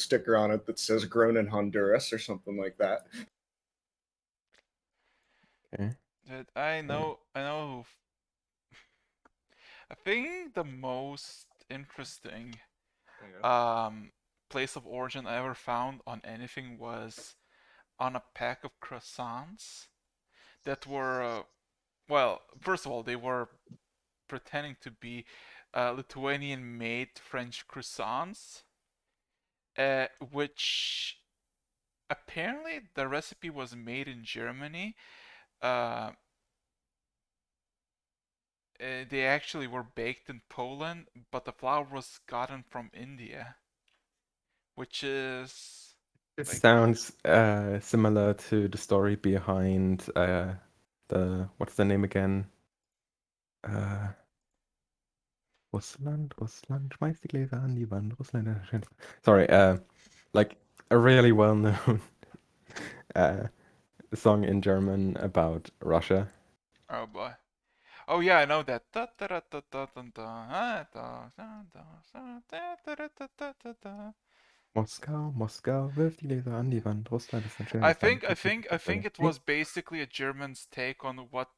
sticker on it that says "Grown in Honduras" or something like that. Okay. Dude, I know. I think the most interesting place of origin I ever found on anything was on a pack of croissants that were, well, first of all, they were pretending to be Lithuanian-made French croissants, which apparently the recipe was made in Germany. They actually were baked in Poland, but the flour was gotten from India, which is It like, sounds similar to the story behind what's the name again? Russland, schmeiß die Gläser an die Wand, Russland. Sorry, like a really well-known song in German about Russia. oh boy. Oh yeah, I know that. Moskau, Moskau, wirf die Gläser an die Wand, Russland ist ein I schönes think Land. I think I think it was basically a German's take on what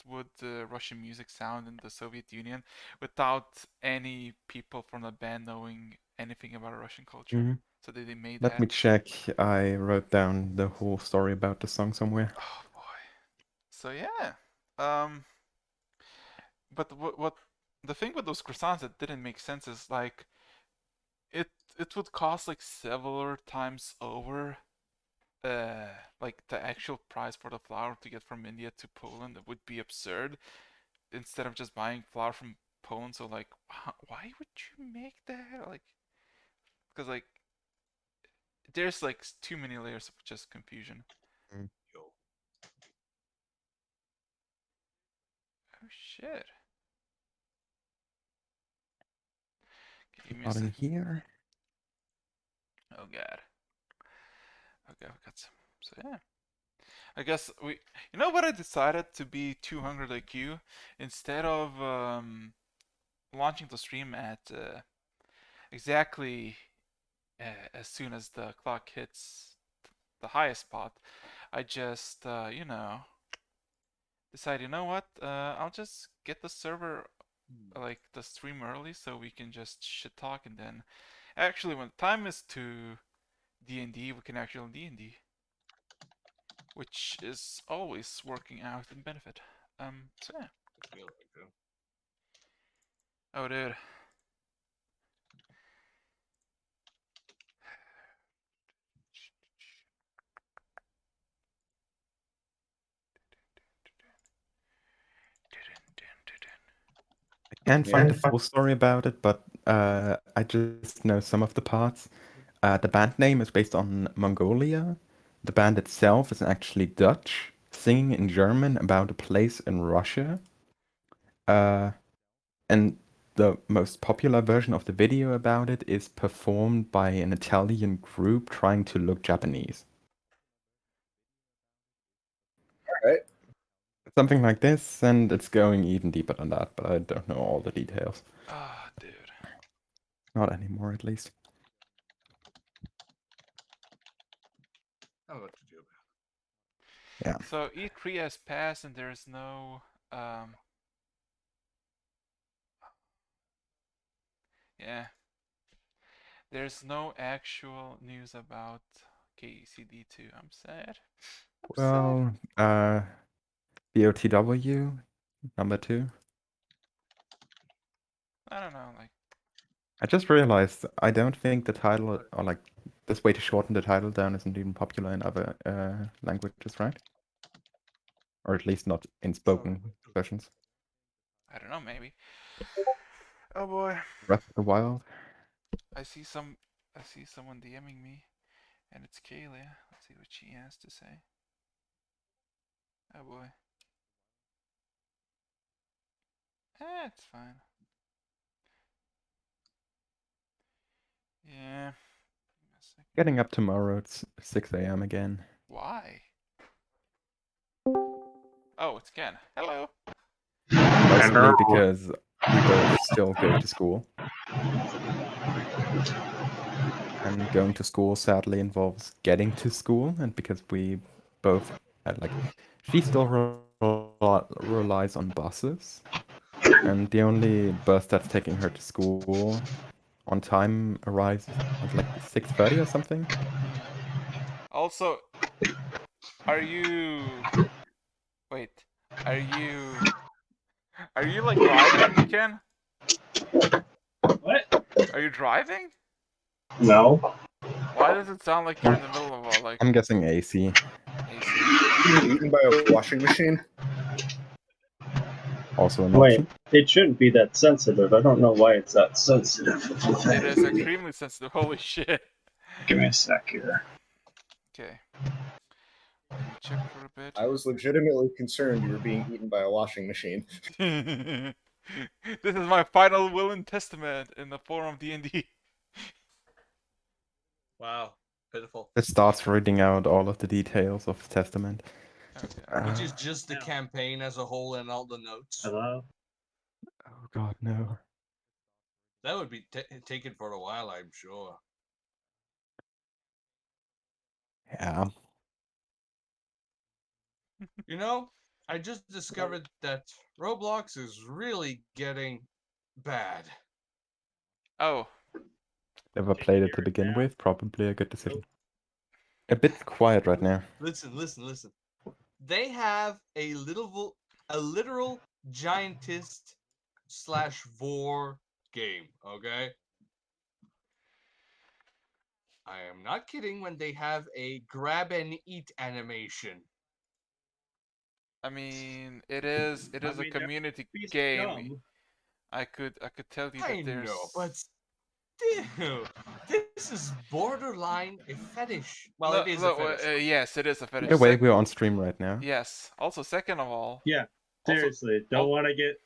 would Russian music sound in the Soviet Union without any people from the band knowing anything about Russian culture. Mm-hmm. So they made Let that. me check. I wrote down the whole story about the song somewhere. Oh boy. So yeah. But what the thing with those croissants that didn't make sense is like it would cost like several times over like the actual price for the flour to get from India to Poland. It would be absurd instead of just buying flour from Poland. So like, why would you make that? Like, because like there's like too many layers of just confusion. Mm. Oh shit. Give me a Not in second. here. Oh god. Okay, I've got some. So yeah. I guess you know what I decided to be too hungry like you? Instead of launching the stream at exactly as soon as the clock hits the highest spot, I just, decide, you know what? I'll just get the server, like the stream early so we can just shit talk and then actually when the time is to D&D, we can actually D&D. Which is always working out in benefit. So yeah. Oh, dude. I can't find the full story about it, but I just know some of the parts. The band name is based on Mongolia. The band itself is actually Dutch, singing in German about a place in Russia. And the most popular version of the video about it is performed by an Italian group trying to look Japanese. Alright. Something like this, and it's going even deeper than that, but I don't know all the details. Ah, dude. Not anymore, at least. Yeah. So E3 has passed and there's no yeah. There's no actual news about KCD2. I'm sad. Well, BOTW, number 2. I don't know, like I just realized I don't think the title, or like this way to shorten the title down, isn't even popular in other languages, right? Or at least not in spoken versions. I don't know, maybe. Oh boy. Breath of the Wild. I see someone DMing me and it's Kayla. Let's see what she has to say. Oh boy. It's fine. Yeah. Getting up tomorrow, it's 6 a.m. again. Why? Oh, it's Ken. Hello. Mostly because we both still go to school. and going to school sadly involves getting to school, and because we both like, she still relies on buses, and the only bus that's taking her to school on time arrives at like 6:30 or something. Also, are you? Wait, are you? Are you like driving, Ken? What? Are you driving? No. Why does it sound like you're in the middle of a like I'm guessing AC. AC? Being eaten by a washing machine. Also an Wait, option. it shouldn't be that sensitive. I don't know why it's that sensitive. It is extremely sensitive. Holy shit. Give me a sec here. Okay. Let me check for a bit. I was legitimately concerned you were being eaten by a washing machine. This is my final will and testament in the form of D&D. Wow, pitiful. It starts reading out all of the details of the testament. Okay. Which is just the campaign as a whole and all the notes. Hello? Oh god, no. That would be taken for a while, I'm sure. Yeah. You know, I just discovered that Roblox is really getting bad. Oh, Never played it to begin with. Probably a good decision. A bit quiet right now. Listen. They have a literal giantist slash vor game, okay? I am not kidding when they have a grab and eat animation. I mean, it is I a mean, community Be game. dumb. I could tell you I that there's know, but still, this is borderline a fetish. Well, no, it is no, a fetish. yes, it is a fetish. Either way, we're on stream right now. Yes. Also, second of all, Yeah, also, seriously. Don't want to get.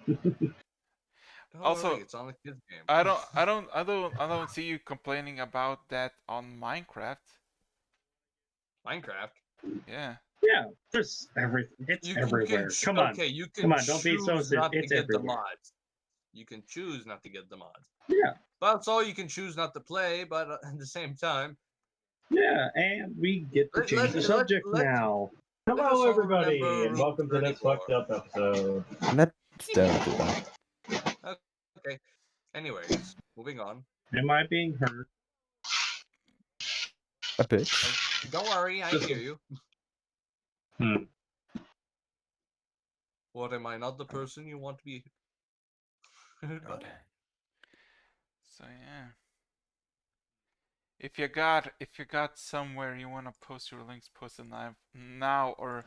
Don't also, worry, it's on a kids game. I don't see you complaining about that on Minecraft. Minecraft. Yeah. Yeah, there's everything. It's everywhere. Come on. Okay, you can Come on, don't be so choose not to it's get the everywhere. mods. You can choose not to get the mods. Yeah, That's all you can choose not to play, but at the same time, yeah, and we get to change the subject now. let us Hello, all everybody, remember and Rule welcome to this 34. fucked up episode. Let's don't do that. Okay. Anyways, moving on. Am I being hurt? A bit. Don't worry, I hear you. Hmm. What, am I not the person you want to be? God. So yeah. If you got somewhere you want to post your links, post it now or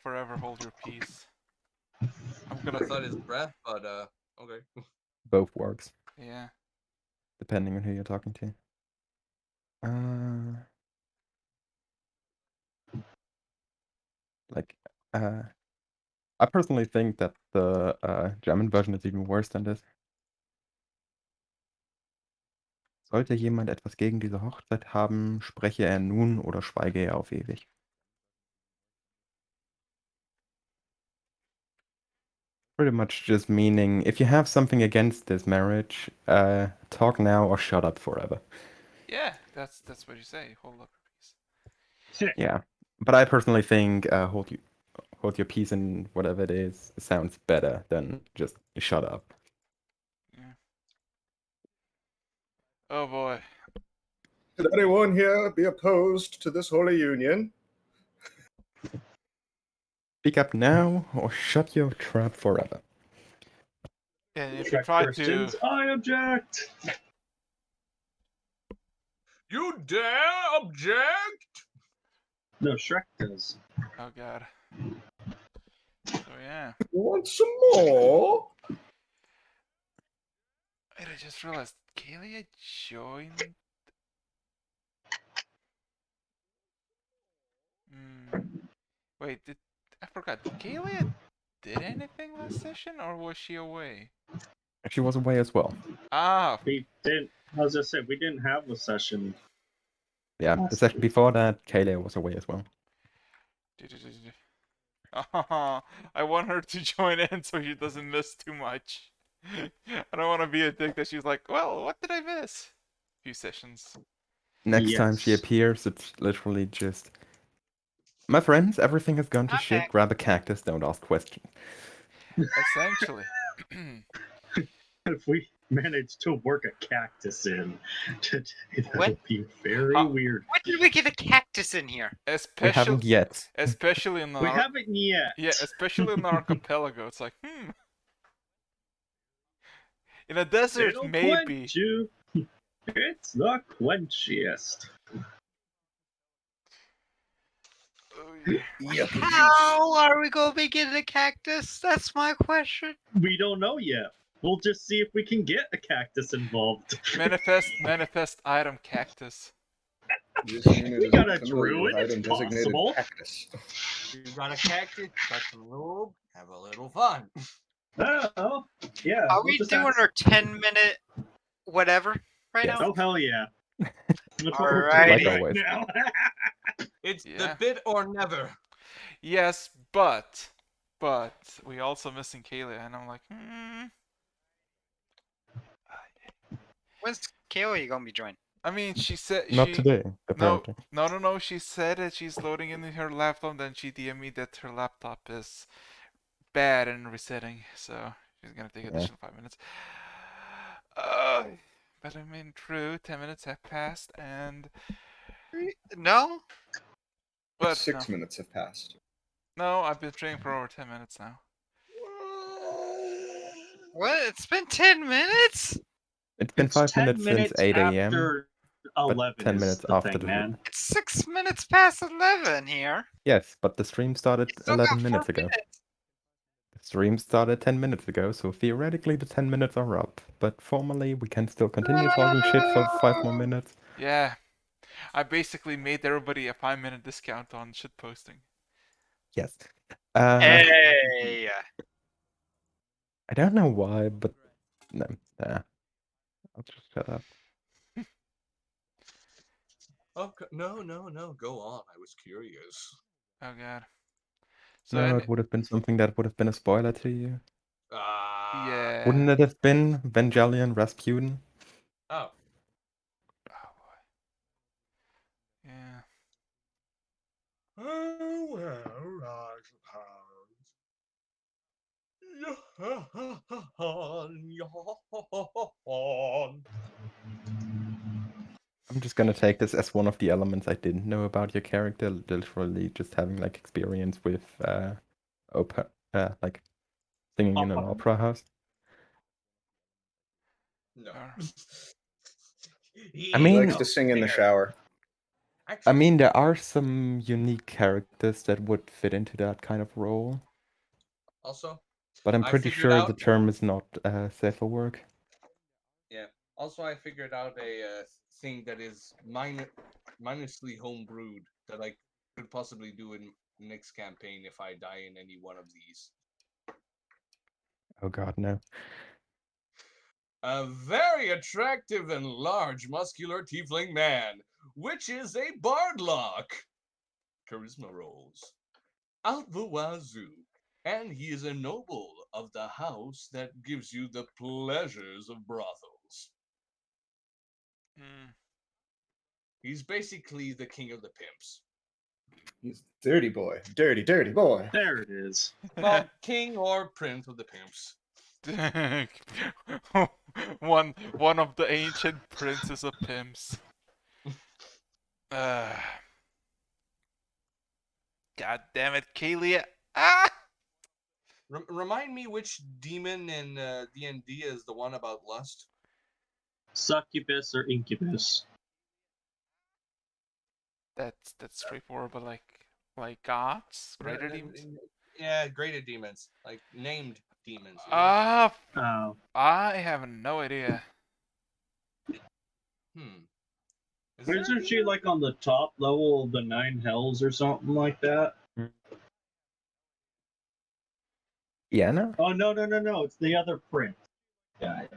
forever hold your peace. I'm I gonna thought his breath, but okay. Both works, yeah. depending on who you're talking to. Like, I personally think that the German version is even worse than this. Sollte jemand etwas gegen diese Hochzeit haben, spreche er nun oder schweige er auf ewig. Pretty much just meaning, if you have something against this marriage, talk now or shut up forever. Yeah, that's what you say. Hold up your peace. Yeah, but I personally think hold your peace and whatever it is sounds better than just shut up. Yeah. Oh boy. Should anyone here be opposed to this holy union? Speak up now or shut your trap forever. And if you Shrek try Christians, to I object. You dare object? No, Shrek does. oh god. So yeah. Want some more? Wait, I just realized Kalia joined. Wait, I forgot. Did Kalia did anything last session or was she away? She was away as well. Ah, We didn't. As I said, we didn't have a session. Yeah, the session before that, Kayla was away as well. I want her to join in so she doesn't miss too much. I don't want to be a dick that she's like, well, what did I miss? few sessions. Next time she Yes. appears, it's literally just, my friends, everything has gone to Okay. shit. Grab a cactus, don't ask questions. Essentially. If we manage to work a cactus in today, that'll What? be very How- weird. When did we get a cactus in here? We Especially, haven't yet. especially in We our haven't yet. yeah, especially in the archipelago. It's like, in a desert, It'll maybe. quench you. It's the quenchiest. Oh, yeah. Yep. How are we going to be getting a cactus? That's my question. We don't know yet. We'll just see if we can get a cactus involved. Manifest item cactus. This unit We is got a familiar with druid, it's item designated possible. cactus. You got a cactus, got some robe, have a little fun. Oh, yeah. Are we'll we just doing ask- our 10-minute whatever right Yes. now? Oh, hell yeah. That's what we're doing Alrighty. Like right always. now. It's Yeah. the bit or never. Yes, but we also missing Kayla, and I'm like, When's Kaylee going to be joining? I mean, she said Not she today, apparently. no. She said that she's loading in her laptop. Then she DM'd me that her laptop is bad and resetting, so she's gonna take Yeah. additional 5 minutes. But I mean, true. 10 minutes have passed, and No? but 6 minutes have passed. no, I've been streaming for over 10 minutes now. What? It's been 10 minutes? It's been 5 10 minutes since 8 a.m. after 11 10 is minutes the after thing, the- man. It's 6 minutes past 11 here. Yes, but the stream started Still got 11 minutes 4 ago. minutes. The stream started 10 minutes ago, so theoretically the 10 minutes are up. But formally, we can still continue talking shit for 5 more minutes. Yeah, I basically made everybody a 5-minute discount on shit posting. Yes. Hey! I don't know why, but no, I'll just shut up. Oh, no. Go on. I was curious. Oh god. So No, any- it would have been something that would have been a spoiler to you. yeah. Wouldn't it have been Vangelion Rasputin? Oh. Oh boy. Yeah. Oh, well, I suppose. I'm just gonna take this as one of the elements I didn't know about your character, literally just having like experience with opera, like singing in an opera house. No. Or- I He mean- likes to sing in the shower. I Actually, mean, there are some unique characters that would fit into that kind of role, also, but I'm I pretty figured sure out- the term is not safe for work. I figured out a thing that is minously homebrewed that I could possibly do in next campaign if I die in any one of these. Oh god, no. A very attractive and large muscular tiefling man, which is a bardlock. Charisma rolls. Out the wazoo. And he is a noble of the house that gives you the pleasures of brothels. Mm. He's basically the king of the pimps. He's dirty boy. Dirty boy. There it is. Well, king or prince of the pimps. one of the ancient princes of pimps. God damn it, Kalia. Ah! Remind me which demon in D&D is the one about lust? Succubus or incubus. That's straightforward, but like gods, greater demons. Yeah, greater demons, like named demons. Ah, Oh. I have no idea. Is there a Isn't she demon? like on the top level of the 9 hells or something like that? Iana? Oh, no. It's the other prince guy.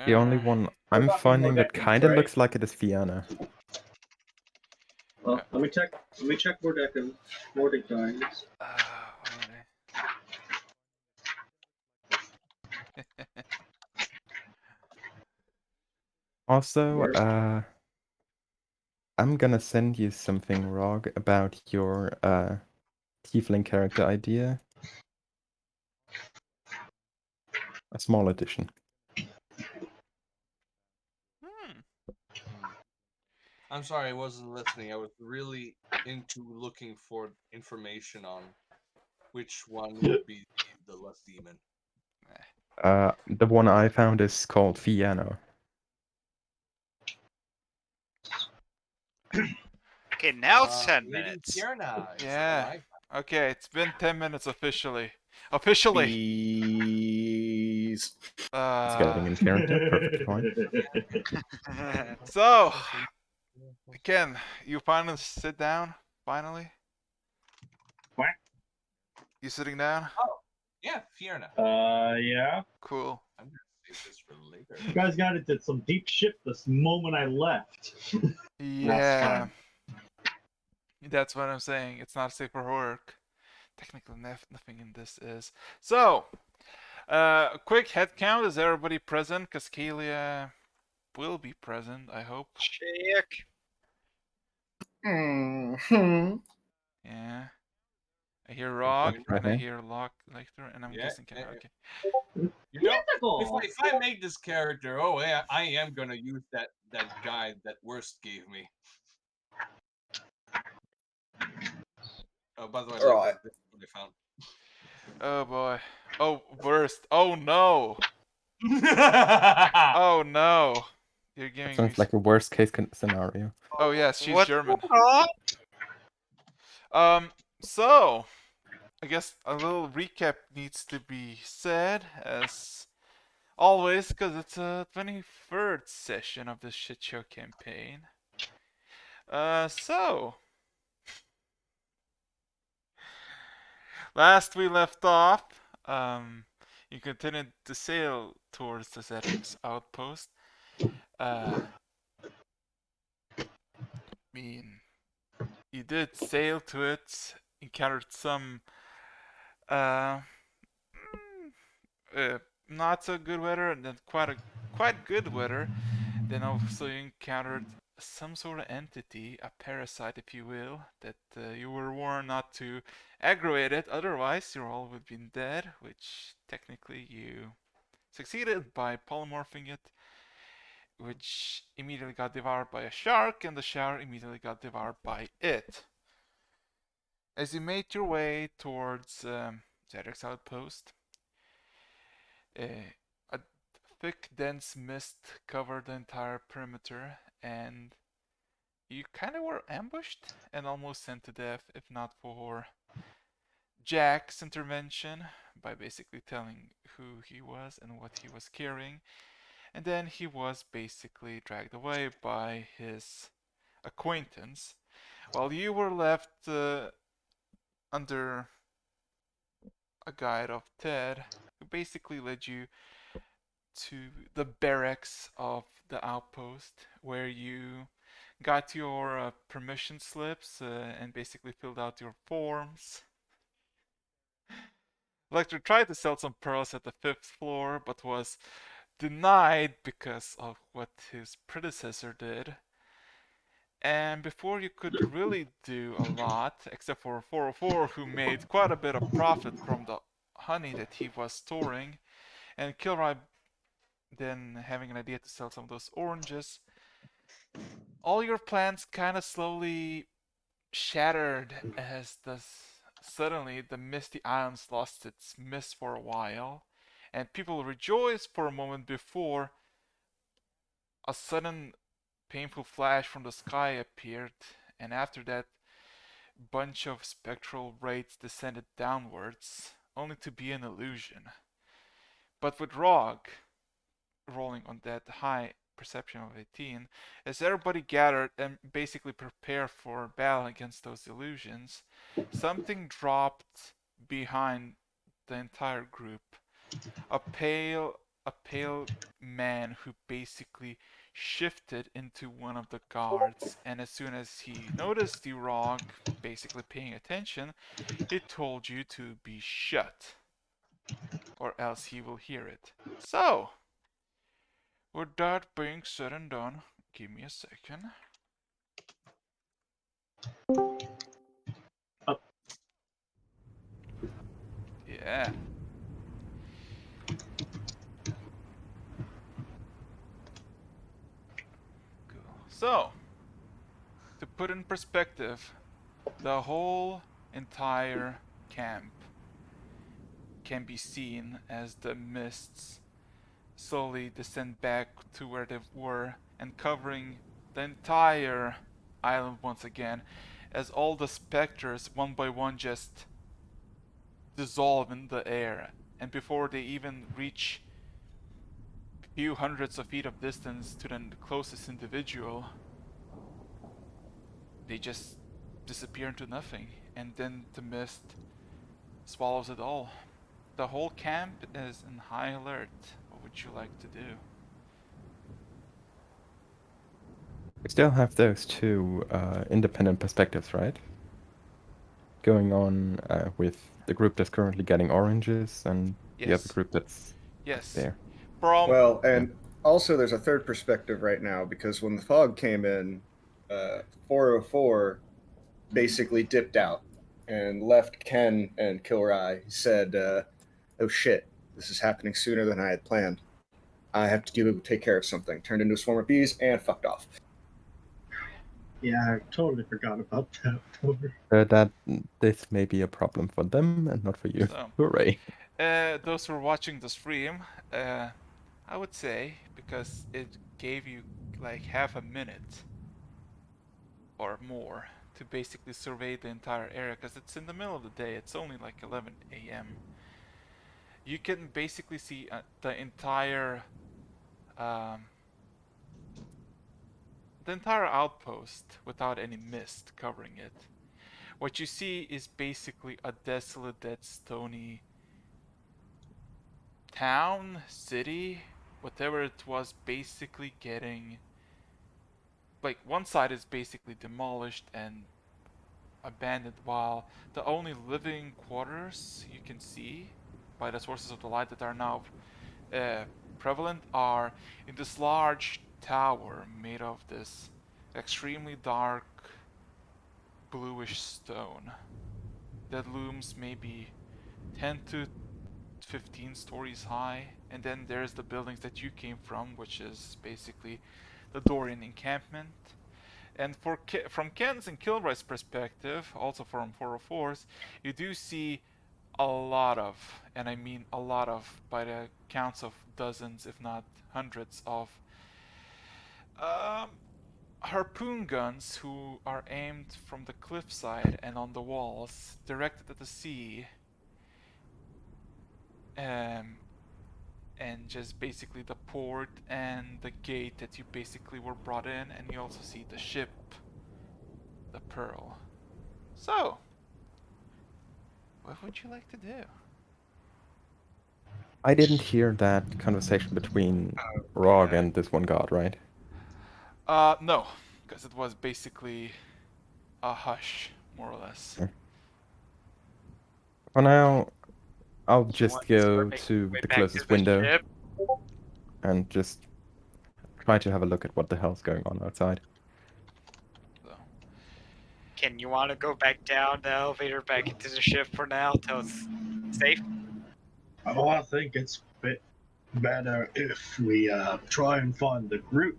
The only one I'm finding that kind of looks like it is Fianna. Well, let me check Mordecai. Alright. Also, I'm gonna send you something, Rog, about your tiefling character idea. A small edition. Hmm. I'm sorry, I wasn't listening. I was really into looking for information on which one would be the less demon. The one I found is called Fiano. Okay, now it's 10 Lady minutes. Fiona is the one Yeah. I Okay, it's been 10 minutes officially. Officially. Bees. It's getting in character, perfectly fine. So, Ken, you finally sit down. Finally. What? You sitting down? Yeah, Fiona. Yeah. Cool. I'm gonna save this for later. You guys got into some deep shit this moment I left. Yeah. That's what I'm saying. It's not safe for work. Technically, nothing in this is. So, quick head count. Is everybody present? Because Kalia will be present, I hope. Check. Hmm. Yeah. I hear Rog, and I Okay. hear Lecter, and I'm Yeah, guessing Ken. yeah, yeah. Okay. You know, Mythical. if I make this character, oh yeah, I am gonna use that guide that Worst gave me. Oh, by the way, like, Right. this is what I found. Oh boy. Oh, worst. Oh no. Oh no. You're giving me. Sounds like a worst case scenario. Oh yes, she's What? German. Oh, So I guess a little recap needs to be said, as always, because it's a 23rd session of this shit show campaign. So last we left off, you continued to sail towards the Zadrik's outpost. Mean, you did sail to it, encountered some uh, not so good weather, and then quite good weather. Then also you encountered some sort of entity, a parasite, if you will, that you were warned not to aggravate it. Otherwise, you all would have been dead. Which technically you succeeded by polymorphing it, which immediately got devoured by a shark, and the shark immediately got devoured by it. As you made your way towards Zadrik's outpost, a thick, dense mist covered the entire perimeter, and you kind of were ambushed and almost sent to death, if not for Jack's intervention by basically telling who he was and what he was carrying. And then he was basically dragged away by his acquaintance, while you were left under a guide of Ted, who basically led you to the barracks of the outpost, where you got your permission slips and basically filled out your forms. Lecter tried to sell some pearls at the 5th floor, but was denied because of what his predecessor did. And before you could really do a lot, except for 404, who made quite a bit of profit from the honey that he was storing, and Kilroy then having an idea to sell some of those oranges, all your plans kind of slowly shattered as suddenly the Misty Islands lost its mist for a while, and people rejoiced for a moment before a sudden painful flash from the sky appeared, and after that bunch of spectral rays descended downwards, only to be an illusion. But with Rog rolling on that high perception of 18, as everybody gathered and basically prepared for battle against those illusions, something dropped behind the entire group. A pale man who basically shifted into one of the guards, and as soon as he noticed you, Rog, basically paying attention, he told you to be shut, or else he will hear it. So, With that being said and done, give me a second. Oh. Yeah. Cool. So, to put in perspective, the whole entire camp can be seen as the mists slowly descend back to where they were and covering the entire island once again, as all the specters one by one just dissolve in the air, and before they even reach a few hundreds of feet of distance to the closest individual, they just disappear into nothing, and then the mist swallows it all. The whole camp is in high alert. What would you like to do? We still have those two independent perspectives, right? Going on with the group that's currently getting oranges and the other Yes. group that's Yes. there. From Well, and also there's a third perspective right now because when the fog came in, 404 basically dipped out and left Ken and Kilrai. He said, "Oh shit, this is happening sooner than I had planned. I have to take care of something." Turned into a swarm of bees and fucked off. Yeah, I totally forgot about that. That this may be a problem for them and not for you. So, Hooray! those who are watching the stream, I would say, because it gave you like half a minute or more to basically survey the entire area, because it's in the middle of the day. It's only like 11 a.m. You can basically see the entire outpost without any mist covering it. What you see is basically a desolate, dead, stony town, city, whatever it was, basically getting, like, one side is basically demolished and abandoned, while the only living quarters you can see by the sources of the light that are now prevalent are in this large tower made of this extremely dark bluish stone that looms maybe 10 to 15 stories high, and then there's the buildings that you came from, which is basically the Dorian encampment. And from Ken's and Kilroy's perspective, also from 404's, you do see a lot of, and I mean a lot of, by the counts of dozens, if not hundreds, of harpoon guns who are aimed from the cliffside and on the walls, directed at the sea, and just basically the port and the gate that you basically were brought in, and you also see the ship, the Pearl. So, what would you like to do? I didn't hear that conversation between Rog and this one god, right? No, because it was basically a hush, more or less. For now, I'll You just want to start go making to your way the back to closest the window ship? and just try to have a look at what the hell's going on outside. So, Can you want to go back down the elevator back into the ship for now till it's safe? Oh, I think it's a bit better if we try and find the group.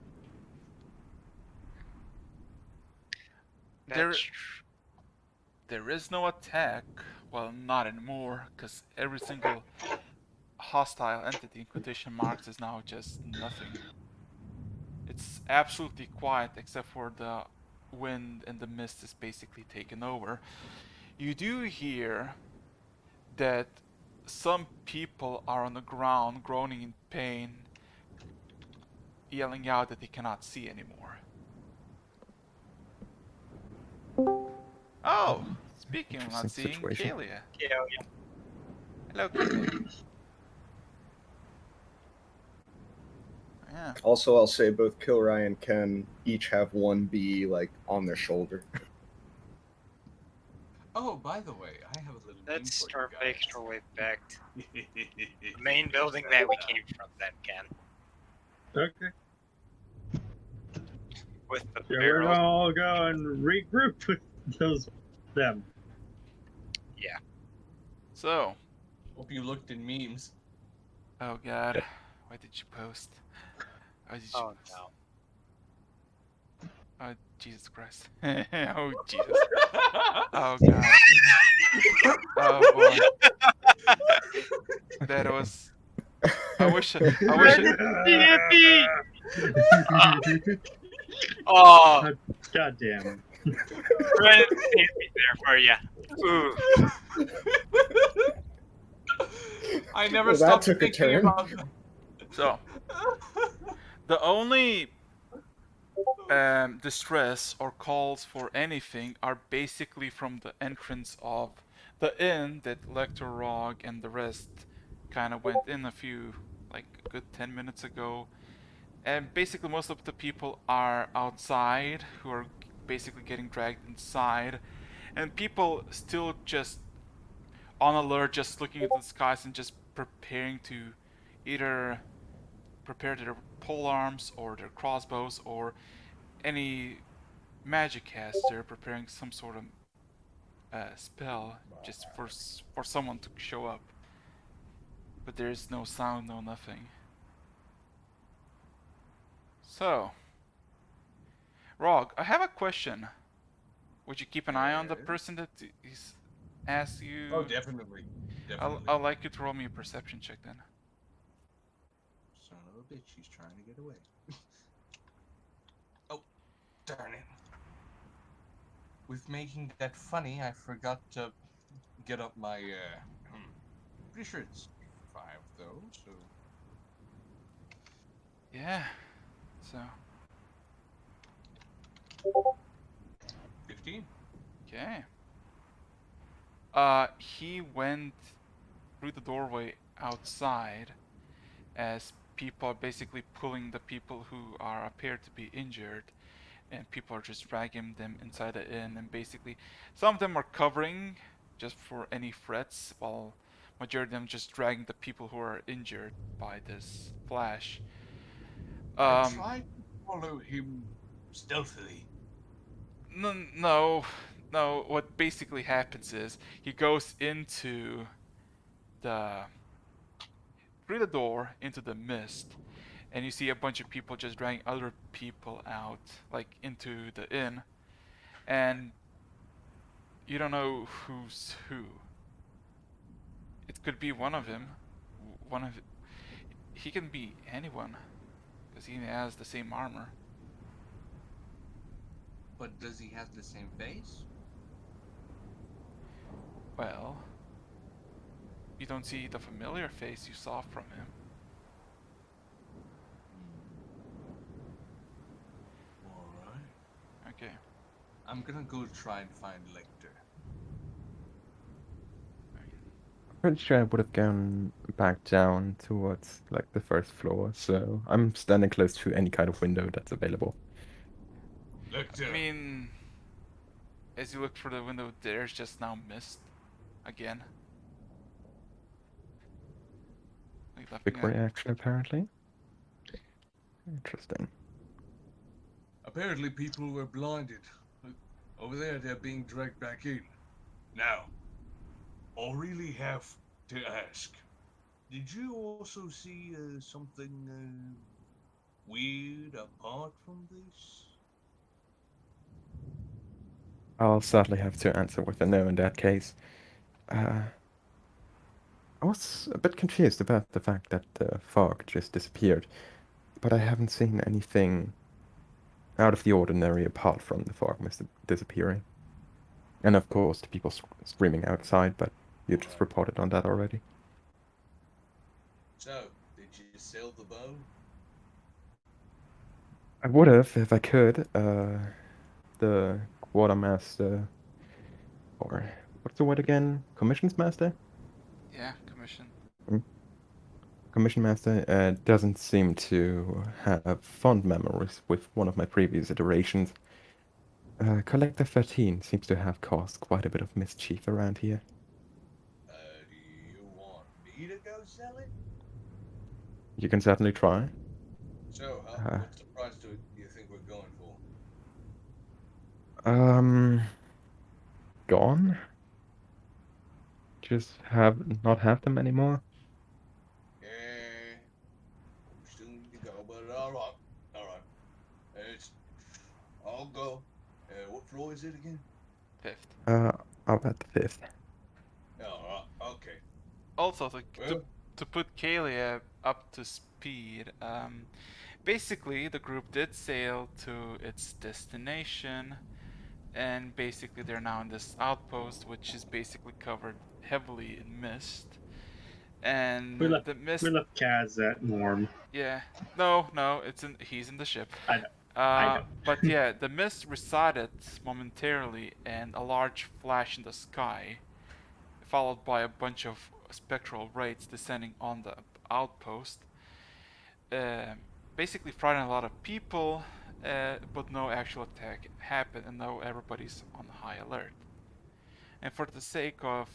there, That's there is no attack. Well, not anymore, because every single hostile entity in quotation marks is now just nothing. It's absolutely quiet except for the wind and the mist is basically taken over. You do hear that some people are on the ground groaning in pain, yelling out that they cannot see anymore. Oh, speaking of not Interesting seeing, situation. Kalia. yeah. Hello, Kalia. Yeah. Also, I'll say both Kilrai and Ken each have one bee like on their shoulder. Oh, by the way, I have a little Let's thing for start you guys. making our way back to the main building that we came from then, Ken. Okay. with the Yeah, we're barrels. gonna all go and regroup with them. So, Hope you looked in memes. oh god, Yep. why did you post? Why did you Oh post? no. Oh Jesus Christ! Oh Jesus! Oh god! Oh boy! That was. I wish. I wish. Yippee! Oh, God damn. Brent Yippee there for you. Ooh. I never Well, that stopped took a thinking turn. about that. So, the only distress or calls for anything are basically from the entrance of the inn that Lector Rog and the rest kind of went in a few, like a good 10 minutes ago. And basically, most of the people are outside who are basically getting dragged inside, and people still just on alert, just looking at the skies and just preparing to either prepare their pole arms or their crossbows or any magic caster preparing some sort of spell just for someone to show up. But there is no sound, no nothing. So, Rog, I have a question. Would you keep an eye on the person that is asks you? Oh, definitely. Definitely. I'd like you to roll me a perception check then. Son of a bitch, he's trying to get away. Oh, darn it. With making that funny, I forgot to get up my, pretty sure it's 5 though, so. Yeah. So, 15. okay. He went through the doorway outside as people are basically pulling the people who are appear to be injured, and people are just dragging them inside the inn, and basically some of them are covering just for any threats, while majority of them just dragging the people who are injured by this flash. I tried to follow him stealthily. No, no. What basically happens is he goes into the through the door into the mist, and you see a bunch of people just dragging other people out, like into the inn, and you don't know who's who. It could be one of him. One of he can be anyone, because he has the same armor. But does he have the same face? Well, you don't see the familiar face you saw from him. Alright. Okay. I'm gonna go try and find Lecter. Pretty sure I would have gone back down towards like the first floor, so I'm standing close to any kind of window that's available. Lecter! I mean, as you look through the window, there's just now mist again. Like nothing. Quick reaction, apparently. Interesting. Apparently people were blinded. Look, over there, they're being dragged back in. Now, I really have to ask. Did you also see something weird apart from this? I'll sadly have to answer with a no in that case. I was a bit confused about the fact that the fog just disappeared, but I haven't seen anything out of the ordinary apart from the fog mist disappearing. And of course, the people screaming outside, but you just reported on that already. So, did you sail the boat? I would have if I could. The quartermaster, or what's the word again? Commissions master? Yeah, commission. Commission master doesn't seem to have fond memories with one of my previous iterations. Collector 13 seems to have caused quite a bit of mischief around here. Do you want me to go sell it? You can certainly try. So, Uh, what surprise do you think we're going for? Gone? Just not have them anymore? Yeah, we still need to go, but all right. It's, I'll go. What floor is it again? 5th. I'll bet the 5th. All right. Okay. Also, Well, to put Kalia up to speed, basically the group did sail to its destination, and basically they're now in this outpost, which is basically covered heavily in mist. And We left the mist, we left Kaz at Norm. yeah, he's in the ship. I know. I know. But yeah, the mist receded momentarily, and a large flash in the sky, followed by a bunch of spectral wraiths descending on the outpost. Uh, Basically frightened a lot of people, but no actual attack happened, and now everybody's on high alert. And for the sake of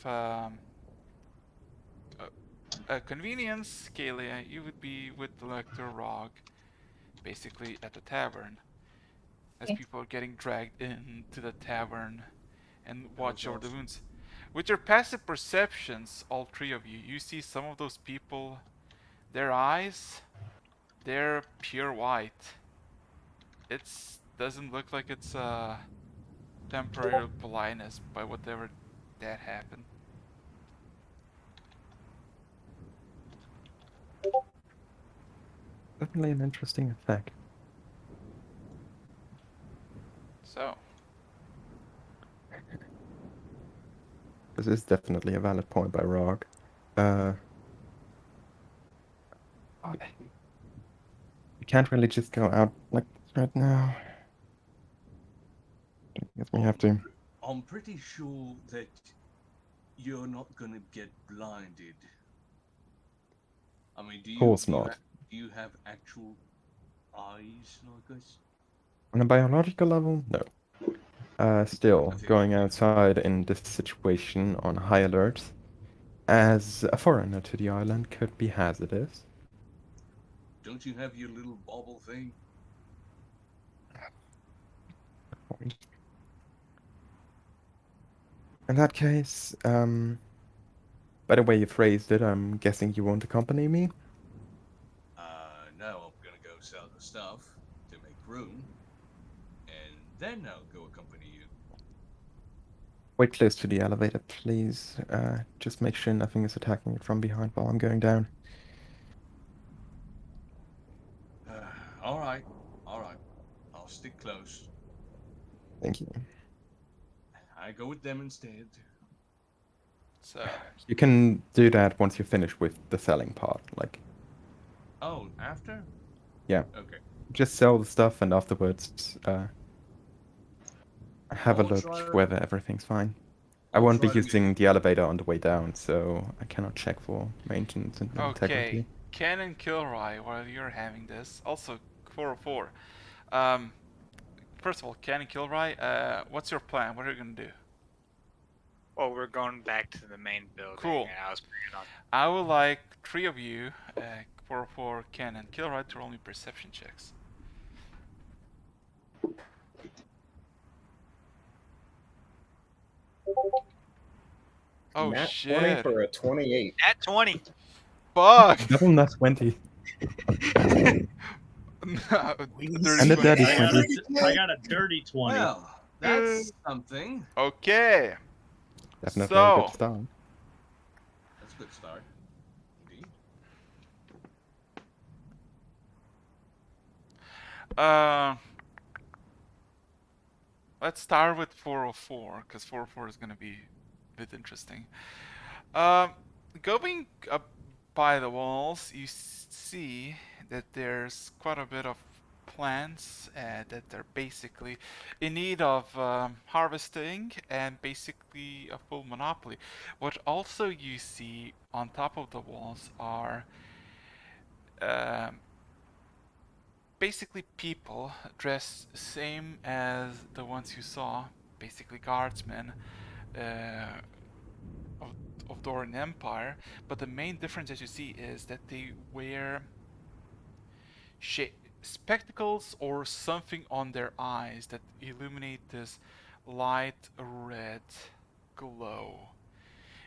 convenience, Kalia, you would be with the Lector Rog, basically at the tavern, as people are getting dragged into the tavern and watch over the awesome. wounds. With your passive perceptions, all three of you, you see some of those people, their eyes, they're pure white. It doesn't look like it's temporary blindness by whatever that happened. Definitely an interesting effect. So, This is definitely a valid point by Rog. You can't really just go out like this right now. I guess we have to. I'm pretty sure that you're not gonna get blinded. I mean, Of course not. do you have actual eyes like us? On a biological level, no. Still, I think going outside in this situation on high alert as a foreigner to the island could be hazardous. Don't you have your little bobble thing? In that case, by the way you phrased it, I'm guessing you won't accompany me? No, I'm gonna go sell the stuff to make room, and then I'll go accompany you. Wait close to the elevator, please. Just make sure nothing is attacking it from behind while I'm going down. All right. I'll stick close. Thank you. I go with them instead. so You can do that once you're finished with the selling part. Like, Oh, after? yeah, Okay. just sell the stuff and afterwards have a I'll look try- whether everything's fine. I I'll won't be try to get- using the elevator on the way down, so I cannot check for maintenance and integrity. okay, Ken and Kilroy, while you're having this, also 404. Um, First of all, Ken and Kilroy, what's your plan? What are you gonna do? Well, we're going back to the main building. Cool. And I was planning on. I would like three of you, 404, Ken and Kilroy, to roll me perception checks. Oh Nat 20 shit! for a 28. At 20. Fuck! Double nut 20. No, And a dirty I got 20. I got a dirty 20. Well, that's something. Okay. Definitely a good So, start. That's a good start. Indeed. let's start with 404 because 404 is gonna be a bit interesting. Going up by the walls, you see that there's quite a bit of plants that are basically in need of harvesting and basically a full monopoly. What also you see on top of the walls are basically people dressed same as the ones you saw, basically guardsmen of Doran Empire, but the main difference that you see is that they wear spectacles or something on their eyes that illuminate this light red glow.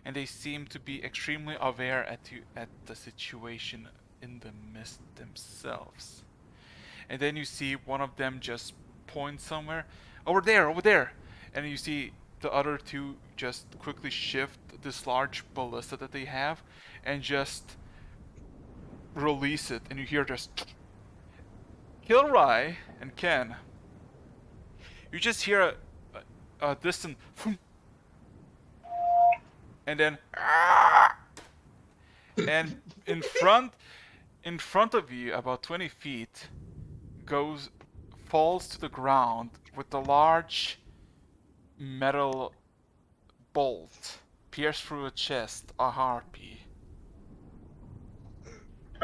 And they seem to be extremely aware at the situation in the mist themselves. And then you see one of them just point somewhere, over there, and you see the other two just quickly shift this large ballista that they have and just release it, and you hear just Kilrai and Ken. You just hear a distant and then and in front of you about 20 feet falls to the ground with a large metal bolt pierced through a chest, a harpy.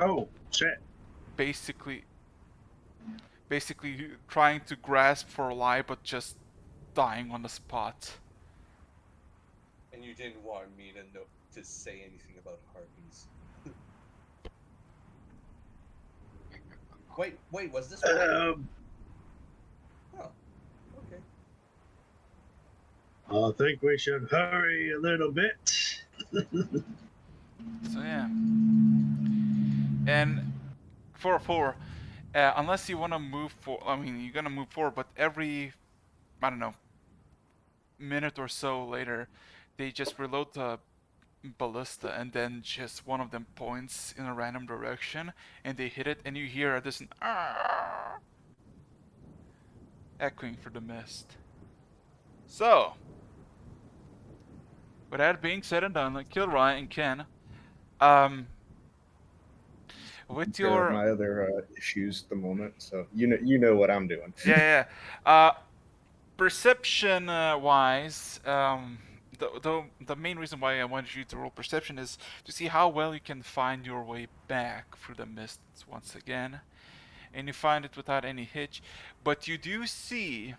Oh, shit. Basically trying to grasp for life but just dying on the spot. And you didn't want me to say anything about harpies. Wait, was this one? Oh, okay. I think we should hurry a little bit. So yeah. And 404, unless you want to move I mean, you're gonna move forward, but every, I don't know, minute or so later, they just reload the ballista, and then just one of them points in a random direction, and they hit it, and you hear this echoing through the mist. So, with that being said and done, Kilroy and Ken, with your my other issues at the moment, so you know what I'm doing. yeah. Perception wise, the main reason why I wanted you to roll perception is to see how well you can find your way back through the mists once again, and you find it without any hitch, but you do see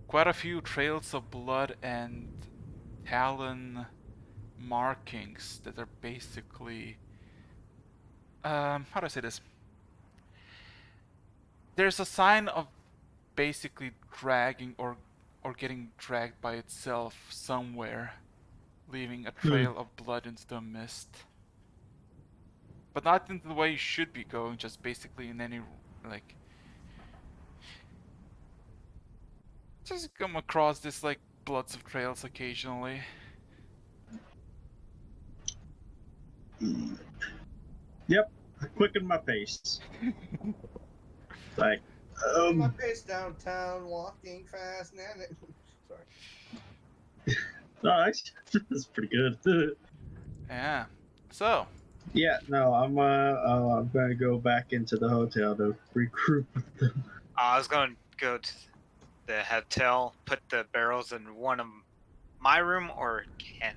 quite a few trails of blood and talon markings that are basically how do I say this? There's a sign of basically dragging or getting dragged by itself somewhere, leaving a trail of blood into the mist. But not in the way you should be going, just basically in any, like, just come across this, like, bloods of trails occasionally. Yep, quicken my pace. Like, My pace downtown, walking fast. Sorry. nice. That's pretty good. Yeah. So, Yeah, no, I'm gonna go back into the hotel to regroup with them. I was going to go to the hotel, put the barrels in one of my room or Ken,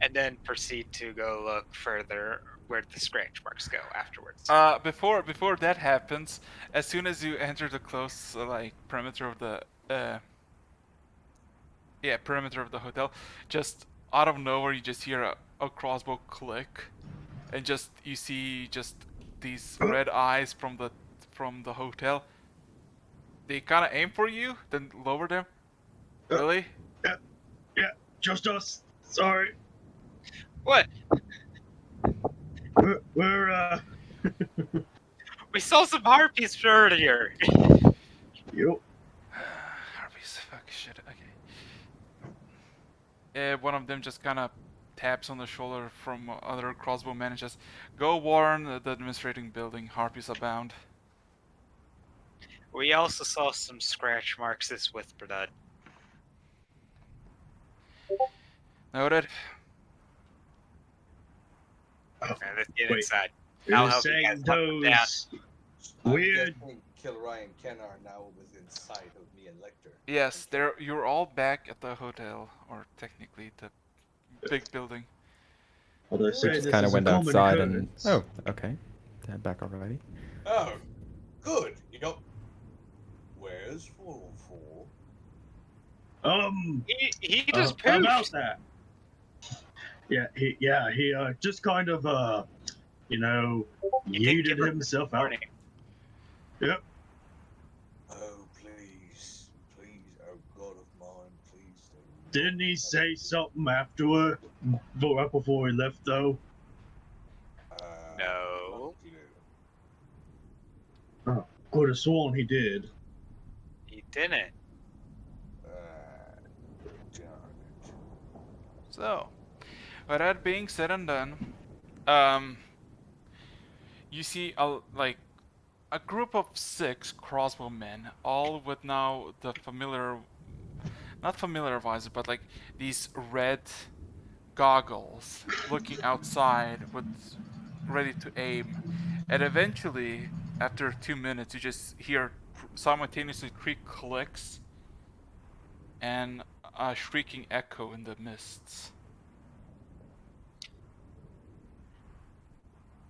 and then proceed to go look further where the scratch marks go afterwards. before that happens, as soon as you enter the close, like, perimeter of the, perimeter of the hotel, just out of nowhere you just hear a crossbow click, and just you see just these red eyes from the hotel. They kind of aim for you, then lower them. Really? Yeah, just us. Sorry. What? We're We saw some harpies earlier. Yep. Harpies, fuck shit. Okay. One of them just kind of taps on the shoulder from other crossbow man and just go warn the administrating building. Harpies abound. We also saw some scratch marks this with blood. Noted. Now, let's get Wait. inside. You're I'll help you guys saying hunt them down. those weird. Kilroy and Ken are now within sight of me and Lecter. Yes, you're all back at the hotel, or technically the big building. Well, they We say just this kind of is a went common outside and occurrence. oh, okay, they're back already. Oh, good. You know, where's 404? He just poofed. About that. Yeah, he just kind of you know, You did yeeted give her himself out. warning. Yep. Oh, please, please, oh God of mine, please don't. Didn't he say something afterward, right before he left, though? No. Fuck you. Could have sworn he did. He didn't. Darn it. So, with that being said and done, you see a group of 6 crossbowmen, all with now the familiar, not familiar visor, but like these red goggles, looking outside with ready to aim, and eventually, after 2 minutes, you just hear simultaneously 3 clicks and a shrieking echo in the mists.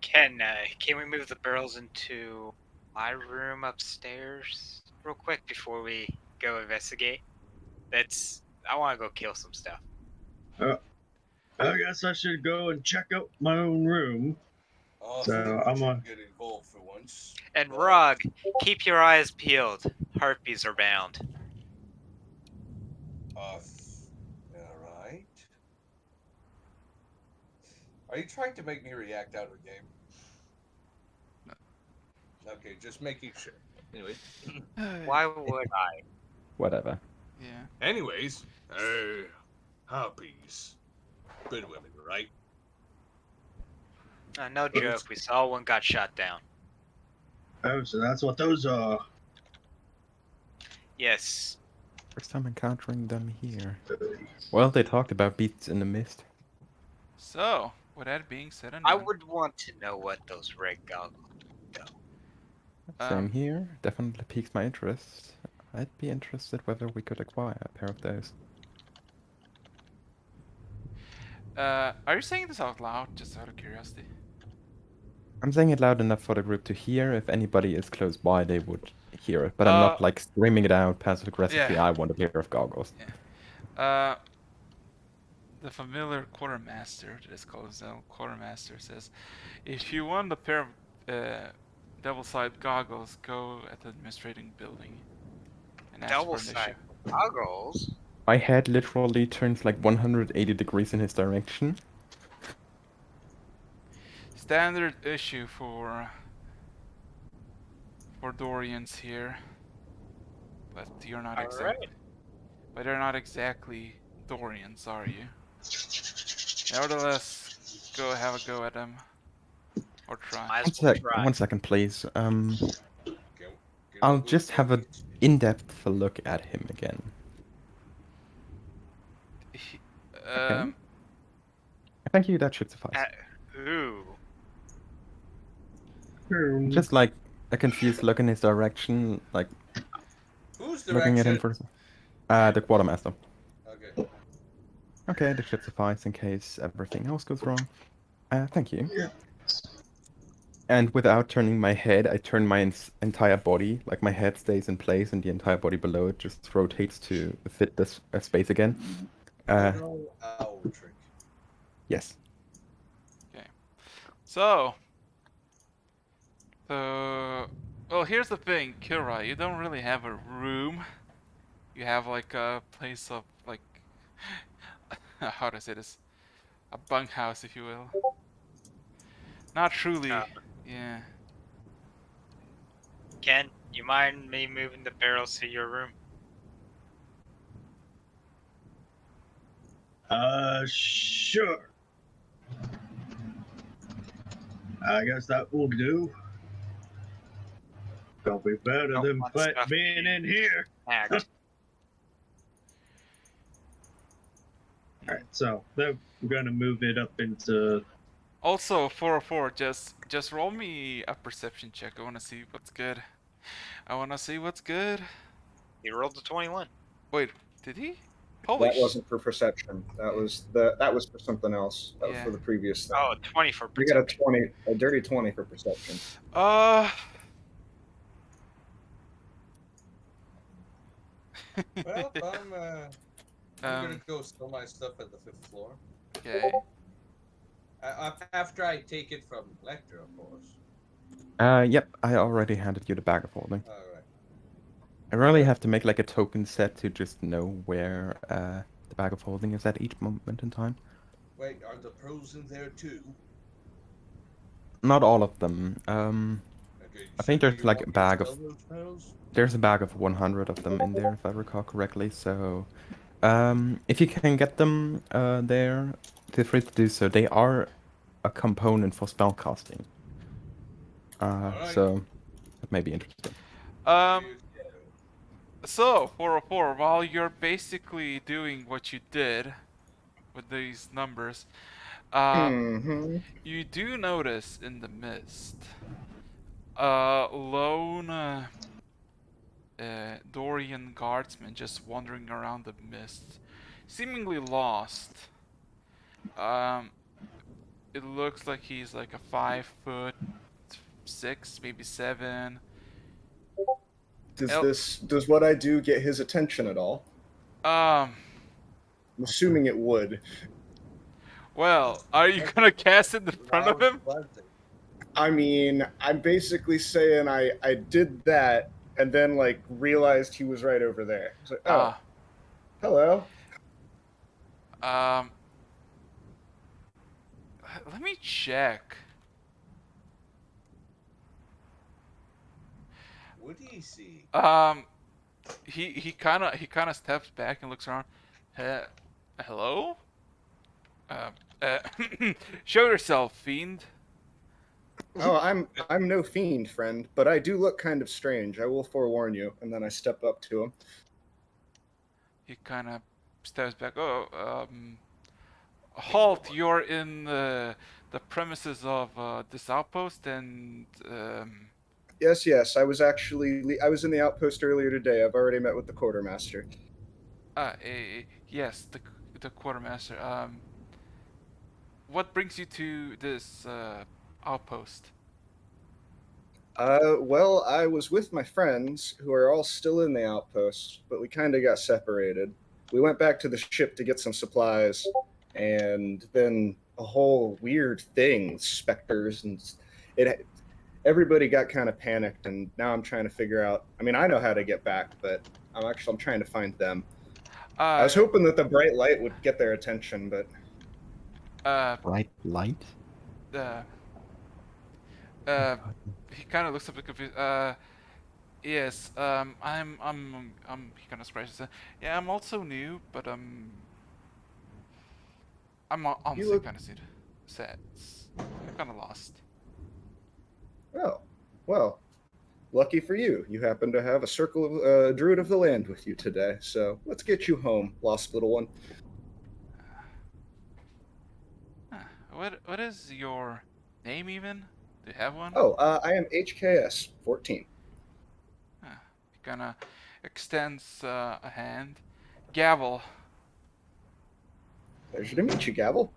Can we move the barrels into my room upstairs real quick before we go investigate? I want to go kill some stuff. I guess I should go and check out my own room. I So, think I'm we a- should get involved for once. And but- Rog, keep your eyes peeled. Harpies are bound. Alright. Are you trying to make me react out of game? No. Okay, just making sure. Anyway. Why would I? Whatever. Yeah. Anyways, harpies. Good women, right? No joke. We saw one got shot down. Oh, so that's what those are. Yes. First time encountering them here. Well, they talked about beasts in the mist. So, with that being said and I done, would want to know what those red goggles do. Same here. Definitely piques my interest. I'd be interested whether we could acquire a pair of those. are you saying this out loud, just out of curiosity? I'm saying it loud enough for the group to hear. If anybody is close by, they would hear it. But I'm not like screaming it out passive aggressively. Yeah. I want a pair of goggles. The familiar quartermaster, that is called himself quartermaster, says, if you want a pair of double-sided goggles, go at the administrating building and ask for an Double-sided issue. goggles? My head literally turns like 180 degrees in his direction. Standard issue for Dorians here, but you're not exactly. Alright. But they're not exactly Dorians, are you? Nevertheless, go have a go at them, or try. Might as well try. 1 second, please. Can I'll we just go have a get- in-depth look at him again. Thank you. That should suffice. Who? Just like a confused look in his direction, like Who's looking at him direction? for the quartermaster. Okay. Okay, that should suffice in case everything else goes wrong. Thank you. Yeah. And without turning my head, I turn my entire body, like my head stays in place and the entire body below it just rotates to fit this space again. Good old owl trick. Yes. So, well, here's the thing, Kilroy. You don't really have a room. You have like a place of like, how to say this, a bunkhouse, if you will. Not truly. Yeah. Ken, you mind me moving the barrels to your room? Sure. I guess that will do. Gonna be better Don't than want stuff being in here. Act. Alright, so then we're gonna move it up into. Also, 404, just roll me a perception check. I want to see what's good. I want to see what's good. He rolled a 21. Wait, did he? Holy That wasn't for perception. That was for something else. That was Yeah. for the previous thing. Oh, 20 for You got a perception. a dirty 20 for perception. Well, I'm Um, gonna go store my stuff at the 5th floor. Okay. After I take it from Lecter, of course. Yep, I already handed you the bag of holding. All right. I really have to make like a token set to just know where the bag of holding is at each moment in time. Wait, are the pearls in there too? Not all of them. Okay, I so think do there's you like want a me to bag of sell those pearls? there's a bag of 100 of them in there if I recall correctly. So, if you can get them there, feel free to do so. They are a component for spellcasting. Alright. So that may be interesting. Um, There you so 404, while you're basically doing what you did with these numbers, Mm-hmm. you do notice in the mist lone Dorian guardsman just wandering around the mist, seemingly lost. Um, it looks like he's like a 5'6", maybe 7. El- Does what I do get his attention at all? um, I'm assuming it would. well, are you gonna cast it in front of him? I mean, I'm basically saying I did that and then like realized he was right over there. It's like, oh, hello. Um, let me check. What do you see? He kind of steps back and looks around. Hello? Uh, uh, show yourself, fiend. Oh, I'm no fiend, friend, but I do look kind of strange. I will forewarn you. And then I step up to him. He kind of steps back. Oh, halt! You're in the premises of this outpost, and Yes, I was I was in the outpost earlier today. I've already met with the quartermaster. yes, the quartermaster. What brings you to this outpost? Well, I was with my friends who are all still in the outpost, but we kind of got separated. We went back to the ship to get some supplies, and then a whole weird thing, specters, and it. Everybody got kind of panicked, and now I'm trying to figure out. I mean, I know how to get back, but I'm trying to find them. I was Uh, hoping that the bright light would get their attention, but Bright light? uh, Oh uh, God. he kind of looks a bit confused. Yes, he kind of scratches it. Yeah, I'm also new, but I'm you honestly look. kind of sad. I'm kind of lost. Oh, well, lucky for you. You happen to have a circle of druid of the land with you today. So let's get you home, lost little one. Huh. What is your name even? Do you have one? Oh, I am HKS 14. Huh. He kind of extends a hand. Gavel. Pleasure to meet you, Gavel.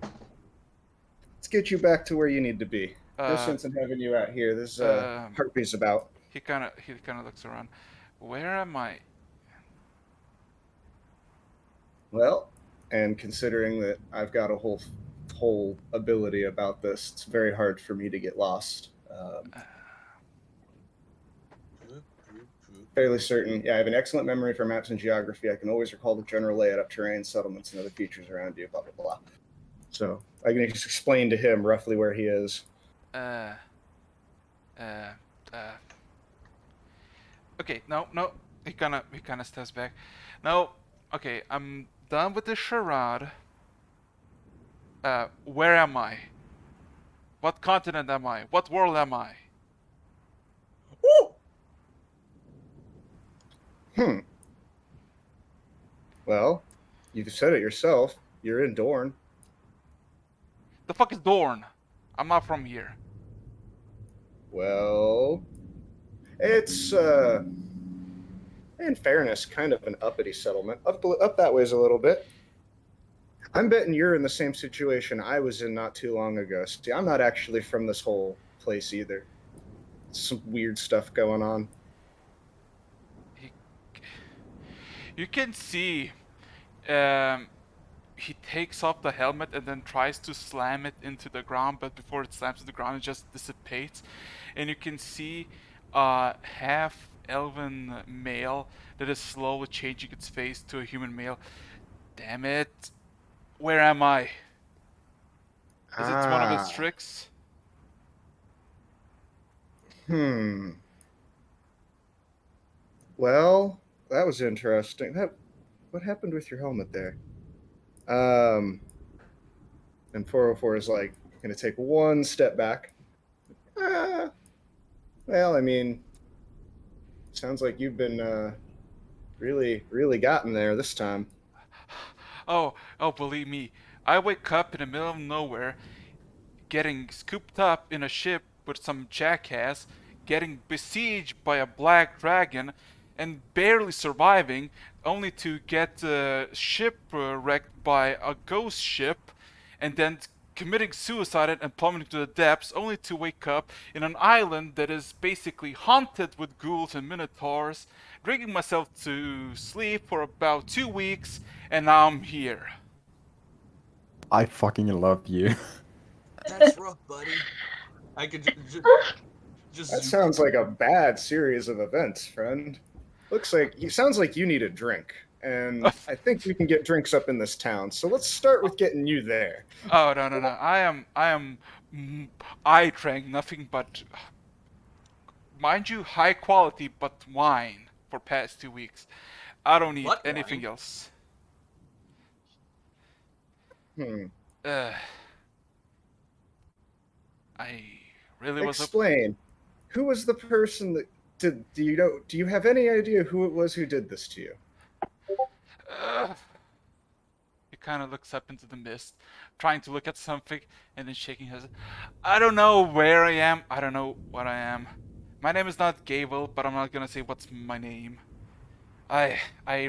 Let's get you back to where you need to be. No Uh, sense in having you out here. There's um, harpies about. he kind of looks around. Where am I? Well, and considering that I've got a whole ability about this, it's very hard for me to get lost. Fairly certain. Yeah, I have an excellent memory for maps and geography. I can always recall the general layout of terrain, settlements, and other features around you. Blah blah blah. So I can just explain to him roughly where he is. Uh, uh, uh. Okay, no. He kind of steps back. No. Okay, I'm done with the charade. Where am I? What continent am I? What world am I? Hmm. Well, you've said it yourself. You're in Dorne. The fuck is Dorne? I'm not from here. Well, it's in fairness, kind of an uppity settlement. Up that ways a little bit. I'm betting you're in the same situation I was in not too long ago. See, I'm not actually from this whole place either. Some weird stuff going on. He, you can see, um, he takes off the helmet and then tries to slam it into the ground, but before it slams to the ground, it just dissipates, and you can see half elven male that is slowly changing its face to a human male. Damn it! Where am I? Is it one of its Ah. tricks? Well, that was interesting. What happened with your helmet there? And 404 is like going to take one step back. Well, I mean, sounds like you've been really, really gotten there this time. Oh, believe me, I wake up in the middle of nowhere, getting scooped up in a ship with some jackass, getting besieged by a black dragon, and barely surviving, only to get shipwrecked by a ghost ship, and then committing suicide and plummeting to the depths, only to wake up in an island that is basically haunted with ghouls and minotaurs, drinking myself to sleep for about 2 weeks, and now I'm here. I fucking love you. That's rough, buddy. I could just That zoom sounds like a bad series of events, friend. Sounds like you need a drink, and I think we can get drinks up in this town. So let's start with getting you there. Oh no. I drank nothing but, mind you, high quality but wine for past 2 weeks. I don't need But anything wine? else. Hmm. I really was Explain. Who was the person that did? Do you have any idea who it was who did this to you? He kind of looks up into the mist, trying to look at something, and then shaking his. I don't know where I am. I don't know what I am. My name is not Gable, but I'm not gonna say what's my name. I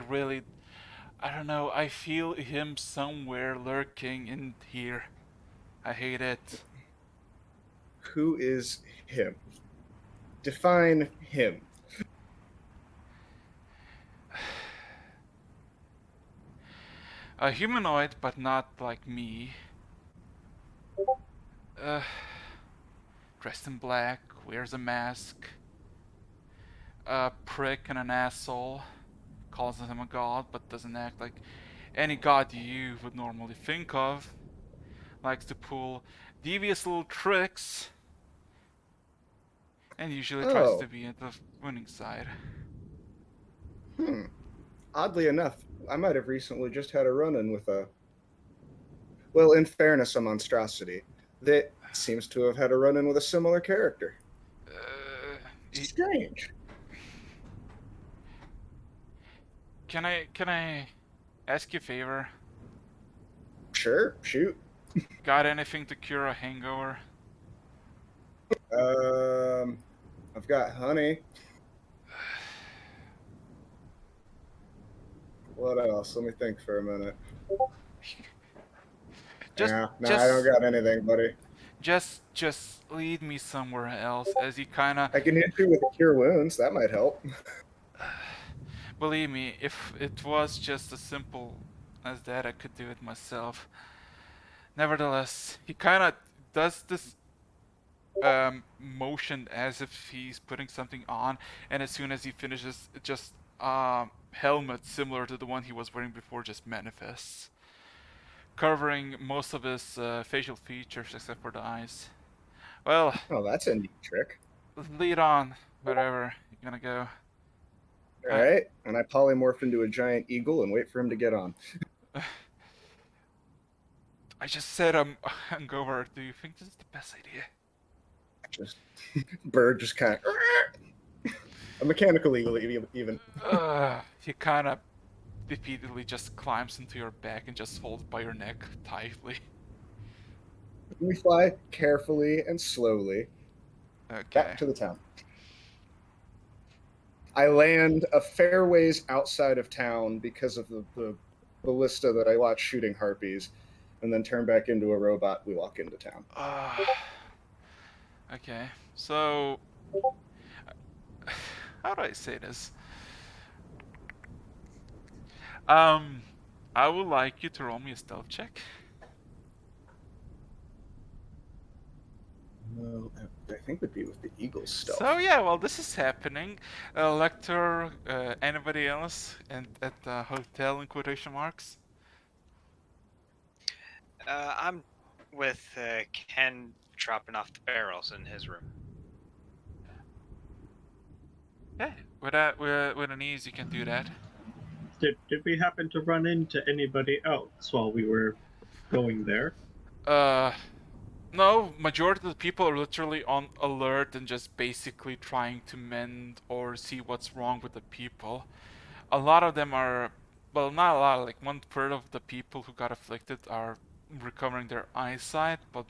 really, I don't know. I feel him somewhere lurking in here. I hate it. Who is him? Define him. A humanoid, but not like me. Dressed in black, wears a mask. A prick and an asshole. Calls him a god, but doesn't act like any god you would normally think of. Likes to pull devious little tricks. And usually tries Oh, to be at the winning side. oddly enough, I might have recently just had a run-in with well, in fairness, a monstrosity that seems to have had a run-in with a similar character. Strange. Can I ask you a favor? Sure, shoot. Got anything to cure a hangover? I've got honey. What else? Let me think for a minute. I don't got anything, buddy. Just lead me somewhere else, as he kinda. I can hit you with a cure wounds. That might help. Believe me, if it was just as simple as that, I could do it myself. Nevertheless, he kinda does this motion as if he's putting something on, and as soon as he finishes, it just helmet similar to the one he was wearing before just manifests, covering most of his facial features except for the eyes. Well, Oh, that's a neat trick. lead on, wherever you're gonna go. All right, and I polymorph into a giant eagle and wait for him to get on. I just said I'm hungover. Do you think this is the best idea? Just bird, just kind of a mechanical eagle, even. He kind of repeatedly just climbs into your back and just holds by your neck tightly. We fly carefully and slowly Okay. back to the town. I land a fair ways outside of town because of the ballista that I watched shooting harpies, and then turn back into a robot. We walk into town. Okay. So, how do I say this? I would like you to roll me a stealth check. Well, I think would be with the eagle stealth. So yeah, while this is happening, Lecter, anybody else, and at the hotel in quotation marks? I'm with Ken dropping off the barrels in his room. Yeah, with an ease you can do that. Did we happen to run into anybody else while we were going there? No, majority of the people are literally on alert and just basically trying to mend or see what's wrong with the people. A lot of them are, well, not a lot, like 1/3 of the people who got afflicted are recovering their eyesight, but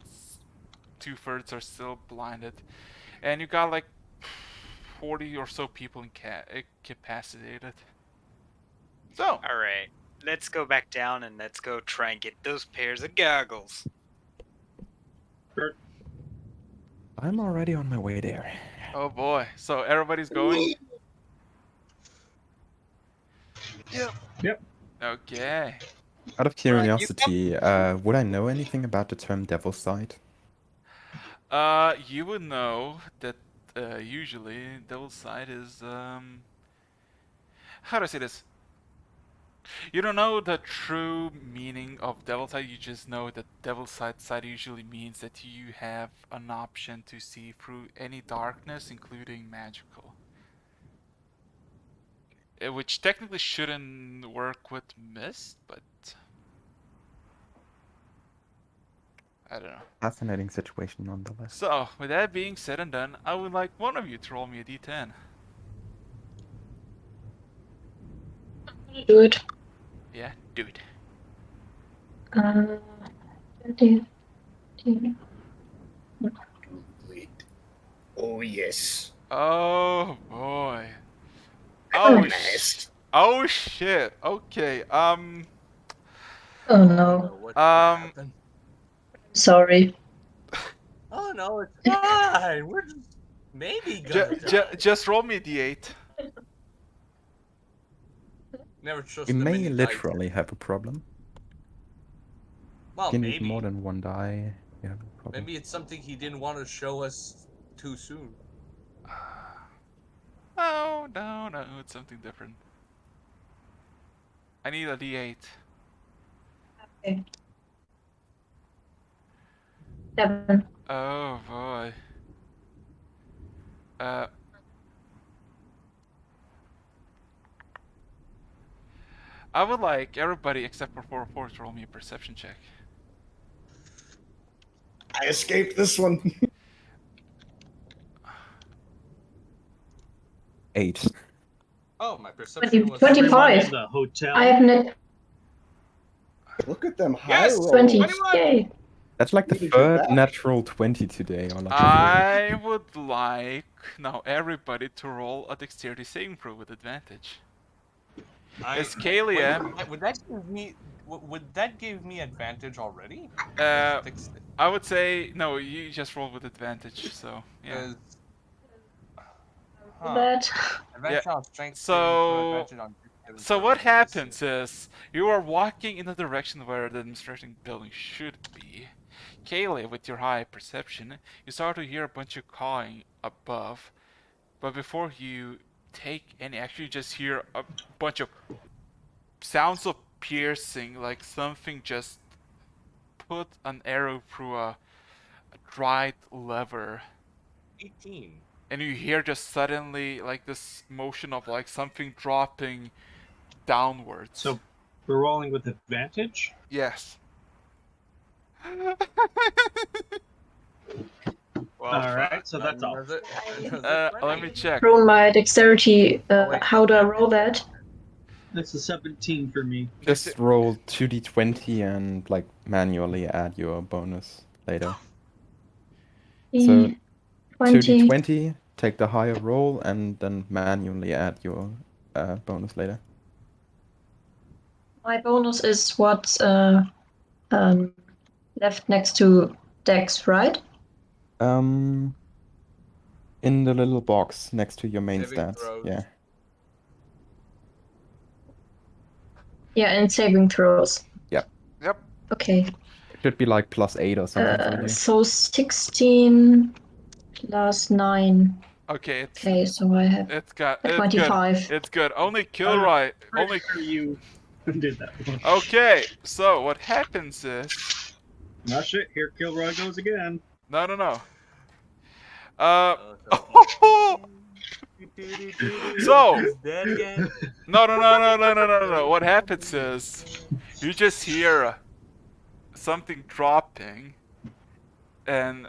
2/3 are still blinded. And you got like 40 or so people incapacitated. So, Alright, let's go back down and let's go try and get those pairs of goggles. I'm already on my way there. oh boy, so everybody's going? Yep. Okay. Out of curiosity, would I know anything about the term devil's sight? You would know that usually Devil's Sight is how do I say this? You don't know the true meaning of Devil's Sight. You just know that Devil's Sight usually means that you have an option to see through any darkness, including magical. Which technically shouldn't work with mist, but I don't know. Fascinating situation nonetheless. So, with that being said and done, I would like one of you to roll me a d10. Do it. Yeah, do it. 20. Wait. Oh yes. Oh boy. Oh, Oh nice. Oh shit. Okay. Oh Oh, no. what happened? Sorry. Oh no, it's fine. We're just maybe gonna die. Just roll me a d8. Never trust We the may mini literally have a problem. Well, If you need maybe. more than one die, you have a problem. Maybe it's something he didn't want to show us too soon. Oh no, it's something different. I need a d8. Okay. 7. Oh boy. I would like everybody except for 404 to roll me a perception check. I escaped this one. 8. Oh, my perception was 25. Everyone in the hotel. I have net Look at them high Yes, rolls. 20. 21. Yay. That's like the Needed your third back. natural 20 today, or like I would like now everybody to roll a dexterity saving throw with advantage. As Kalia, Would that give me? Would that give me advantage already? I would say no. You just roll with advantage. So yeah. That. Advantage on strength So- saving throw, advantage on dexterity So saving what throw. happens is you are walking in the direction where the administration building should be. Kaylee, with your high perception, you start to hear a bunch of cawing above, but before you take any action, you just hear a bunch of sounds of piercing, like something just put an arrow through a dried lever. 18. And you hear just suddenly like this motion of like something dropping downwards. So we're rolling with advantage. Yes. Well, All right, so that's all. Let me check. Thrown my dexterity. How do I roll that? That's a 17 for me. just roll 2d20 and like manually add your bonus later. So 20. 2d20, take the higher roll, and then manually add your bonus later. My bonus is what's left next to dex, right? In the little box next to your main Saving stats. throws. Yeah. Yeah, and saving throws. Yep. Okay. It should be like +8 or something for you. So 16 plus 9. Okay, Okay, so I have it's good. 25. It's good. Only Kilroy. Only. Sure you did that one. Okay, so what happens is. Ah, shit, here Kilroy goes again. No. So. He's dead again. No. What happens is, you just hear something dropping, and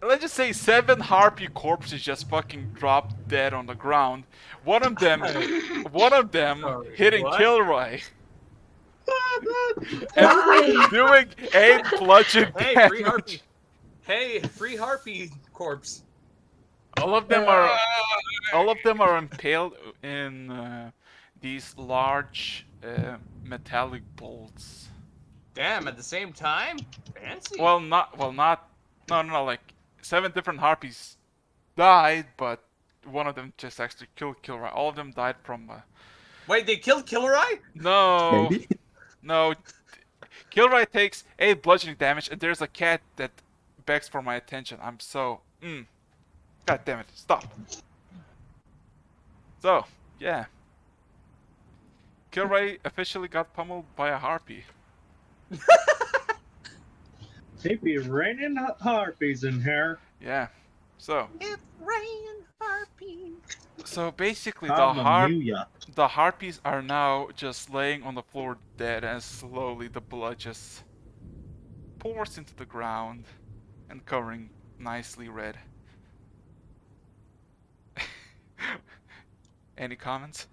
let's just say 7 harpy corpses just fucking dropped dead on the ground. One of them Sorry, hitting what? Kilroy. Why? Doing 8 bludgeon Hey, damage. free harpy. Hey, free harpy corpse. All of them are impaled in these large metallic bolts. Damn, at the same time? Fancy. No, like 7 different harpies died, but one of them just actually killed Kilroy. All of them died from Wait, they killed Kilroy? no, Maybe. no. Kilroy takes 8 bludgeoning damage, and there's a cat that begs for my attention. I'm so God damn it! Stop. So yeah, Kilroy officially got pummeled by a harpy. They be raining harpies in here. Yeah. So It's rain harpy. basically Hallelujah. the harpies are now just laying on the floor dead, as slowly the blood just pours into the ground and covering nicely red. Any comments?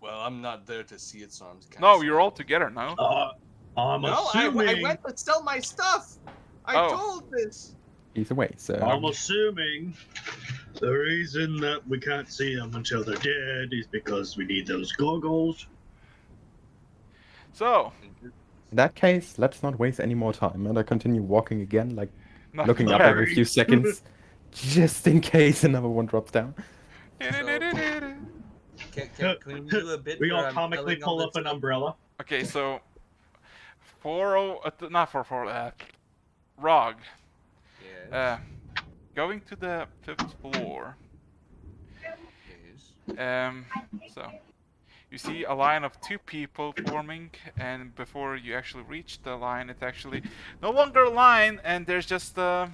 Well, I'm not there to see it, so I'm kind No, you're all together now. I'm No, assuming. I went to sell my stuff. I Oh. told this. He's away, so. I'm assuming the reason that we can't see them until they're dead is because we need those goggles. So, In that case, let's not waste any more time, and I continue walking again, like no, looking up every few seconds, just in case another one drops down. Can we do a bit We where all I'm comically telling all pull the up an stuff? umbrella. Okay, so Rog. Yes. Going to the 5th floor. Yes. So you see a line of 2 people forming, and before you actually reach the line, it's actually no longer a line, and there's just let's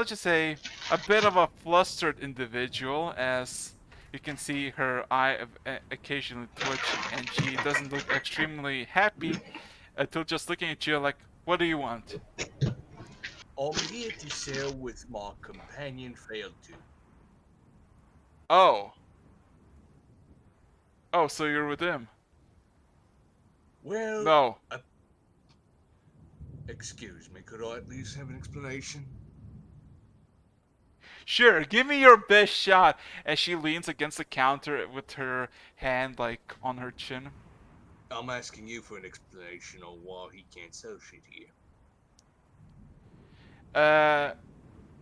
just say a bit of a flustered individual, as you can see her eye occasionally twitching, and she doesn't look extremely happy until just looking at you like, what do you want? I'm here to sell with my companion failed to. Oh, so you're with him? Well, No. excuse me, could I at least have an explanation? Sure, give me your best shot. As she leans against the counter with her hand like on her chin. I'm asking you for an explanation on why he can't sell shit here.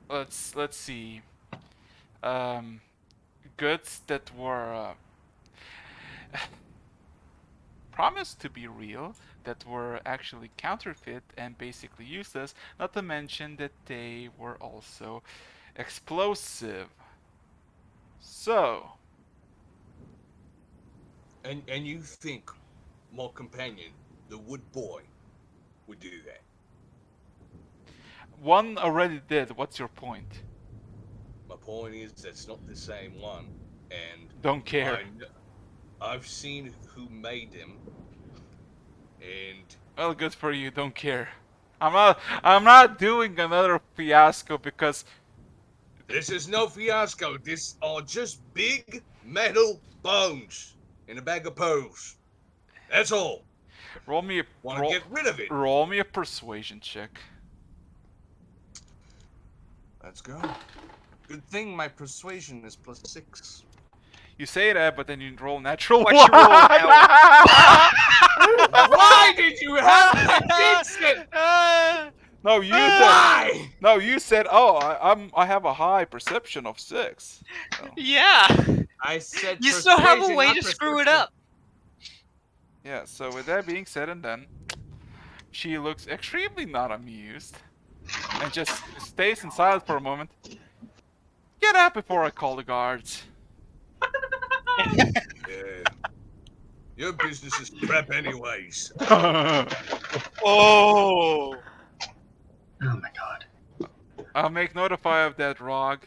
Let's see. Goods that were promised to be real, that were actually counterfeit and basically useless. Not to mention that they were also explosive. So. And you think my companion, the wood boy, would do that? One already did. What's your point? My point is that's not the same one, and Don't care. I've seen who made them, and Well, good for you. Don't care. I'm not doing another fiasco because this is no fiasco. This are just big metal bones in a bag of pearls. That's all. roll me Want to get rid of it? a persuasion check. Let's go. Good thing my persuasion is +6. You say that, but then you roll natural What one. you roll now? Why did you have to fix it? No, you said. Why? No, you said. Oh, I have a high perception of 6. So, Yeah. I said You still have a persuasion, way not to screw it prescription. up. yeah. So with that being said and done, she looks extremely not amused, and just stays in silence for a moment. Get up before I call the guards. Yeah. Your business is crap anyways. Oh. Oh my god. I'll make notify of that, Rog.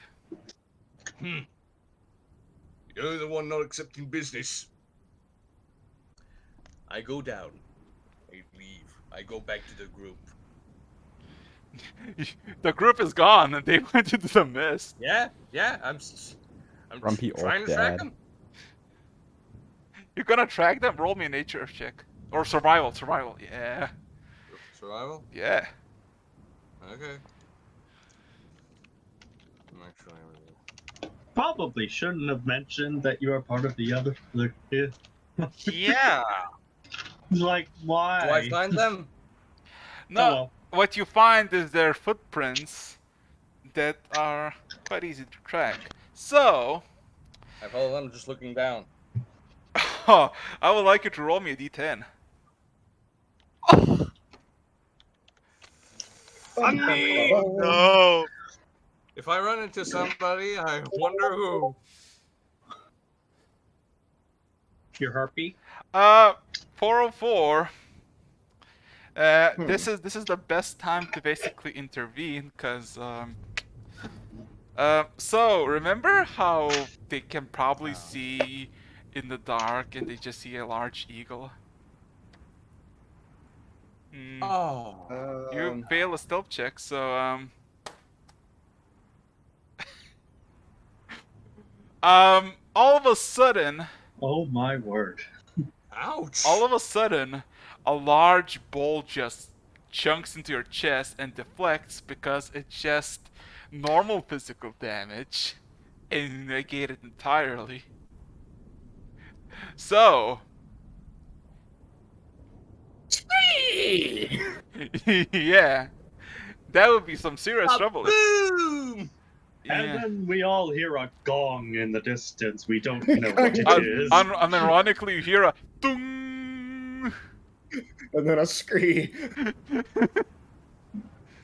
You're the one not accepting business. I go down. I leave. I go back to the group. The group is gone, and they went into the mist. Yeah, I'm Grumpy trying orc to track dad. him. You're gonna track them? Roll me a nature check. Or survival, yeah. Survival? Yeah. Okay. I'm actually Probably shouldn't have mentioned that you are part of the other. Yeah. Like, why? Do I find them? No, Oh, what you find is their footprints that are quite easy to track. So, I follow them just looking down. I would like you to roll me a d10. No. If I run into somebody, I wonder who. your harpy? 404. This is the best time to basically intervene, because so remember how they can probably see in the dark and they just see a large eagle? Oh. You fail a stealth check, so all of a sudden, Oh my word. Ouch. all of a sudden, a large bolt just chunks into your chest and deflects because it's just normal physical damage and negated entirely. So, yeah, that would be some serious trouble. Boom! And Yeah. then we all hear a gong in the distance. We don't know what it is. Unironically, you hear a ding. And then a scream.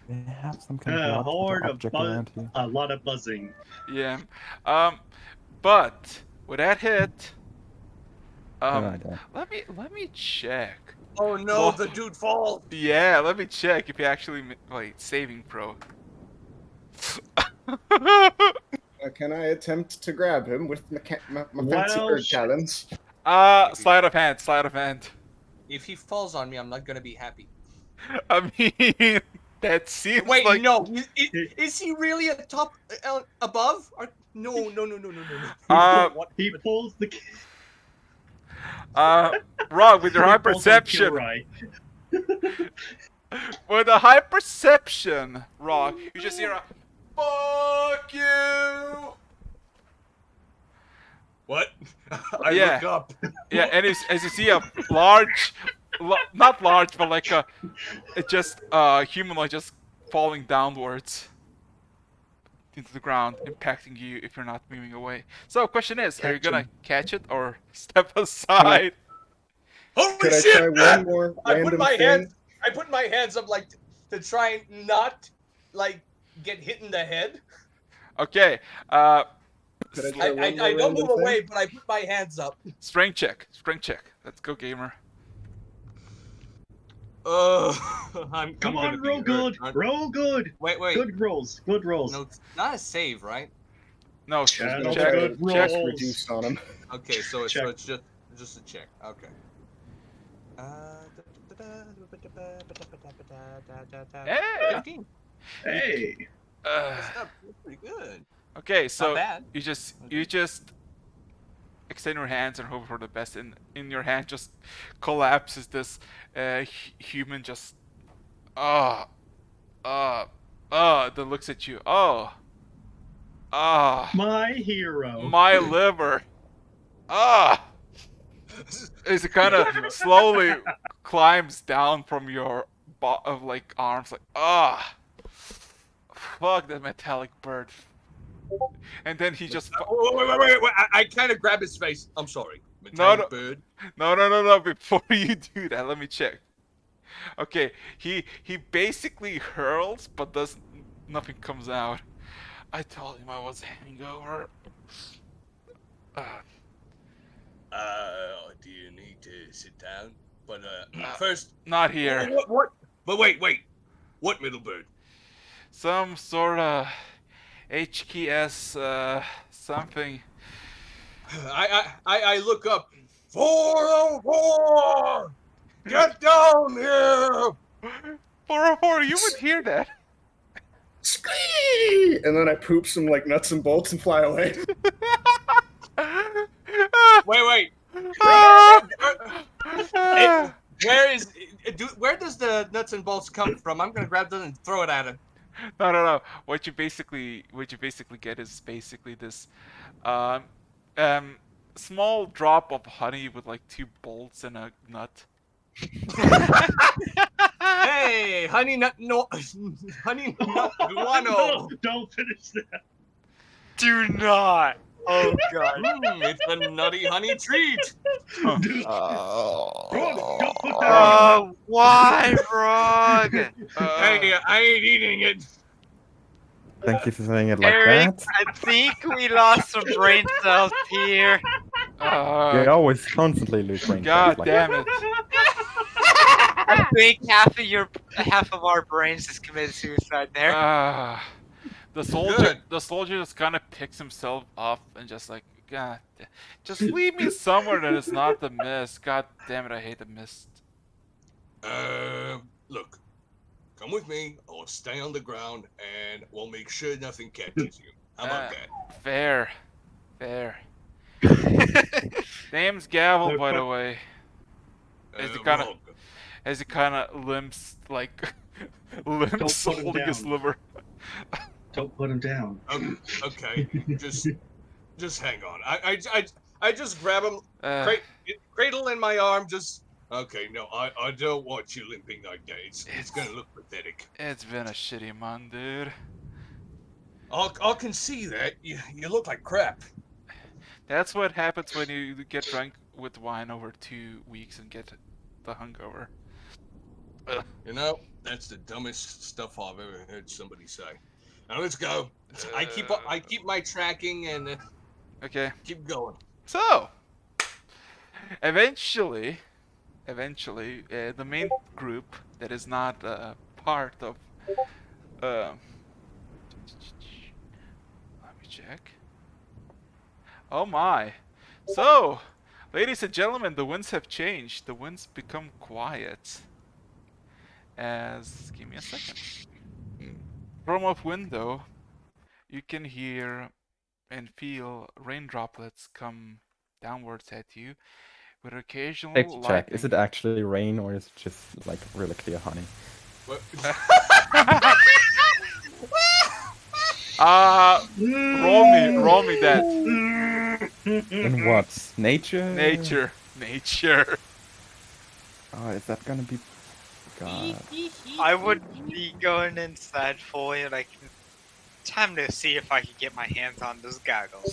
They have some kind of A horde of object around here. a lot of buzzing. Yeah. But with that hit, I don't. let me check. Oh no, Well- the dude falls. Yeah, let me check if you actually wait, saving throw. Can I attempt to grab him with my fancy Well, bird talons? Sleight of hand. If he falls on me, I'm not gonna be happy. I mean, that seems Wait, like no. Is he really at top, above? Or, no. What? He pulls the. Rob, with your high he pulls on perception. Kilrai. With a high perception, Rock, you just hear a "fuck you." What? I Yeah. look up. Yeah, and as you see a large, not large, but like just humanoid just falling downwards into the ground, impacting you if you're not moving away. So, question is, are you Catch gonna him. catch it or step aside? Holy Could I shit! try one more I random put my thing? hands. I put my hands up like to try and not like get hit in the head. Okay. Could I sl- try I one more don't move random thing? away, but I put my hands up. Strength check. Let's go, gamer. I'm Come gonna on, be roll hurt, good. aren't- Roll good. Wait. Good rolls. Good rolls. No, it's not a save, right? No, Channel check. good Check. rolls. Reduced on him. Okay, so Check. it's just a check. Okay. Yeah. 15. Hey. That's pretty good. Okay, Not so bad. you just extend your hands and hope for the best. And in your hand just collapses this human just that looks at you. My hero. My liver. As it kind of slowly climbs down from your of like arms, like fuck that metallic bird. And then he just Wait. I kind of grab his face. I'm sorry. No, Metallic bird. no. Before you do that, let me check. Okay, he basically hurls, but nothing comes out. I told him I was hangover. Do you need to sit down? But first, Not here. What? But wait. What middle bird? Some sort of HKS something. I look up. 404! Get down here! 404, you would hear that. Squee! And then I poop some like nuts and bolts and fly away. Wait. Where does the nuts and bolts come from? I'm gonna grab them and throw it at him. No. What you basically get is basically this small drop of honey with like 2 bolts and a nut. Hey, honey nut guano. No, don't finish that. Do not. Oh god. It's a nutty honey treat. Dude, Oh. don't put that Oh, why, Frog? Hey, I ain't eating it. Thank you for saying it like Eric, that. I think we lost some brain cells here. You always constantly lose brain God cells like damn it. I think half of our brains just committed suicide there. The soldier just kind of picks himself up and just like, God, just leave me somewhere that is not the mist. God damn it, I hate the mist. Look, come with me. I'll stay on the ground, and we'll make sure nothing catches you. How about that? Fair. Name's Gavel, by the way. Wrong. As he kind of limps, like, put him holding his down. liver. Don't put him down. Okay, just hang on. I just grab him, cradle in my arm. Okay. No, I don't want you limping like that. It's gonna look pathetic. It's been a shitty month, dude. I can see that. You look like crap. That's what happens when you get drunk with wine over 2 weeks and get the hungover. You know, that's the dumbest stuff I've ever heard somebody say. Now let's go. I keep my tracking and Okay. keep going. So, eventually, the main group that is not part of. Let me check. Oh my! So, ladies and gentlemen, the winds have changed. The winds become quiet. Give me a second. From a window, you can hear and feel rain droplets come downwards at you, with occasional Take to check. lightning. Is it actually rain or is it just like really clear honey? What? Roll me that. In what? Nature? Nature. Oh, is that gonna be... God. I would be going inside for you, like, time to see if I can get my hands on those goggles.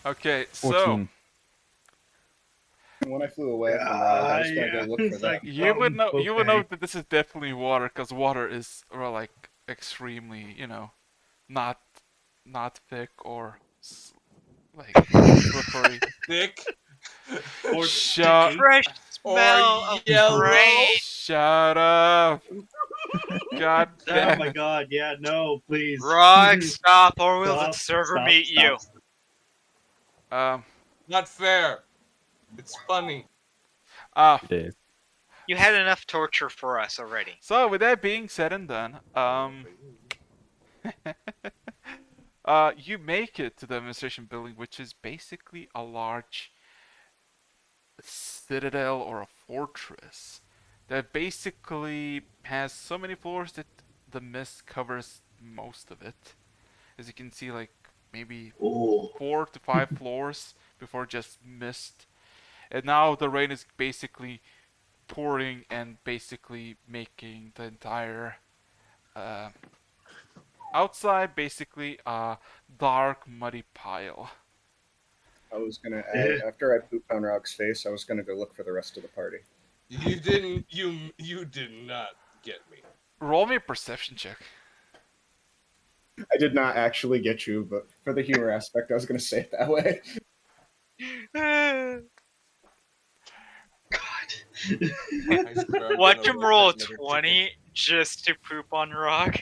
Okay, so 14. When I flew away from I was gonna go look for it's that. like, you would know okay. that this is definitely water, because water is like extremely, not thick or like slippery. Thick. Or Shut sticky. Fresh smell of yellow. rain. Shut up. God Oh damn my it. god, yeah, no, please. Rog, stop, or will Stop, the server stop, meet stop. you? Not fair. It's funny. It is. You had enough torture for us already. So with that being said and done, you make it to the administration building, which is basically a large citadel or a fortress that basically has so many floors that the mist covers most of it. As you can see, like maybe Oh, 4 to 5 floors before just mist. And now the rain is basically pouring and basically making the entire outside basically a dark, muddy pile. I was gonna add, after I pooped on Rock's face, I was gonna go look for the rest of the party. You didn't. You did not get me. Roll me a perception check. I did not actually get you, but for the humor aspect, I was gonna say it that way. Watch him roll a 20 just to poop on Rock.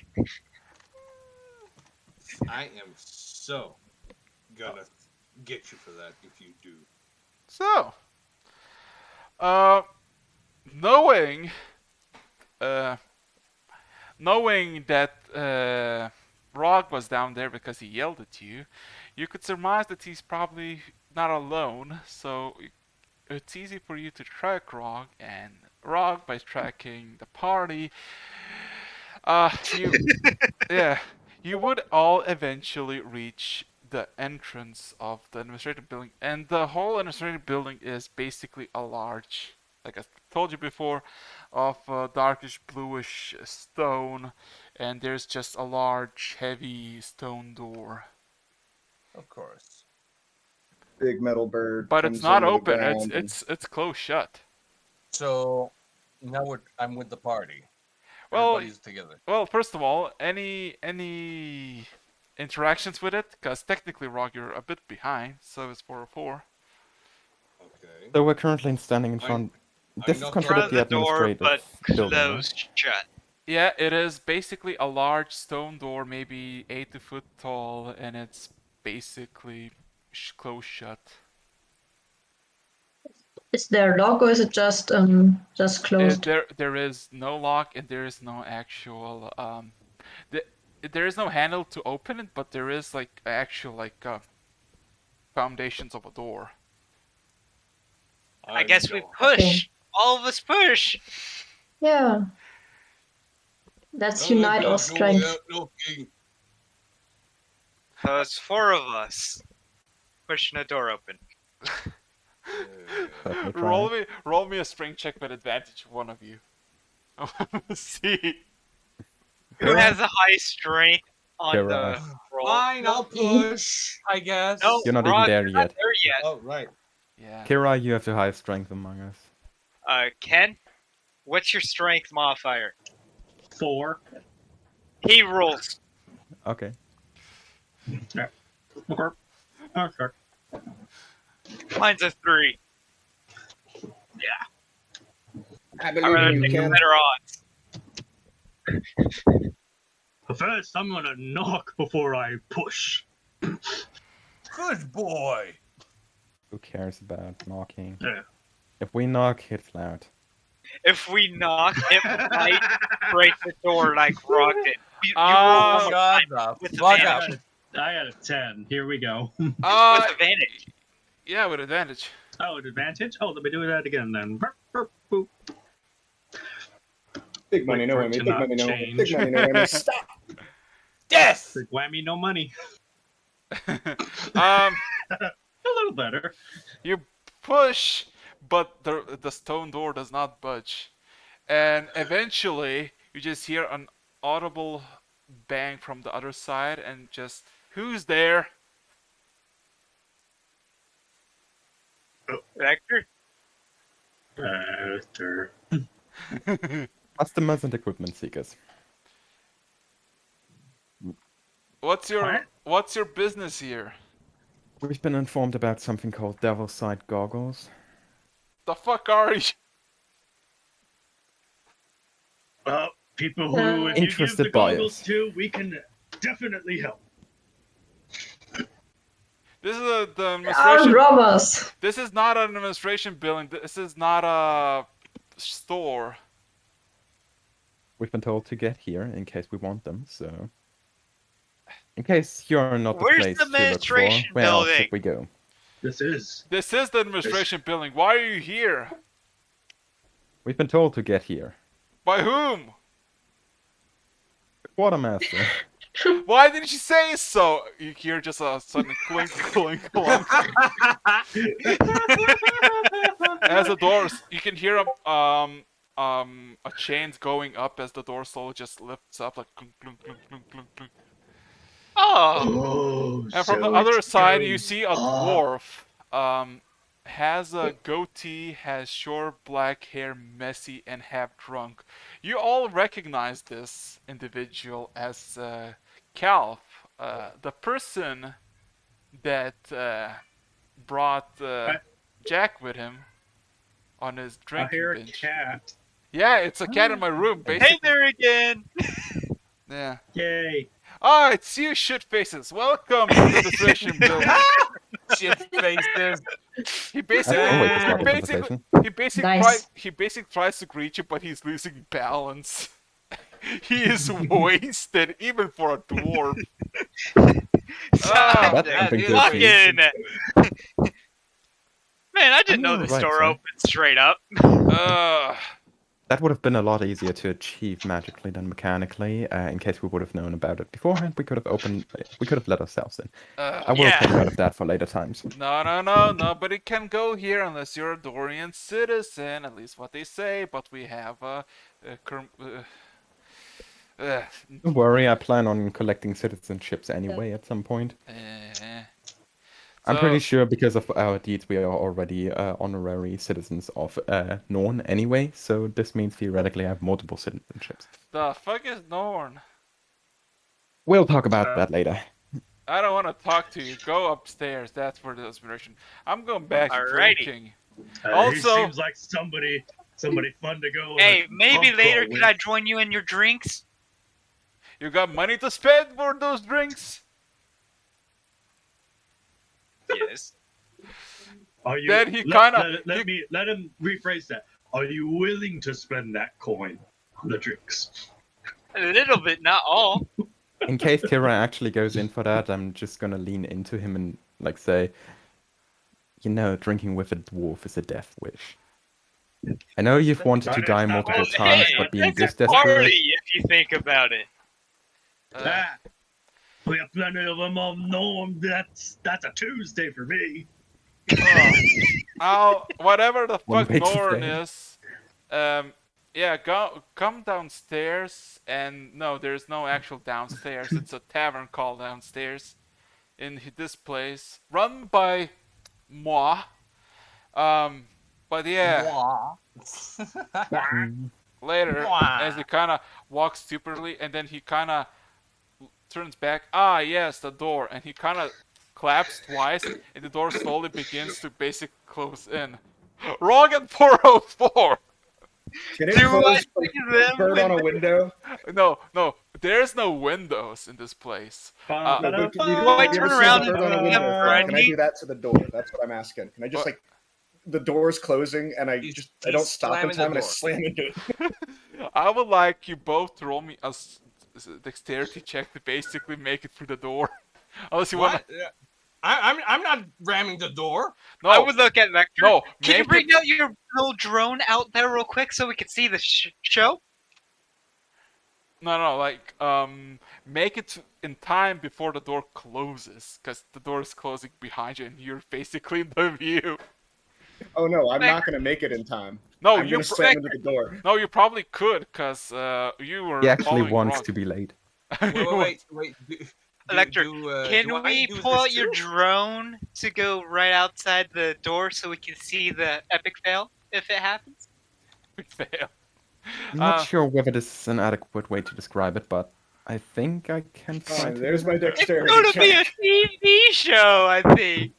I am so gonna get you for that if you do. So, knowing that Rog was down there because he yelled at you, you could surmise that he's probably not alone. So it's easy for you to track Rog, and Rog, by tracking the party, you would all eventually reach the entrance of the administrative building, and the whole administrative building is basically a large, like I told you before, of darkish bluish stone, and there's just a large heavy stone door. Of course. Big metal bird. But comes it's not into the open. ground It's closed shut. So now I'm with the party. Well, Everybody's together. Well, first of all, any interactions with it? Because technically, Rog, you're a bit behind, so it's 404. Okay. So we're currently standing in front. This is not considered the Front of the door, administrative but building, right? closed shut. Yeah, it is basically a large stone door, maybe 80 foot tall, and it's basically closed shut. Is there a lock or is it just closed? There is no lock, and there is no actual there is no handle to open it, but there is like actual foundations of a door. I guess we push. Okay. All of us push. Yeah. Let's unite our strength. So it's 4 of us pushing a door open. Roll me a strength check with advantage, one of you. I want to see. Who has the high strength on You're the right. roll? Fine, I'll push, I guess. No, You're not even Rod, there you're not yet. there yet. Oh, right. Yeah. Kira, you have the highest strength among us. Ken, what's your strength modifier? 4. He rolls. Okay. Okay. Okay. Mine's a 3. I I'd believe rather in you, take Ken. better odds. But first, I'm gonna knock before I push. Good boy. Who cares about knocking? Yeah. If we knock, it's loud. If we knock, it might break the door like Rock did. You roll Ah, one more Shut time up. with Fuck advantage. up. I got a 10. Here we go. With advantage. Yeah, with advantage. Oh, an advantage? Oh, let me do that again then. Burp, burp, boop. Big money, Wait no for it whammy. to Big not money, no whammy. change. Big money, no whammy. Stop. Death! Big whammy, no money. Um, A little better. you push, but the stone door does not budge, and eventually you just hear an audible bang from the other side, and just who's there? Vector? Better. Customers and equipment seekers. What's What? your business here? We've been informed about something called Devil's Sight Goggles. The fuck are you? Well, people who, if you give Interested the goggles buyers. to, we can definitely help. This is the Armed administration. robbers. This is not an administration building. This is not a store. We've been told to get here in case we want them, so... In case you're not the Where's place the to look for, administration where else building? should we go? This is. This is the administration building. Why are you here? We've been told to get here. By whom? The quartermaster. Why didn't you say so? You hear just a sudden clink, clink, clunk. As the doors, you can hear a chains going up as the door slowly just lifts up like clunk, clunk, clunk, clunk, clunk, clunk. Oh, Oh, And from the so other it's side, you going see a up. dwarf. Has a goatee, has short black hair, messy and half drunk. You all recognize this individual as Calf, the person that brought Jack with him on his I drinking hear a binge. cat. Yeah, it's a cat in my room, hey basically. there again. Yeah. Yay. Oh, it's you, shit faces. Welcome to the decision building. Shit faces. He That's always a start of basically, conversation. Nice. he basically tries to greet you, but he's losing balance. He is wasted, even for a dwarf. Ah, That's that something is to achieve. fucking. Man, I didn't know you're this right, door sir. opened straight up. That would have been a lot easier to achieve magically than mechanically. In case we would have known about it beforehand, we could have let ourselves in. I will Yeah. take note of that for later times. No, nobody can go here unless you're a Dorian citizen, at least what they say, but we have Don't worry, I plan on collecting citizenships anyway at some point. I'm pretty sure because of our deeds we are already honorary citizens of Norn anyway, so this means theoretically I have multiple citizenships. The fuck is Norn? We'll talk about that later. I don't want to talk to you. Go upstairs. That's for the inspiration. I'm going back to Alrighty. drinking. He Also- seems like somebody fun to go. on Hey, a maybe pub later crawl could with. I join you in your drinks? You got money to spend for those drinks? Yes. Are you? Then he kinda- let him rephrase that. Are you willing to spend that coin on the drinks? A little bit, not all. In case Kira actually goes in for that, I'm just gonna lean into him and like say, you know, drinking with a dwarf is a death wish. I know you've wanted to die multiple Well, times, hey, but being that's this a party desperate, if you think about it. Ah, we have plenty of them on Norm. That's a Tuesday for me. Whatever the One fuck way to Norn say. is, yeah, come downstairs, and no, there's no actual downstairs. It's a tavern called downstairs in this place, run by moi. But yeah, later, as he kind of walks stupidly, and then he kind of turns back. Ah, yes, the door, and he kind of claps twice, and the door slowly begins to basically close in. Wrong at 404. Can it Do I close see like them bird on a with- window? No, there's no windows in this place. No, but Why have you ever turn seen around the bird on a and window? have Frank? Can I Rodney- do that to the door? That's what I'm asking. Can I just What? like the door's closing and I He's don't stop in slamming the time and I door. slam into it? I would like you both to roll me a dexterity check to basically make it through the door. Unless you want What? I'm not ramming the door. No, I would look at Vector. no, Can you make bring it. out your little drone out there real quick so we can see the show? No, like, make it in time before the door closes, because the door is closing behind you and you're basically in the view. Oh no, I'm not gonna make it in time. No, I'm you gonna slam into the door. no, you probably could, because you were he actually following wants wrong. to be late. Wait. Electric, can do I we do pull this out your too? drone to go right outside the door so we can see the epic fail if it happens? Fail. I'm not sure whether this is an adequate way to describe it, but I think I can try Fine, to there's do my that. It's dexterity gonna be a check. TV show, I think.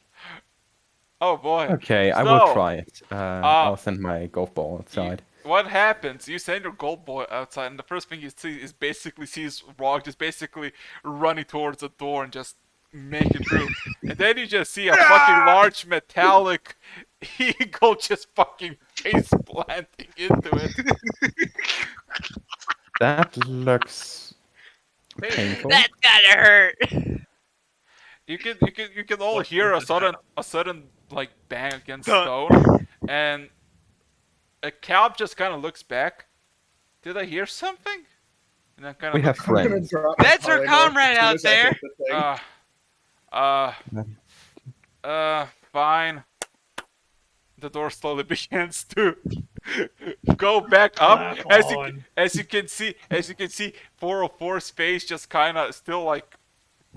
Oh boy. Okay, I So, will try it. I'll send my golf ball outside. What happens? You send your gold boy outside, and the first thing you see is basically sees Rog just basically running towards the door and just make it through. And then you just see a fucking large metallic eagle just fucking face planting into it. That looks painful. That's gotta hurt. You can all hear a sudden like bang against stone, and a Calb just kind of looks back. Did I hear something? And then kind We of have look. I'm gonna friends. drop my That's our polymorph comrade as soon out as I there. hit the thing. Fine. The door slowly begins to go back up. Clap As on. you can see, 404's face just kind of still like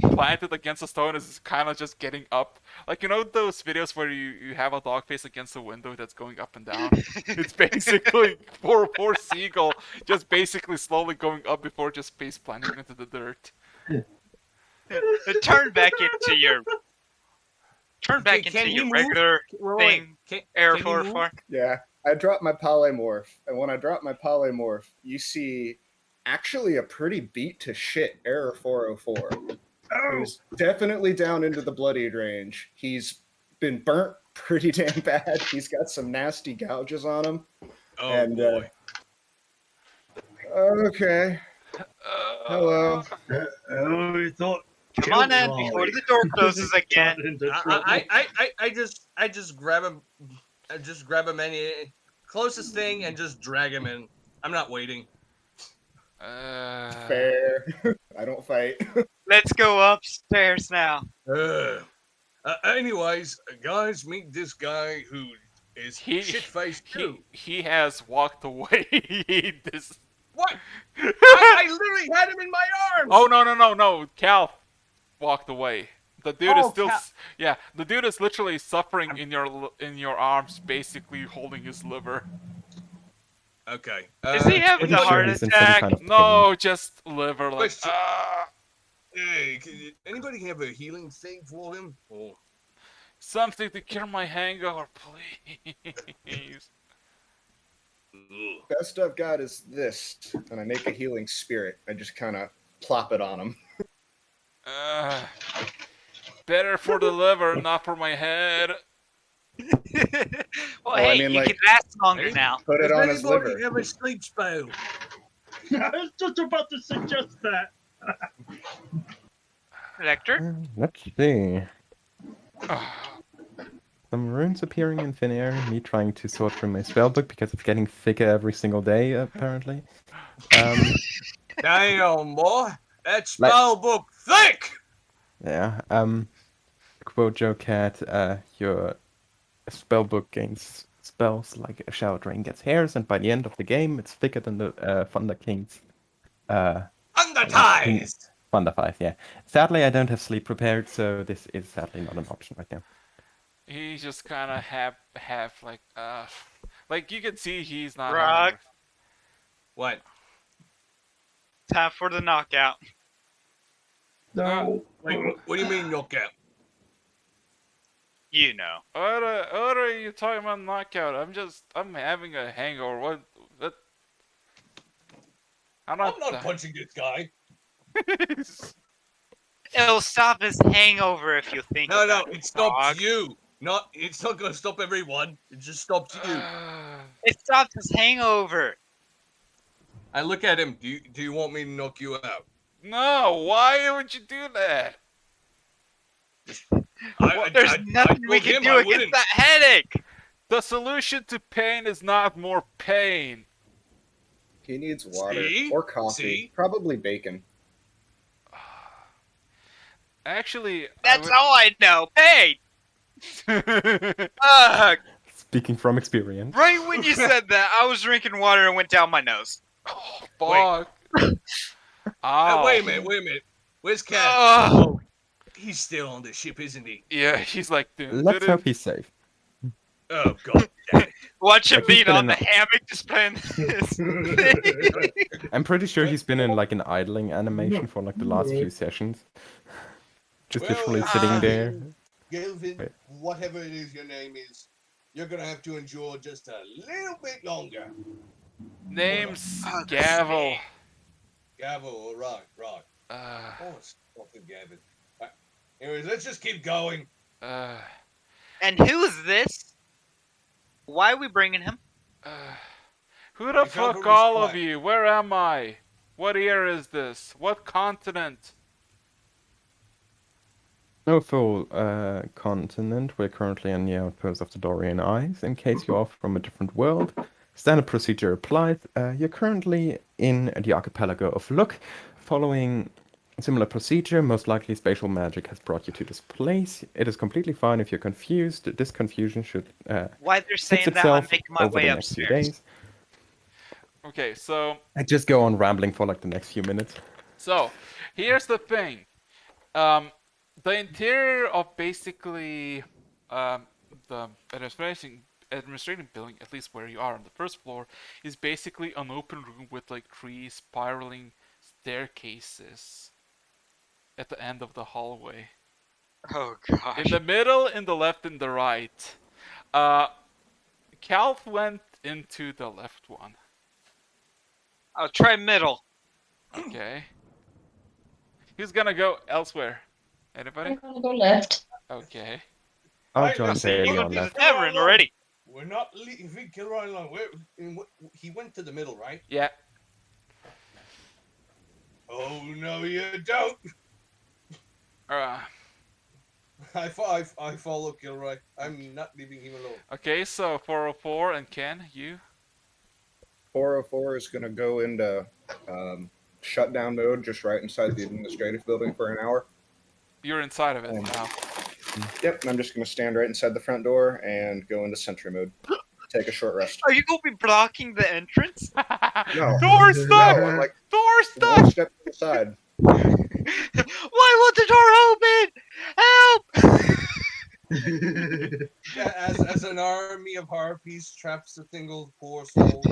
planted against a stone is kind of just getting up. Like, you know those videos where you have a dog face against a window that's going up and down? It's basically 404 seagull just basically slowly going up before just face planting into the dirt. Turn back into your Can he move? regular thing. Air Can he move? 404. Yeah, I dropped my polymorph, and when I drop my polymorph, you see actually a pretty beat to shit Error 404. Oh, Who's definitely down into the bloodied range. He's been burnt pretty damn bad. He's got some nasty gouges on him. Oh And, boy. Okay. Hello. we thought. Come on in Kilroy before the door closes again. got into trouble. I just grab him. I just grab him any closest thing and just drag him in. I'm not waiting. Fair. I don't fight. Let's go upstairs now. Anyways, guys, meet this guy who is shit-faced too. He has walked away. This. What? I literally had him in my arms. Oh no! Cal walked away. The dude is still. Cal. Yeah, the dude is literally suffering in your arms, basically holding his liver. Okay. Is he having Pretty a sure heart he's in some attack? kind of pain. No, just liver. Like, Question. Hey, anybody have a healing thing for him? Oh. something to cure my hangover, please. Best I've got is this, and I make a healing spirit. I just kind of plop it on him. Better for the liver, not for my head. Well, I hey, mean, you like- can last longer now. Put it on his liver. have a sleep spell? I was just about to suggest that. Lecter? Let's see. Some runes appearing in thin air, me trying to sort through my spellbook because it's getting thicker every single day, apparently. Damn, boy. That Like- spell book thick! Yeah, quote Joe Cat, your spellbook gains spells like a shower drain gets hairs, and by the end of the game, it's thicker than the Thunder King's Undertized! Thunder 5, yeah. Sadly, I don't have sleep prepared, so this is sadly not an option right now. He's just kind of half like you can see he's not. Rock. What? Time for the knockout. No. Wait, what do you mean knockout? You know. What are you talking about knockout? I'm having a hangover. What? I'm I'm not punching this guy. It'll stop his hangover if you think No, about it stops dog. you. It's not gonna stop everyone. It just stops you. It stops his hangover. I look at him. Do you want me to knock you out? No, why would you do that? There's nothing we can do against that headache. The solution to pain is not more pain. He needs water See? or coffee, See? probably bacon. Actually, That's all I know. Pain. Ugh. Speaking from experience. Right when you said that, I was drinking water and went down my nose. Oh, fuck. Ow. Wait a minute. Where's Cat? Oh. He's still on the ship, isn't he? Yeah, he's like, Let's hope he's safe. Oh God. Damn it. Watch him Like, he's being been on in the a- hammock just playing this. I'm pretty sure he's been in like an idling animation for like the last few sessions. Just Well, literally sitting there. Gelvin, Wait. whatever it is your name is, you're gonna have to endure just a little bit longer. Name's Oh, Gavel. Gavel, all right. Uh, Oh, it's fucking Gavin. Anyways, let's just keep going. And who is this? Why are we bringing him? Who the I can't fuck remember all his of you? Where am I? What year is this? What continent? No full continent. We're currently on the outpost of the Dorian Eyes. In case you are from a different world, Standard procedure applies. You're currently in the Archipelago of Luk. Following similar procedure, most likely spatial magic has brought you to this place. It is completely fine if you're confused. This confusion should While they're fix saying that, I'm itself making my over way the next few upstairs. days. Okay, so I just go on rambling for like the next few minutes. here's the thing. The interior of basically the administrative building, at least where you are on the first floor, is basically an open room with like 3 spiraling staircases at the end of the hallway. Oh gosh. In the middle, in the left, and the right. Calf went into the left one. I'll try middle. Okay. Who's gonna go elsewhere? Anybody? I'm gonna go left. Okay. I'll Right, join let's You're Bailey gonna on do the left. tavern already. We're not leaving Kilroy alone. He went to the middle, right? Yeah. Oh no, you don't. I follow Kilroy. I'm not leaving him alone. Okay, so 404 and Ken, you? 404 is going to go into shutdown mode just right inside the administrative building for an hour. You're inside of it now. Yep, and I'm just going to stand right inside the front door and go into sentry mode. Take a short rest. Are you gonna be blocking the entrance? No. Door No, stuck! I'm like Door one stuck! step to the side. Why won't the door open? Help! As an army of harpies traps a single poor soul.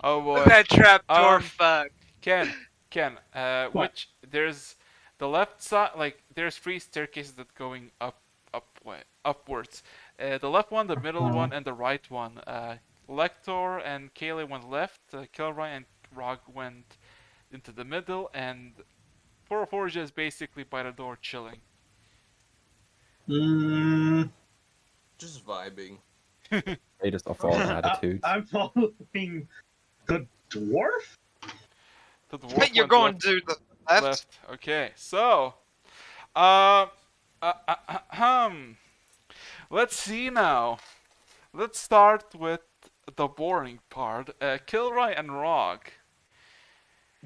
Oh boy. That trap door, Um, fuck. Ken, which there's the left side, like there's 3 staircases that going upwards. The left one, the middle one, and the right one. Lector and Kaylee went left. Kilroy and Rog went into the middle, and 404 is just basically by the door chilling. Just vibing. Greatest of all attitudes. I'm following the dwarf. The dwarf You're went going left. to the left? Left. Okay, so, let's see now. Let's start with the boring part. Kilroy and Rog.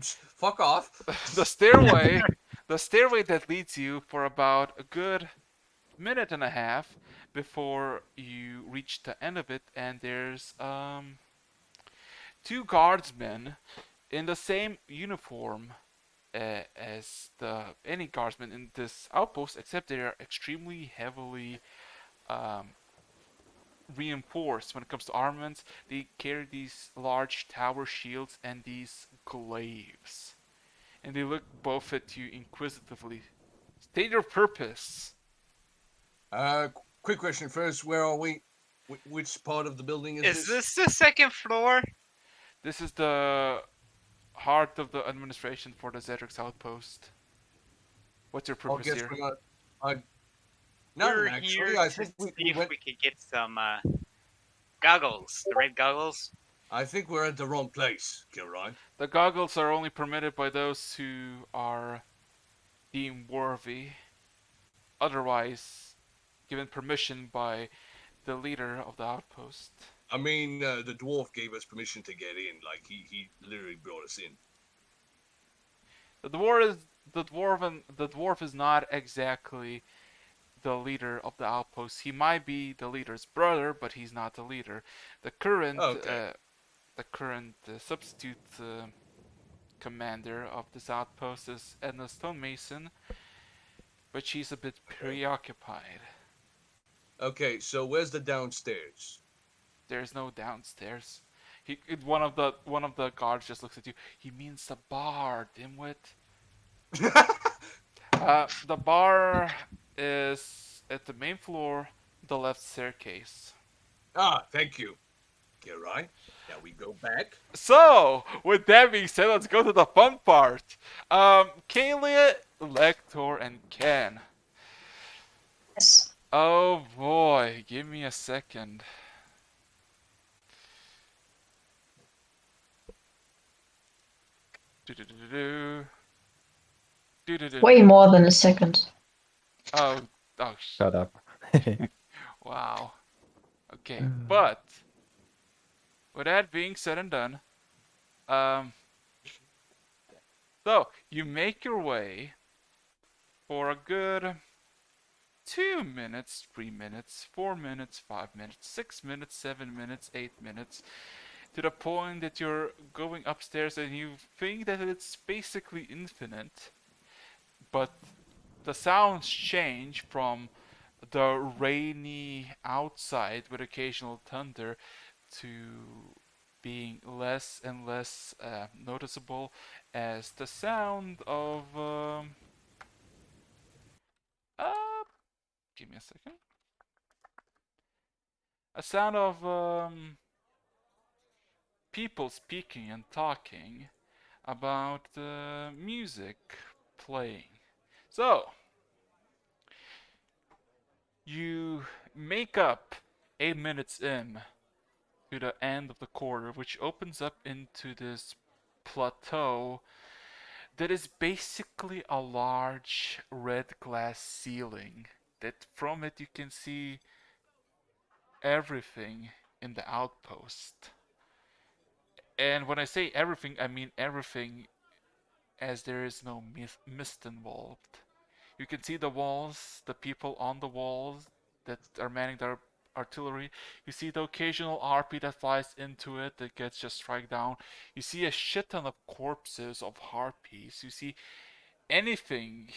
Fuck off. The stairway that leads you for about a good minute and a half before you reach the end of it, and there's 2 guardsmen in the same uniform as any guardsmen in this outpost, except they are extremely heavily reinforced when it comes to armaments. They carry these large tower shields and these glaives, and they look both at you inquisitively. State your purpose. Quick question first. Where are we? Which part of the building Is this the second floor? This is the heart of the administration for the Zadrik's outpost. What's your I purpose guess here? we're not. None, We're actually. here I to think see we if went. we could get some goggles. The red goggles. I think we're at the wrong place, Kilroy. The goggles are only permitted by those who are deemed worthy. Otherwise, given permission by the leader of the outpost. I mean, the dwarf gave us permission to get in. Like he literally brought us in. The dwarf is not exactly the leader of the outpost. He might be the leader's brother, but he's not the leader. The current substitute commander of this outpost is Edna Stonemason, but she's a bit preoccupied. Okay, so where's the downstairs? There's no downstairs. One of the guards just looks at you. He means the bar, dimwit. The bar is at the main floor, the left staircase. Ah, thank you. Kilroy. Now we go back. So, with that being said, let's go to the fun part. Kaylee, Lector, and Ken. Yes. Oh boy, give me a second. Way more than a second. Oh, Shut up. wow. Okay, but with that being said and done, so you make your way for a good 2 minutes, 3 minutes, 4 minutes, 5 minutes, 6 minutes, 7 minutes, 8 minutes, to the point that you're going upstairs and you think that it's basically infinite, but the sounds change from the rainy outside with occasional thunder to being less and less noticeable as the sound of give me a second. A sound of people speaking and talking about music playing. So, you make up 8 minutes in to the end of the corridor, which opens up into this plateau that is basically a large red glass ceiling. That from it you can see everything in the outpost. And when I say everything, I mean everything as there is no mist involved. You can see the walls, the people on the walls that are manning their artillery. You see the occasional RP that flies into it that gets just struck down. You see a shit ton of corpses of harpies. You see anything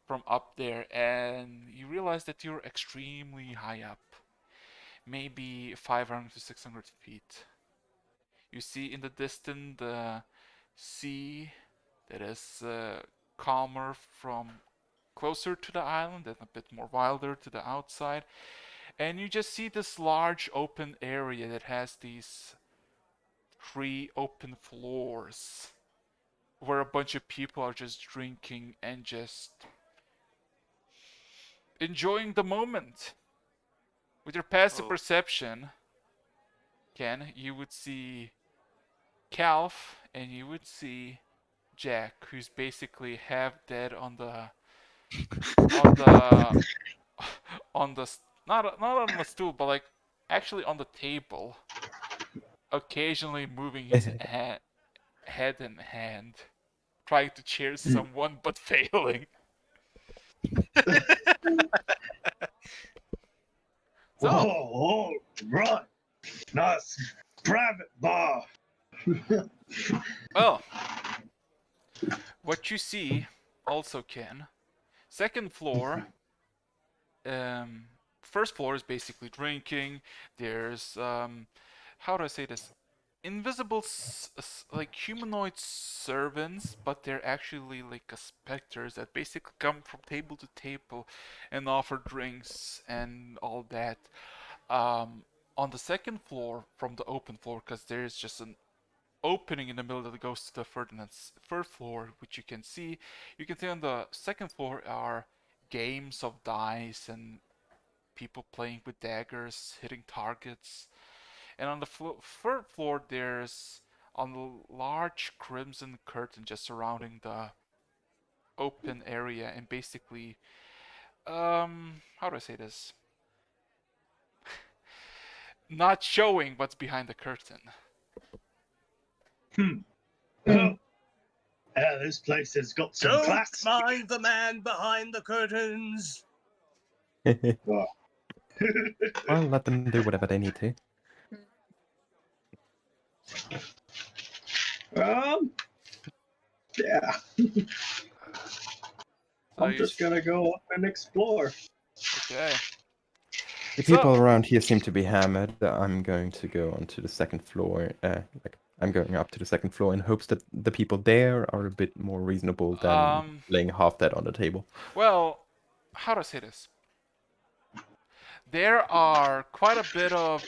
from up there, and you realize that you're extremely high up. Maybe 500 to 600 feet. You see in the distance the sea that is calmer from closer to the island and a bit more wilder to the outside. And you just see this large open area that has these 3 open floors where a bunch of people are just drinking and just enjoying the moment. With your passive perception, Ken, you would see Calf and you would see Jack, who's basically half dead on the on the on the not on the stool, but like actually on the table, occasionally moving his head and hand, trying to cheer someone but failing. So, Oh, right. Nice private bar. well, what you see also, Ken, second floor, first floor is basically drinking. There's how do I say this? Invisible like humanoid servants, but they're actually like specters that basically come from table to table and offer drinks and all that. On the second floor from the open floor, because there's just an opening in the middle that goes to the third floor, which you can see. You can see on the second floor are games of dice and people playing with daggers, hitting targets. And on the third floor, there's a large crimson curtain just surrounding the open area and basically, how do I say this? Not showing what's behind the curtain. Oh, yeah, this place has got some Don't class. mind the man behind the curtains. Well, let them do whatever they need to. Yeah. I'm just gonna go up and explore. Okay. The So- people around here seem to be hammered. I'm going to go onto the second floor. I'm going up to the second floor in hopes that the people there are a bit more reasonable than laying half dead on the table. Well, how do I say this? There are quite a bit of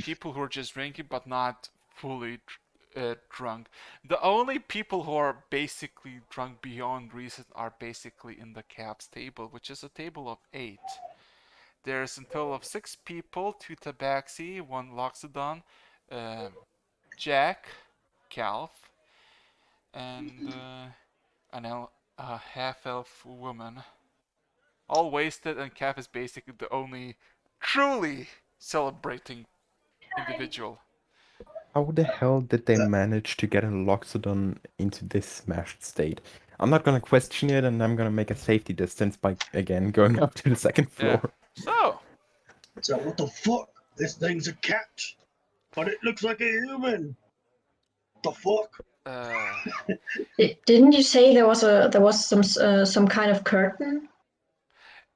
people who are just drinking but not fully drunk. The only people who are basically drunk beyond reason are basically in the Caps table, which is a table of 8. There's a total of 6 people, 2 Tabaxi, 1 Loxodon, Jack, Calf, and a half-elf woman. All wasted, and Calf is basically the only truly celebrating individual. How the hell did they manage to get a Loxodon into this smashed state? I'm not gonna question it, and I'm gonna make a safety distance by, again, going up to the second floor. Yeah. So what the fuck? This thing's a cat, but it looks like a human. The fuck? Didn't you say there was some kind of curtain?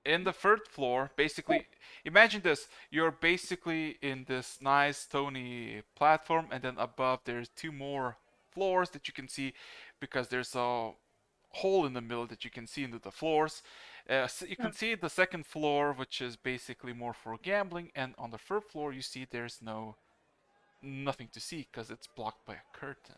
In the third floor, basically, imagine this: you're basically in this nice stony platform, and then above there's 2 more floors that you can see, because there's a hole in the middle that you can see into the floors. So you can see the second floor, which is basically more for gambling, and on the third floor you see there's nothing to see because it's blocked by a curtain.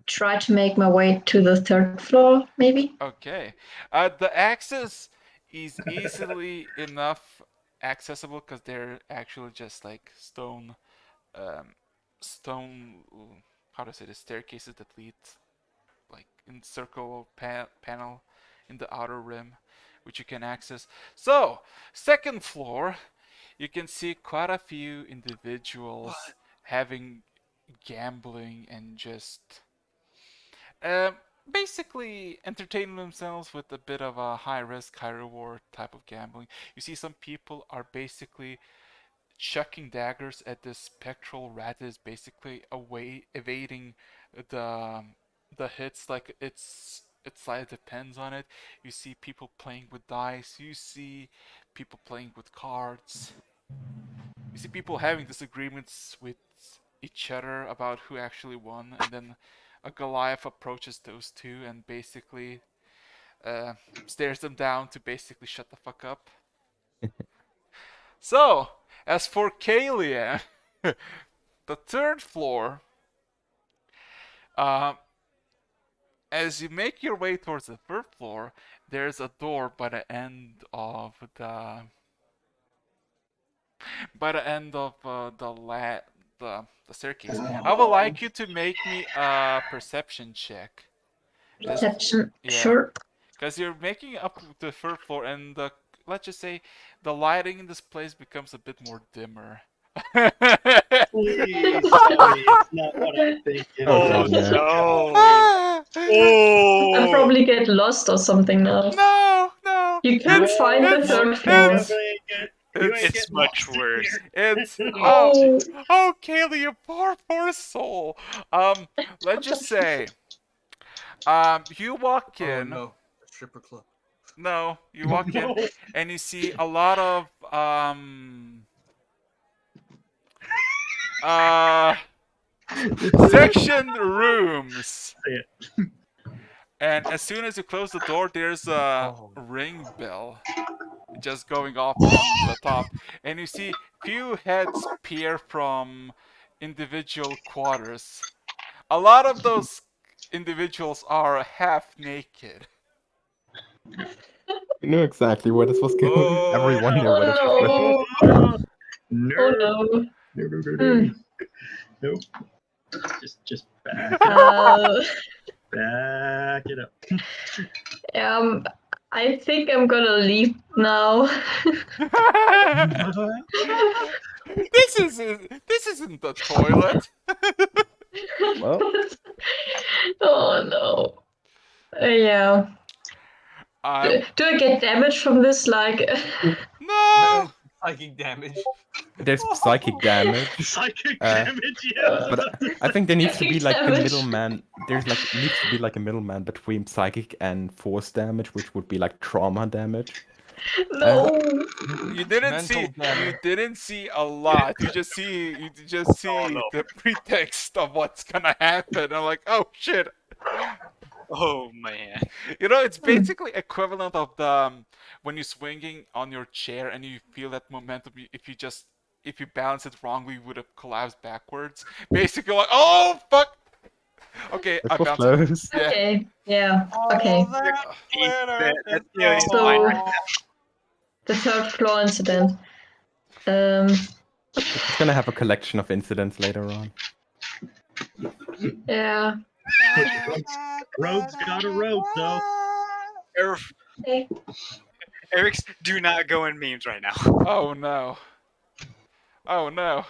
Try to make my way to the third floor, maybe. Okay. The access is easily enough accessible because they're actually just like stone, how to say the staircases that lead like in circle panel in the outer rim, which you can access. So, second floor, you can see quite a few individuals having gambling and just basically entertaining themselves with a bit of a high risk, high reward type of gambling. You see some people are basically chucking daggers at this spectral rat that is basically evading the hits. Like its size depends on it. You see people playing with dice. You see people playing with cards. You see people having disagreements with each other about who actually won, and then a Goliath approaches those two and basically stares them down to basically shut the fuck up. So, as for Kalia, the third floor, as you make your way towards the third floor, there's a door by the end of the the staircase. I would like you to make me a perception check. Perception, Yeah. sure. Because you're making it up to the third floor, and let's just say the lighting in this place becomes a bit more dimmer. Please tell me it's not what I'm thinking. Oh, goodness. I'll probably get lost or something now. No. You can't find the third floor. It's much worse. It's Oh. Kaylee, you poor soul. Let's just say, you walk Oh in. no, a stripper club. No, you walk in and you see a lot of section rooms. And as soon as you close the door, there's a ring bell just going off from the top, and you see few heads peer from individual quarters. A lot of those individuals are half naked. You knew exactly where this was going. Oh, Everyone knew where this was going. Oh No. no. Nope. Just back it up. I think I'm gonna leave now. This isn't the toilet. Well, Oh no. Yeah. Do I get damage from this? Like. No. Psychic damage. there's psychic damage. Psychic damage, yeah. But I think there needs to be Psychic like a damage. middleman. Needs to be like a middleman between psychic and force damage, which would be like trauma damage. No. You didn't see a lot. You just see the pretext of what's gonna happen. I'm like, oh shit. Oh man. You know, it's basically equivalent of the when you're swinging on your chair and you feel that momentum. If you balance it wrongly, you would have collapsed backwards. Basically, like, oh fuck. Okay, I This was bounced it. close. Yeah. Okay. Yeah. Okay. That's feeling So fine. the third floor incident. It's gonna have a collection of incidents later on. Yeah. Rogue's got a rogue, though. Okay. Eric's do not go in memes right now. Oh no. Oh no.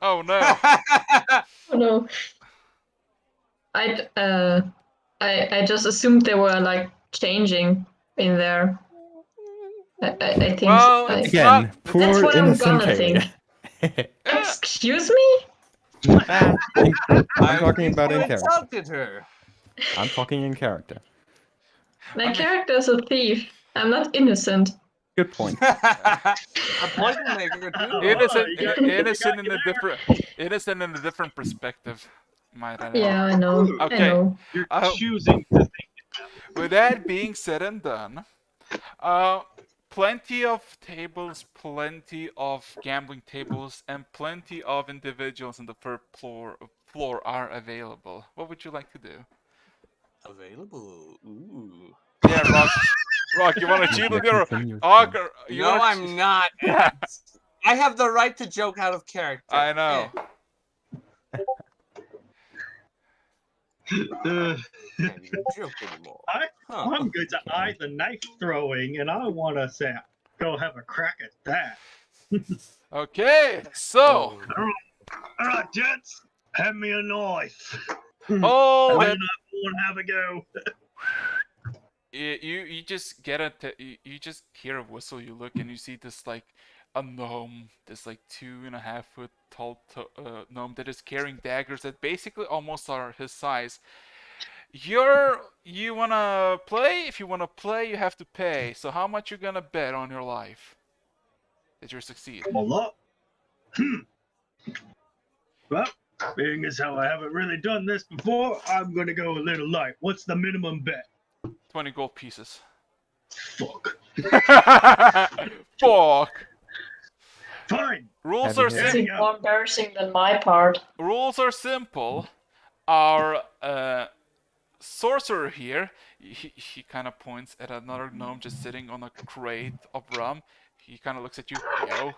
Oh no. Oh no. I just assumed they were like changing in there. I think Well, I, it's Again, not. poor That's what I'm innocent gonna think. area. Excuse me? I'm talking think about you in character. insulted her. I'm talking in character. My I mean- character is a thief. I'm not innocent. Good point. A poison maker too. Innocent in a different perspective, might I add. Yeah, I know. Okay. I know. You're Uh, choosing to think. With that being said and done, plenty of tables, plenty of gambling tables, and plenty of individuals in the third floor are available. What would you like to do? Available. Ooh. Yeah, Rock, you want to cheat with your Continuous Augur? No, I'm not. I have the right to joke out of character. I know. Ugh. Can't even joke anymore. I'm going to eye the knife throwing, and I want to say, go have a crack at that. Okay, so Oh. All right, gents, hand me a knife. oh, I that want to have a go. you just get you just hear a whistle. You look and you see this like a gnome, this like 2.5 foot tall gnome that is carrying daggers that basically almost are his size. You wanna play? If you wanna play, you have to pay. So how much you gonna bet on your life that you succeed? A lot. Well, being as how I haven't really done this before, I'm going to go a little light. What's the minimum bet? 20 gold pieces. Fuck. Fuck. Fine. Rules Have are you It's heard- simple. more embarrassing than my part. Rules are simple. Our sorcerer here, he kind of points at another gnome just sitting on a crate of rum. He kind of looks at you, yo.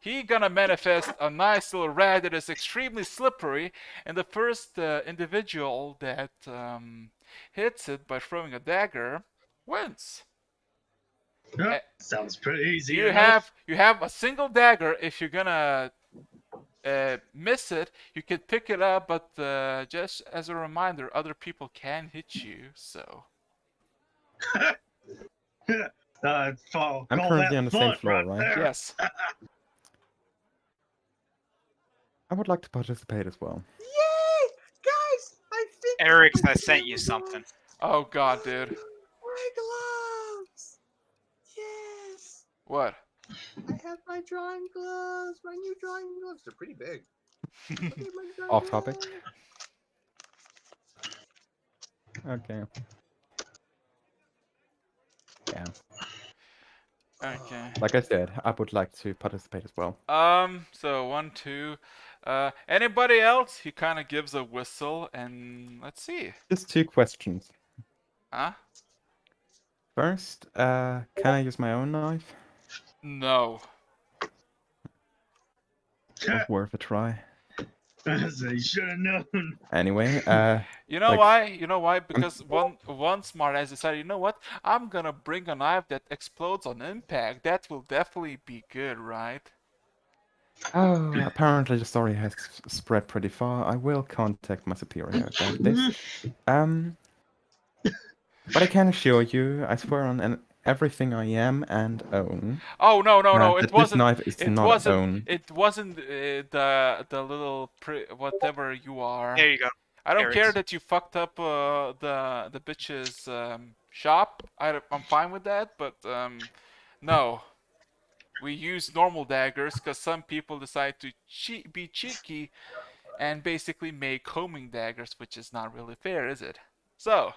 He gonna manifest a nice little rat that is extremely slippery, and the first individual that hits it by throwing a dagger wins. Yeah, sounds pretty easy You enough. have a single dagger. If you're gonna miss it, you can pick it up, but just as a reminder, other people can hit you. So Call I'm that currently on the same fun floor, right? there. yes. I would like to participate as well. Yay! Guys, I think Eric's has sent you something. Oh god, dude. my gloves. Yes. What? I have my drawing gloves. My new drawing gloves. They're pretty big. Off topic. Okay. Yeah. Okay. Like I said, I would like to participate as well. So 1, 2. Anybody else? He kind of gives a whistle, and let's see. Just 2 questions. Huh? First, can I use my own knife? No. Was worth a try. So you should have known. Anyway, You know Like- why? You know why? Because one smartass decided, you know what? I'm gonna bring a knife that explodes on impact. That will definitely be good, right? oh, apparently the story has spread pretty far. I will contact my superior about this. But I can assure you, I swear on everything I am and own, Oh no, that it this wasn't. knife is It not wasn't. own. It wasn't the little whatever you are. There you go. I don't care Eric's. that you fucked up the bitch's shop. I'm fine with that, but no. We use normal daggers because some people decide to be cheeky and basically make homing daggers, which is not really fair, is it? So,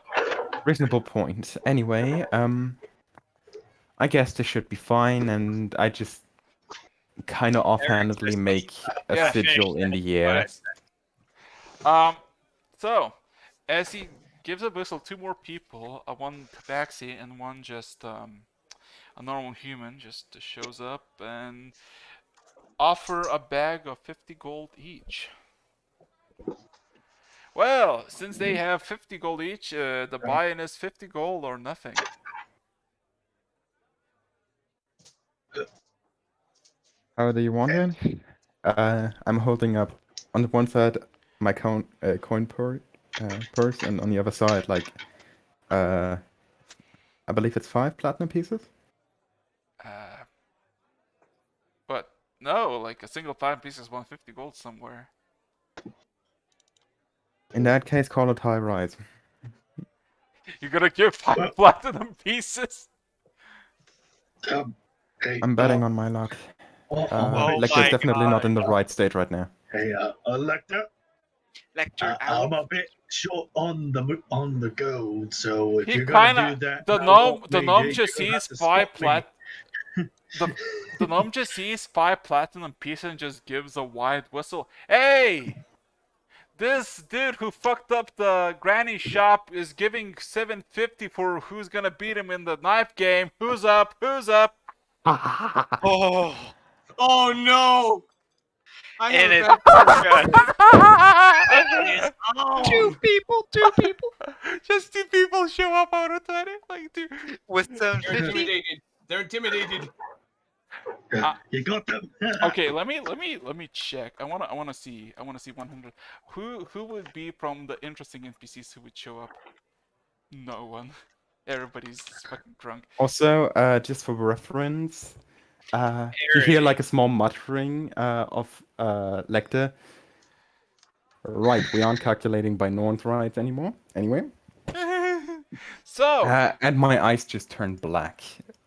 Reasonable point. Anyway, I guess this should be fine, and I just kind of offhandedly make a Yeah. sigil in the air. So as he gives a whistle, 2 more people, one tabaxi and one just a normal human, just shows up and offer a bag of 50 gold each. Well, since they have 50 gold each, the buy-in is 50 gold or nothing. How do you want it? I'm holding up on the one side my coin purse, and on the other side, like, I believe it's 5 platinum pieces. But no, like a single platinum piece is 150 gold somewhere. In that case, call it high rise. You're gonna give 5 platinum pieces? Hey, I'm betting on my luck. Oh Lecter's my definitely not in the right state right now. Hey, Lecter, Lecter I'm out. a bit short on the gold, so if He you're gonna kinda do that, the now gnome what the me, gnome you're just gonna have sees to 5 spot me. the gnome just sees 5 platinum pieces and just gives a wide whistle. Hey! This dude who fucked up the granny shop is giving 750 for who's gonna beat him in the knife game. Who's up? Who's up? Oh, Oh no! I have and a it's bad it is Two on people. Just 2 people show up out of 20. Like, dude. with They're 750. intimidated. They're intimidated. You got them. Okay, let me check. I wanna see 100. Who would be from the interesting NPCs who would show up? No one. Everybody's fucking drunk. Also, just for reference, you hear like a small muttering of Lecter. Right, we aren't calculating by North right anymore. Anyway. So And my eyes just turned black.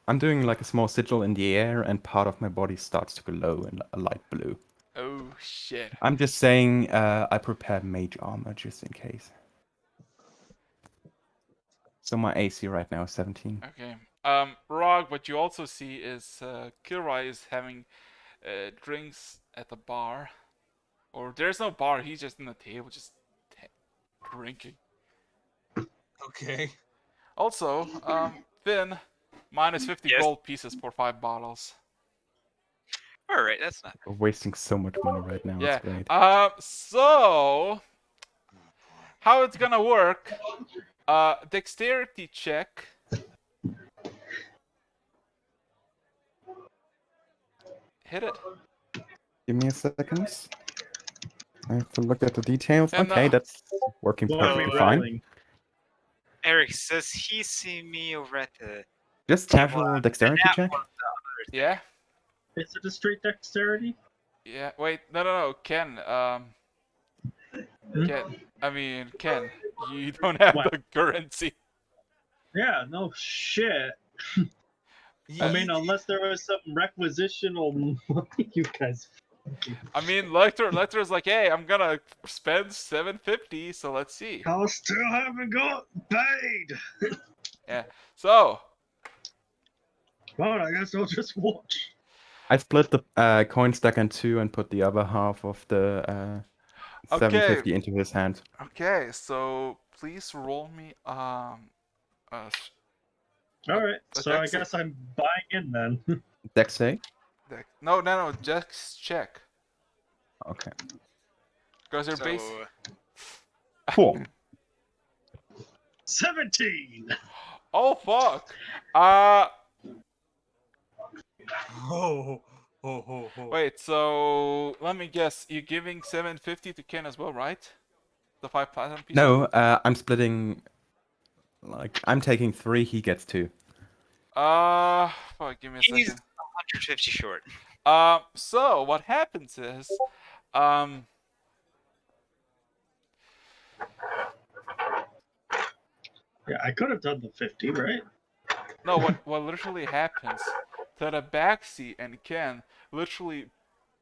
I'm doing like a small sigil in the air, and part of my body starts to glow in a light blue. oh shit. I'm just saying, I prepared mage armor just in case. So my AC right now is 17. Okay. Rog, what you also see is Kilroy is having drinks at the bar. Or there's no bar, he's just in the table just drinking. Okay. Also, Finn, minus 50 Yes. gold pieces for 5 bottles. Alright, that's not. We're wasting so much money right now. Yeah. It's great. So how it's gonna work? Dexterity check. Hit it. Give me a second. I have to look at the details. And, Okay, that's working What are we perfectly fine. rolling? Eric, says he see me over at the Just casual dexterity that check. Yeah. Is it a straight dexterity? Yeah. Wait. No. Ken. Ken. You don't have What? the currency. Yeah, no shit. I mean, unless there was some requisitional money, you guys. I mean, Lecter is like, hey, I'm gonna spend 750. So let's see. I still haven't got paid. Yeah. So. Well, I guess I'll just watch. I split the coin stack in 2 and put the other half of the 750 into his hand. Okay. So please roll me All right, so I guess I'm buying in then. Dex save? No. Just check. Okay. Because your so base. Cool. 17. Oh fuck. Wait. So let me guess. You're giving 750 to Ken as well, right? The 5 platinum pieces. No, I'm splitting. Like, I'm taking 3, he gets 2. Fuck, give me a he's second. 150 short. So what happens is, Yeah, I could have done the 50, right? no, what literally happens, Tarabaxi and Ken literally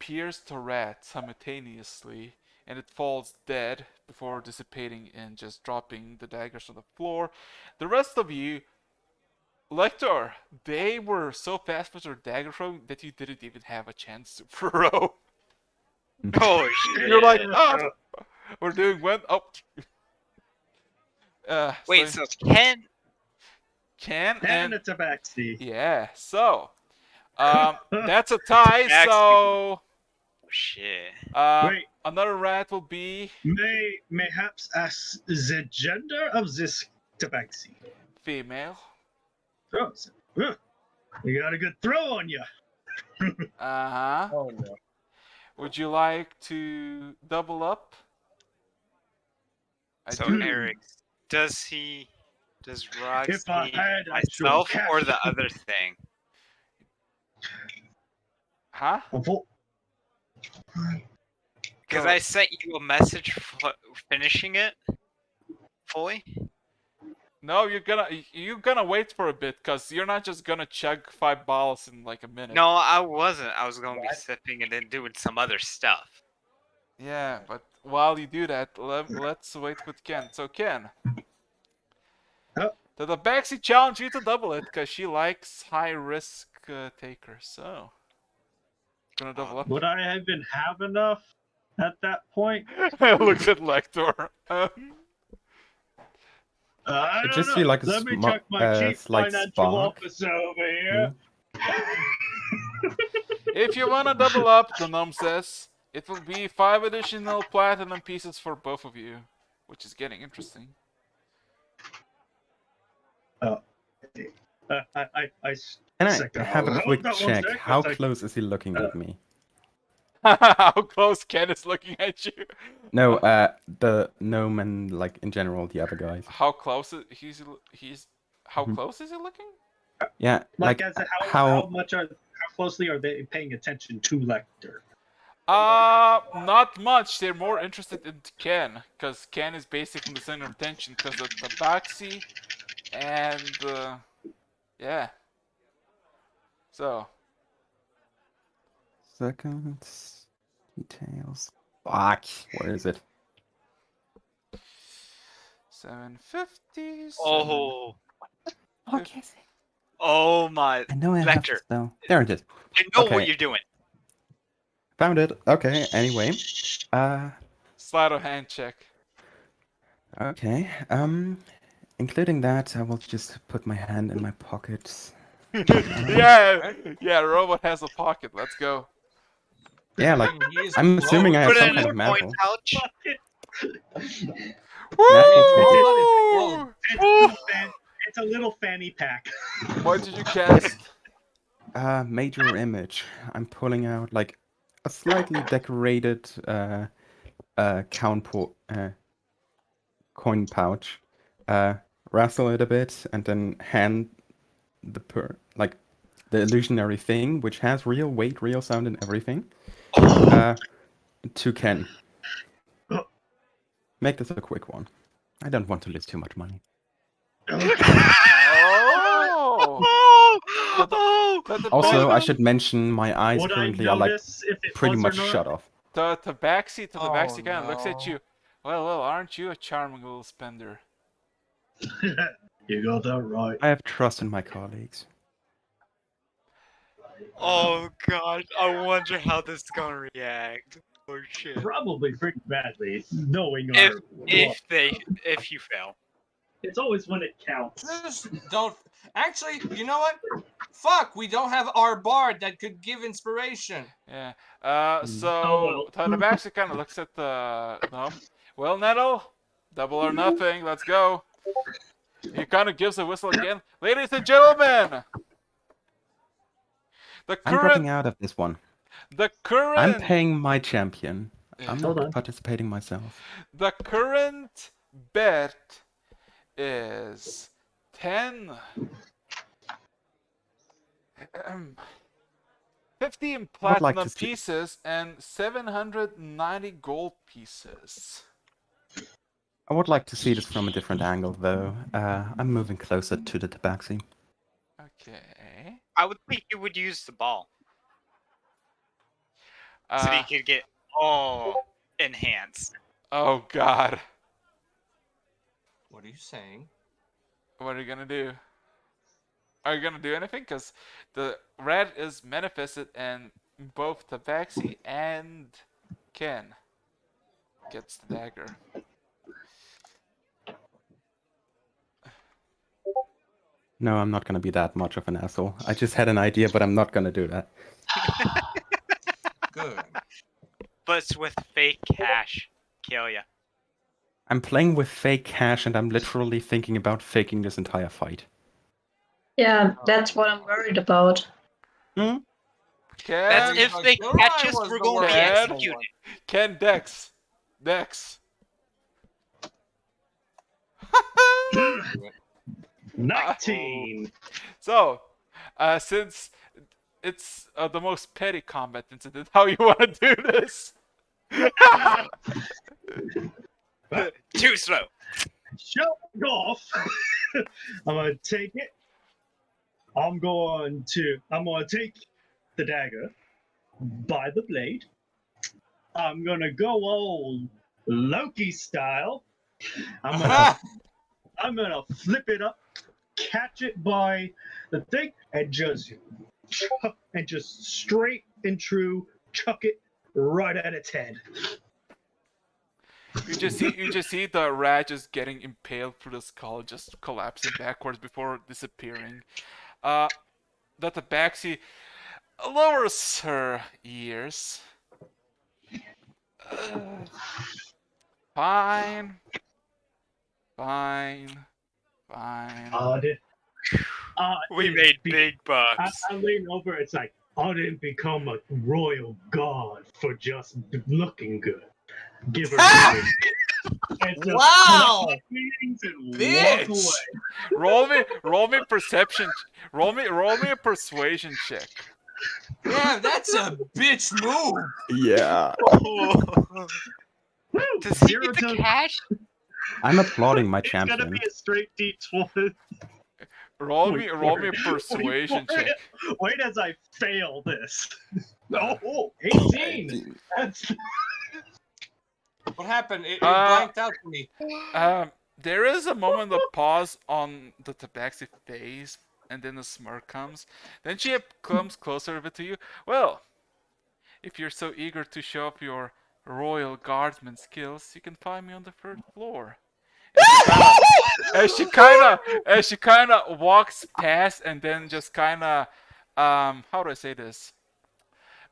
pierce the rat simultaneously, and it falls dead before dissipating and just dropping the daggers on the floor. The rest of you, Lector, they were so fast with their dagger throwing that you didn't even have a chance to throw. Holy shit. You're like, we're doing one. Oh. Wait, so it's Ken? Ken And and it's a backseat. yeah. So, that's a tie. Backseat. So, Shit. Wait. another rat will be Mayhaps ask the gender of this tabaxi. female. Oh, you got a good throw on you. Uh-huh. Oh no. Would you like to double up? I So do. Eric, does Rog If I see had actual myself cash. or the other thing? Huh? Because Go. I sent you a message finishing it fully. No, you're gonna wait for a bit, cause you're not just gonna chug 5 balls in like a minute. No, I wasn't. I was going to be sipping it and doing some other stuff. Yeah, but while you do that, let's wait with Ken. So Ken, the Tabaxi challenge you to double it, cause she likes high risk takers. So, gonna double up. Would I have been have enough at that point? I looked at Lector. I don't just know. feel like a Let me check my chief slight financial spark. officer over here. If you wanna double up, the gnome says, it will be 5 additional platinum pieces for both of you, which is getting interesting. Can Second, I have a hold quick that one check? sec, How one sec. close is he looking at me? How close Ken is looking at you? No, the gnome and like in general the other guys. How close is how Mhm. close is he looking? Yeah, Like, like as how how closely are they paying attention to Lecter? Not much. They're more interested in Ken, because Ken is basically the center of attention because of Tabaxi and yeah. So seconds details. Fuck, where is it? 750. Oh, Fuck is it? oh my! I know I have Lecter, this though. There it is. I know Okay. what you're doing. Found it. Okay. Anyway, Sleight of hand check. okay. Including that, I will just put my hand in my pockets. yeah, robot has a pocket. Let's go. Yeah, like He is I'm assuming I have Put some it in kind a of coin mantle. pouch. Woo! It's a little fanny pack. What did you cast? Major image. I'm pulling out like a slightly decorated coin pouch. Rustle it a bit and then hand the illusionary thing, which has real weight, real sound, and everything, to Ken. Make this a quick one. I don't want to lose too much money. Also, I should mention my eyes Would I currently are like notice if it pretty was much or not? shut off. The Tabaxi kind of looks at no. you. Well, aren't you a charming little spender? You got that right. I have trust in my colleagues. Oh god, I wonder how this is gonna react. Oh shit. Probably pretty badly, knowing If our if you fail. It's always when it counts. Just don't. Actually, you know what? Fuck, we don't have our bard that could give inspiration. Yeah. Oh, So well. Tabaxi kind of looks at the gnome. Well, Nettle, double or nothing. Let's go. He kind of gives a whistle again. Ladies and gentlemen, I'm dropping out of this one. I'm paying my champion. I'm not participating myself. The current bet is 15 platinum pieces and 790 gold pieces. I would like to see this from a different angle, though. I'm moving closer to the Tabaxi. Okay. I would think you would use the ball. So you could get enhanced. Oh god. What are you saying? What are you gonna do? Are you gonna do anything? Because the red is manifested and both Tabaxi and Ken gets the dagger. No, I'm not gonna be that much of an asshole. I just had an idea, but I'm not gonna do that. Good. But it's with fake cash. Kill ya. I'm playing with fake cash, and I'm literally thinking about faking this entire fight. Yeah, that's what I'm worried about. Hmm? Ken, if they catch us, we're going to be Ken. executed. Ken, Dex. Dex. 19. So, since it's the most petty combat incident, how you want to do this? Too slow. Showing off. I'm gonna take it. I'm gonna take the dagger by the blade. I'm gonna go old Loki style. I'm gonna flip it up, catch it by the thing, and just straight and true chuck it right at its head. You just see the rat just getting impaled through the skull, just collapsing backwards before disappearing. The tabaxi lowers her ears. Fine. We made big bucks. I lean over. It's like, I didn't become a royal god for just looking good. Give her a drink. And just Wow! collect my meetings and Bitch! walk away. Roll me perception. Roll me a persuasion check. Yeah, that's a bitch move. Yeah. Does he Zero get the to- cash? I'm applauding my It's gonna champion. be a straight D20. Roll me a persuasion check. Wait as I fail this. Oh, 18. That's What happened? It blanked out to me. There is a moment of pause on the tabaxi face, and then a smirk comes. Then she comes closer a bit to you. Well, if you're so eager to show off your royal guardsman skills, you can find me on the third floor. As she kind of walks past, and then just kind of, how do I say this?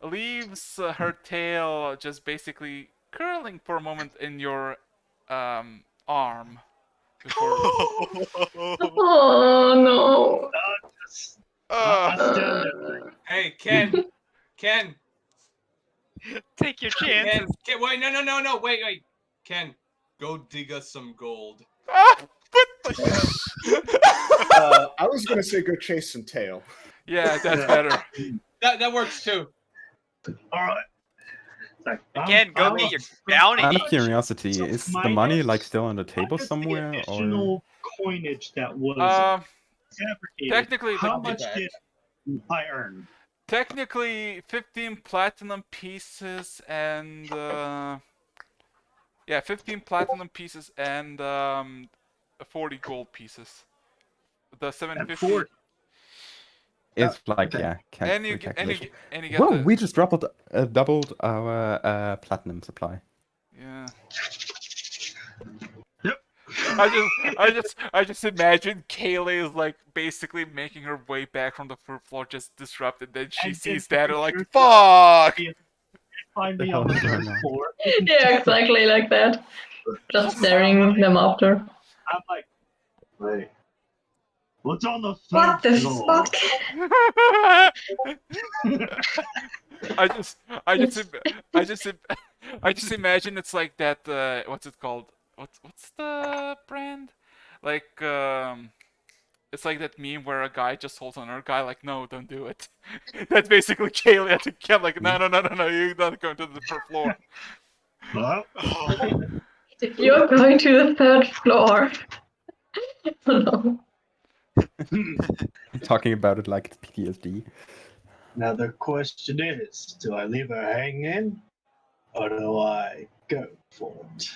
Leaves her tail just basically curling for a moment in your arm. Before... Oh no. I stand there. Hey, Ken. Take your chances. Ken, wait, no, wait. Ken, go dig us some gold. I was gonna say go chase some tail. Yeah, that's better. That works too. All right. Like, Again, go get your bounty. Out of curiosity, So is the minus- money like still on the table minus the somewhere, or additional coinage that was fabricated. Technically, How the- much did I earn? Technically, 15 platinum pieces and 15 platinum pieces and 40 gold pieces. The 750. 40. it's like okay. And you calculation. get Whoa, the, we just doubled our platinum supply. yeah. Yep. I just imagine Kaylee is like basically making her way back from the third floor, just disrupted. Then she And sees then that and like, you're- fuck. Find The me hell on the is going third on? floor. Yeah, exactly like that. Just staring them after. I'm like, wait. What's on the third What the floor? fuck? I just imagine it's like that. What's it called? What's the brand? Like it's like that meme where a guy just holds another guy like, no, don't do it. That's basically Kaylee at the camp, like, no, you're not going to the third floor. Well, If you're going to the third floor. Oh no. Talking about it like it's PTSD. now the question is, do I leave her hanging? Or do I go for it?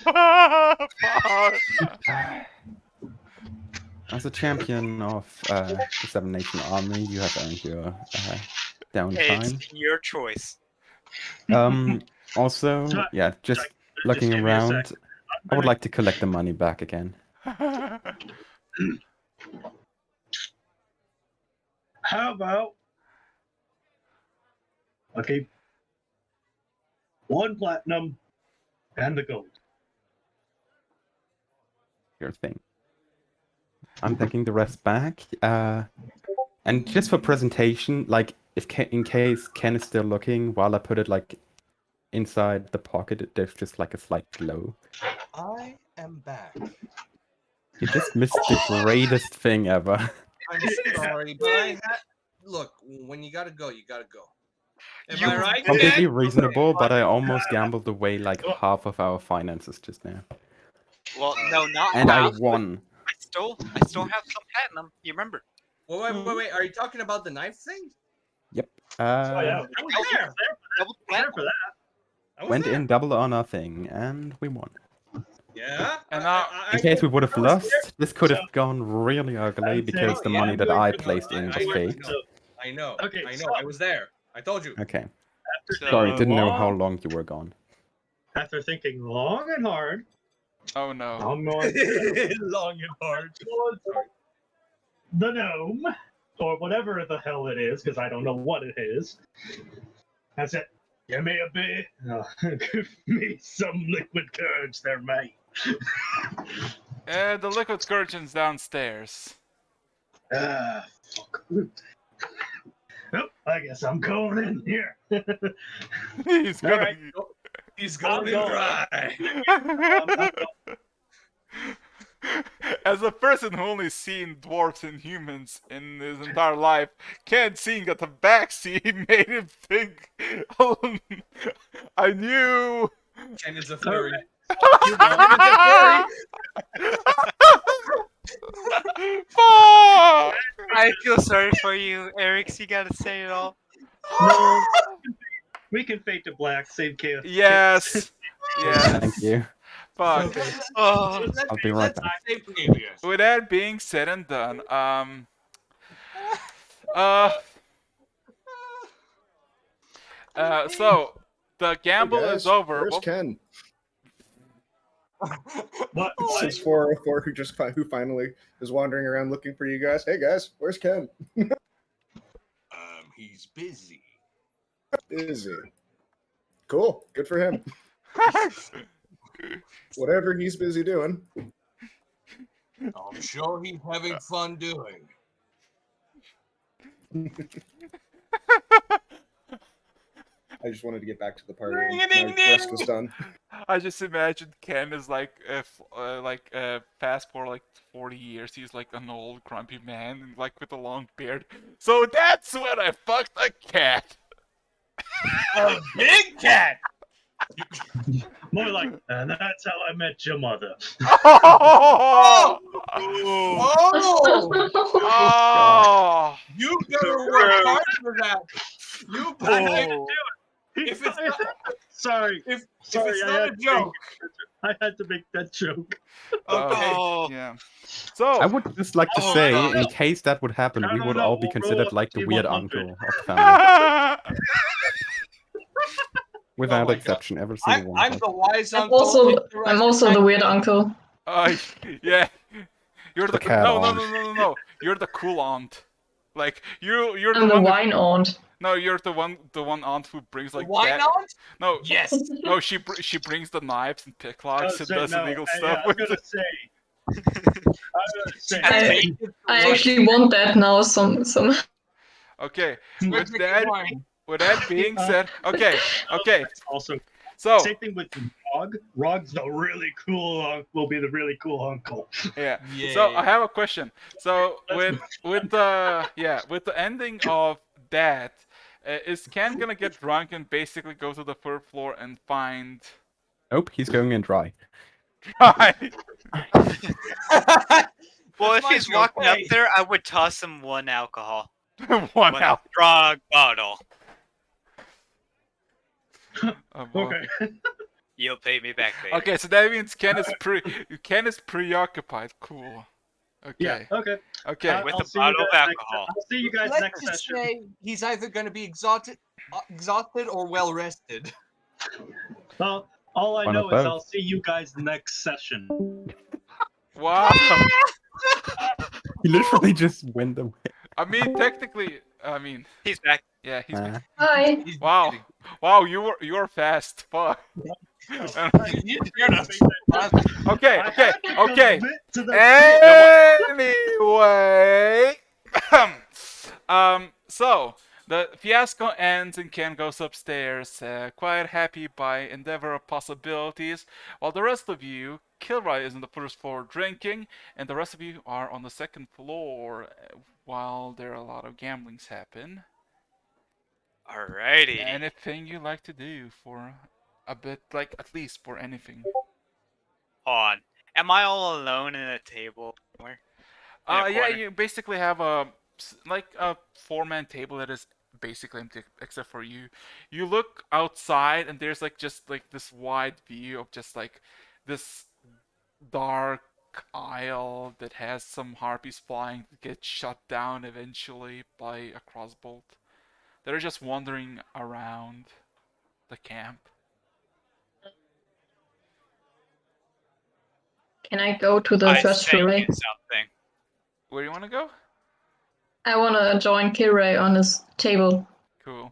As a champion of the Seven Nation Army, you have earned your downtime. It's your choice. Also, yeah, just looking give me a around, sec. I would like to collect the money back again. How about okay, 1 platinum and the gold. Your thing. I'm taking the rest back. And just for presentation, like, if in case Ken is still looking, while I put it like inside the pocket, there's just like a slight glow. I am back. You just missed the greatest thing ever. I'm sorry, but I had. Look, when you gotta go, you gotta go. Am I right? Completely Ken? reasonable, but I almost gambled away like half of our finances just now. Well, no, not And I half. won. I still have some platinum. You remember? Wait. Are you talking about the knife thing? Yep. Oh yeah, I was there. Double there platinum. for that. I was Went there. in double or nothing, and we won. Yeah. And now- In case we would have I was lost, this could have gone really ugly I'd say- because the Oh, yeah, money that I'm I going to- placed in was fake. I know. Okay, I know. so- I was there. I told you. Okay. So, Sorry, didn't know how long- long you were gone. After thinking long and hard, Oh no. I'm going Long and hard. towards the gnome, or whatever the hell it is, because I don't know what it is. I said, give me a beer. Give me some liquid courage there, mate. The liquid curtain's downstairs. Fuck. Oh, I guess I'm going in here. He's gonna. Alright. He's I'm going going. dry. As a person who only seen dwarves and humans in his entire life, Ken seeing a tabaxi made him think. I knew. Ken is a furry. Fuck! I feel sorry for you, Eric. You gotta say it all. No, we can fade to black, save chaos. Yes. Yes. Thank you. Fuck. Oh, I'll be right back. With that being said and done, so the gamble Hey guys, is over. Where's Well, Ken? What? This is 404 who finally is wandering around looking for you guys. Hey guys, where's Ken? He's busy. Busy. Cool. Good for him. Whatever he's busy doing. I'm sure he's having fun doing. I just wanted to get back to the party. Ding, And ding, my ding. rest was done. I just imagined Ken is like, fast forward like 40 years. He's like an old grumpy man, and like with a long beard. So that's when I fucked a cat. A big cat. More like, and that's how I met your mother. Oh! Oh! Oh! You better work hard for that. You I had better. to do it. If it's not, Sorry, if sorry, it's I not had a to joke, I had to make that joke. okay. Oh. Yeah. So I would just like to Oh, say, God. in case that would happen, No, we no, would no, all be we'll considered roll like the up weird to uncle 100. of the family. Without my God. exception, every single one. I'm of the us. wise I'm uncle. also the weird uncle. yeah, you're the The cat no, aunt. no. You're the cool aunt. Like you're I'm the the one. wine aunt. No, you're the one aunt who brings The like why that. not? No, Yes. no, she brings the knives and picklocks and does illegal stuff I'm with gonna it. say. I actually want that now. Some. Okay, We're with drinking that wine. being said, okay. Also, So same thing with Rog. Rog's the really cool. Will be the really cool uncle. yeah. Yeah. So I have a question. So with the ending of that, is Ken gonna get drunk and basically go to the third floor and find? Nope, he's going in dry. Right. Well, That's if my he's joke, walking up hey. there, I would toss him one alcohol. One out. Frog bottle. Oh, boy. Okay. You'll pay me back later. Okay, so that means Ken is preoccupied. Cool. Okay. Yeah. Okay. Okay. With I'll a see you bottle of guys next- alcohol. I'll see you guys Let's next just session. say he's either going to be exhausted or well rested. Well, all I One know of is both. I'll see you guys next session. Wow. He literally just went away. I mean, technically, He's back. yeah, he's. Hi. He's Wow. kidding. Wow, you're fast. Fuck. You scared us. Okay. I had to Okay. commit to the Anyway, so The fiasco ends and Ken goes upstairs, quite happy by endeavor of possibilities, while the rest of you, Kilroy is on the first floor drinking, and the rest of you are on the second floor while there are a lot of gamblings happen. Alrighty. Anything you like to do for a bit, like at least for anything? Hold on. Am I all alone in a table somewhere? In a Yeah, corner? you basically have a four-man table that is basically empty except for you. You look outside and there's like just like this wide view of just like this dark aisle that has some harpies flying that get shut down eventually by a crossbolt. They're just wandering around the camp. Can I go to the I first sent relay? you something. Where do you want to go? I want to join Kilray on his table. Cool.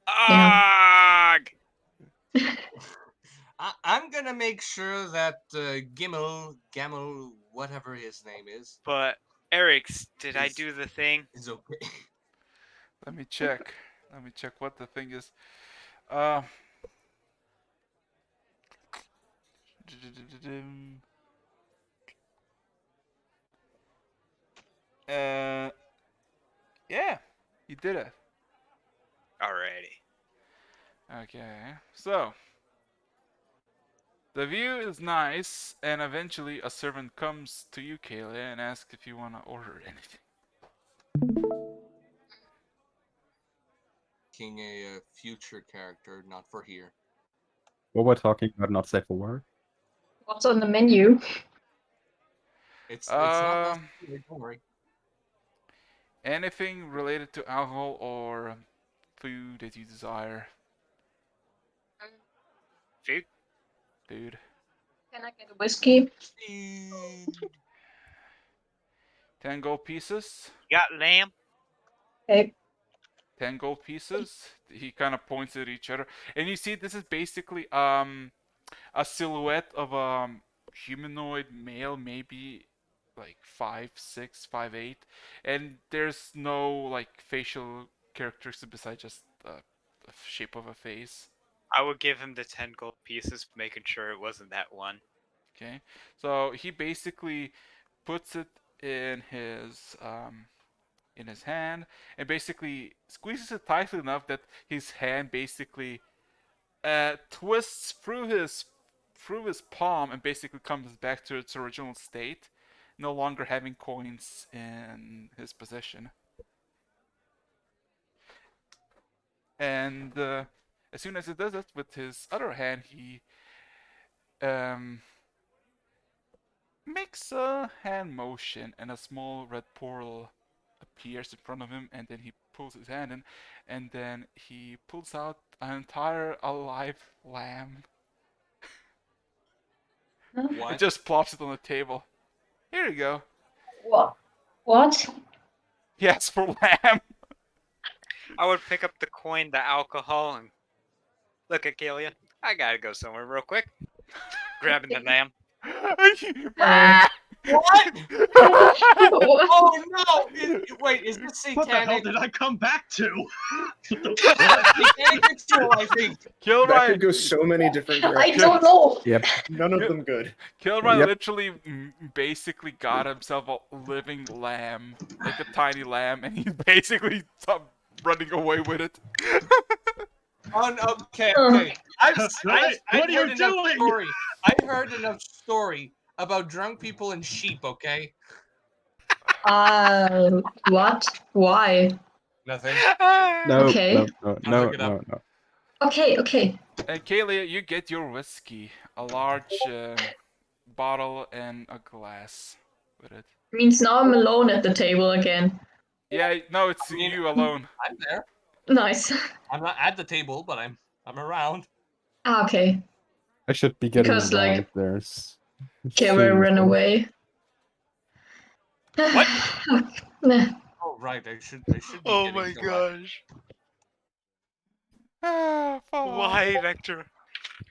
Ugh! I'm gonna make sure that Gamel, whatever his name is But Eric's, did I Is- do the thing? okay. Let me check. Let me check what the thing is. Uh. Yeah, you did it. Alrighty. Okay, so the view is nice, and eventually a servant comes to you, Kayla, and asks if you want to order anything. King a future character, not for here. What we're talking about, not safe for work. What's on the menu? It's not Um, necessary, don't worry. Anything related to alcohol or food that you desire, Food? dude. Can I get a whiskey? 10 gold pieces. You got lamb? Okay. 10 gold pieces. He kind of points at each other, and you see this is basically a silhouette of a humanoid male, maybe like 5'6", 5'8", and there's no like facial characteristics besides just the shape of a face. I would give him the 10 gold pieces, making sure it wasn't that one. Okay, so he basically puts it in his hand and basically squeezes it tightly enough that his hand basically twists through his palm and basically comes back to its original state, no longer having coins in his possession. And as soon as he does it with his other hand, he makes a hand motion and a small red portal appears in front of him, and then he pulls his hand in, and then he pulls out an entire alive lamb. It What? just plops it on the table. Here you go. What? What? Yes, for lamb. I would pick up the coin, the alcohol, and look at Kalia. I gotta go somewhere real quick. Grabbing the lamb. What? What? Oh no! Wait, is this What the hell satanic? did I come back to? Satanic ritual, I think. That Kilroy, could go so many different I directions. don't know. Yep. None of them good. Kilroy Yep. literally basically got himself a living lamb, like a tiny lamb, and he basically stopped running away with it. Okay. Right, I've what are you heard enough doing? story. I heard enough story about drunk people and sheep. Okay. What? Why? Nothing. No, Okay. no. look it up. Okay. And Kaylee, you get your whiskey, a large bottle and a glass with it. Means now I'm alone at the table again. Yeah, no, it's I mean- you alone. I'm there. Nice. I'm not at the table, but I'm around. Okay. I should be getting Because, around like, if there's. Kilray things ran that- away. What? Nah. Oh right, I should. Oh getting my to gosh. Ah, fuck. Why, Vector?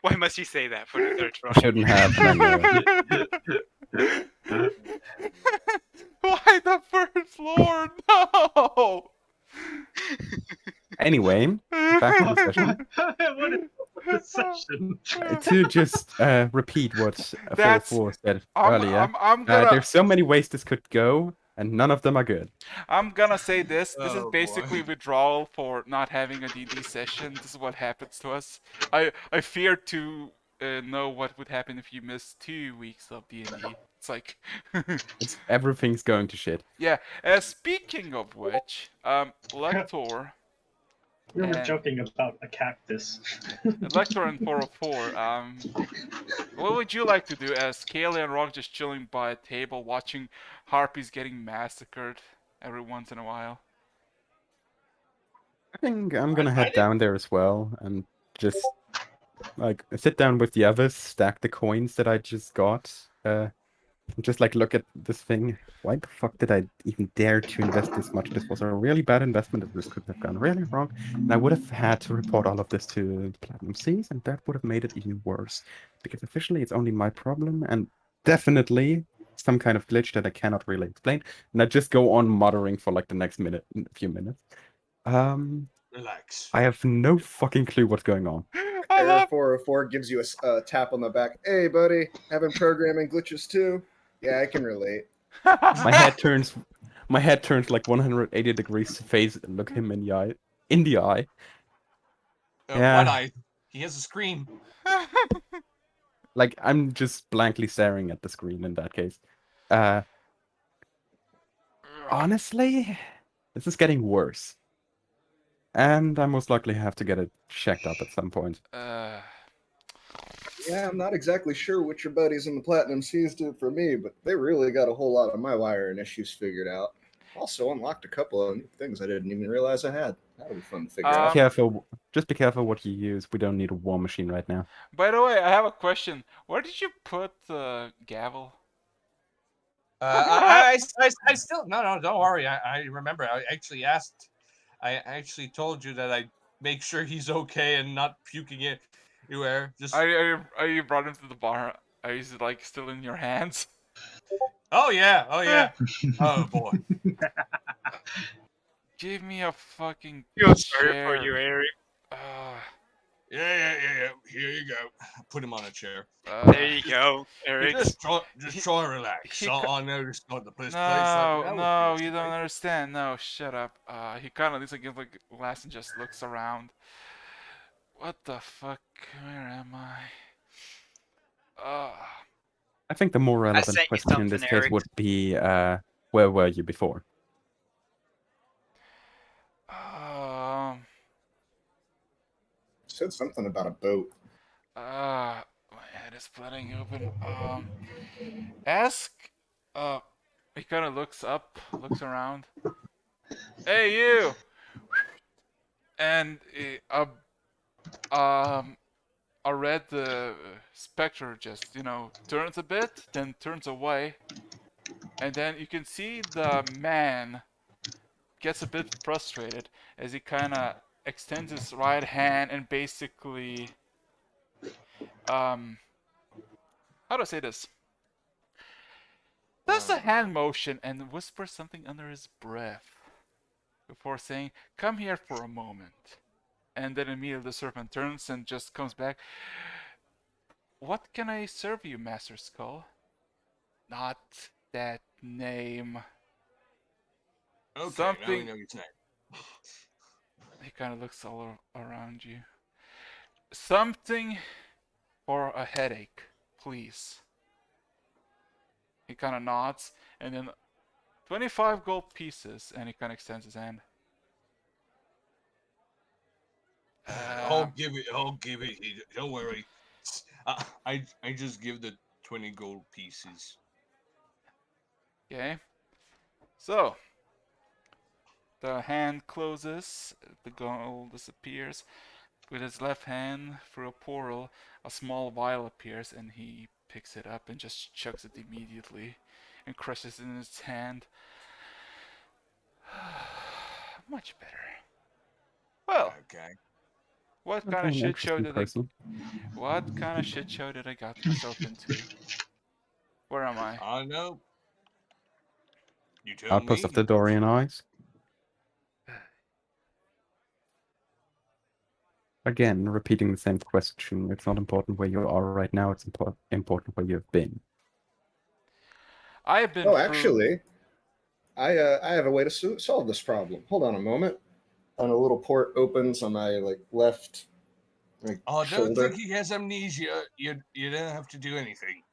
Why must you say that for the third I try? shouldn't have. Anyway. Why the first floor? No! Anyway, back to the session. What is the session? To just repeat what That's- 4-4 said I'm, earlier, I'm gonna there's so many ways this could go, and none of them are good. I'm gonna say this. This is Oh, boy. basically withdrawal for not having a DD session. This is what happens to us. I fear to know what would happen if you miss 2 weeks of D&D. It's like, Everything's going to shit. yeah. Speaking of which, Lector, We were And- joking about a cactus. Lector and 404. What would you like to do as Kaylee and Rock just chilling by a table watching harpies getting massacred every once in a while? I think I'm gonna I head think- down there as well and just like sit down with the others, stack the coins that I just got, and just like look at this thing. Why the fuck did I even dare to invest this much? This was a really bad investment. This could have gone really wrong, and I would have had to report all of this to Platinum Seas, and that would have made it even worse. Because officially, it's only my problem, and definitely some kind of glitch that I cannot really explain. And I just go on muttering for like the next few minutes. Relax. I have no fucking clue what's going on. I Error love 404 gives you a tap on the back. Hey, buddy, having programming glitches too? Yeah, I can relate. My head turns like 180 degrees to face and look him in the eye. Yeah. One eye. He has a scream. Like I'm just blankly staring at the screen in that case. Honestly, this is getting worse. And I most likely have to get it checked up at some point. Yeah, I'm not exactly sure what your buddies in the Platinum Seas did for me, but they really got a whole lot of my wiring issues figured out. Also unlocked a couple of new things I didn't even realize I had. That'll be fun to figure out. Just be careful what you use. We don't need a war machine right now. By the way, I have a question. Where did you put the gavel? I still no, don't worry. I remember. I actually asked. I actually told you that I make sure he's okay and not puking it anywhere. Just Are you brought him to the bar? Is it like still in your hands? oh yeah. Oh boy. Give me a fucking Feel sorry chair. for you, Eric. Yeah. Here you go. Put him on a chair. There you go, Eric. Just try and relax. I know this is not the place. No, you don't understand. No, shut up. He kind of looks like glass and just looks around. What the fuck? Where am I? I think the more relevant sent you question in this something, case Eric. would be, where were you before? Said something about a boat. My head is splitting open. Ask. He kind of looks up, looks around. Hey, you! And a red specter just, turns a bit, then turns away. And then you can see the man gets a bit frustrated as he kind of extends his right hand and basically, how do I say this? Does a hand motion and whispers something under his breath before saying, "Come here for a moment." And then immediately the serpent turns and just comes back. What can I serve you, Master Skull? Not that name. Okay, now we know your name. He kind of looks all around you. Something for a headache, please. He kind of nods, and then 25 gold pieces, and he kind of extends his hand. I'll give it. Don't worry. I just give the 20 gold pieces. Okay. So, the hand closes, the gold disappears. With his left hand, through a portal, a small vial appears, and he picks it up and just chucks it immediately and crushes it in his hand. Much better. Well, Okay. what Okay, kind of an shit show interesting did person. what kind of shit show did I got myself into? Where am I? I know. You tell Outpost me. of the Dorian Eyes. Again, repeating the same question. It's not important where you are right now. It's important where you've been. I have been Oh, through. actually, I have a way to solve this problem. Hold on a moment. And a little port opens on my left Oh, don't shoulder. think he has amnesia. You don't have to do anything.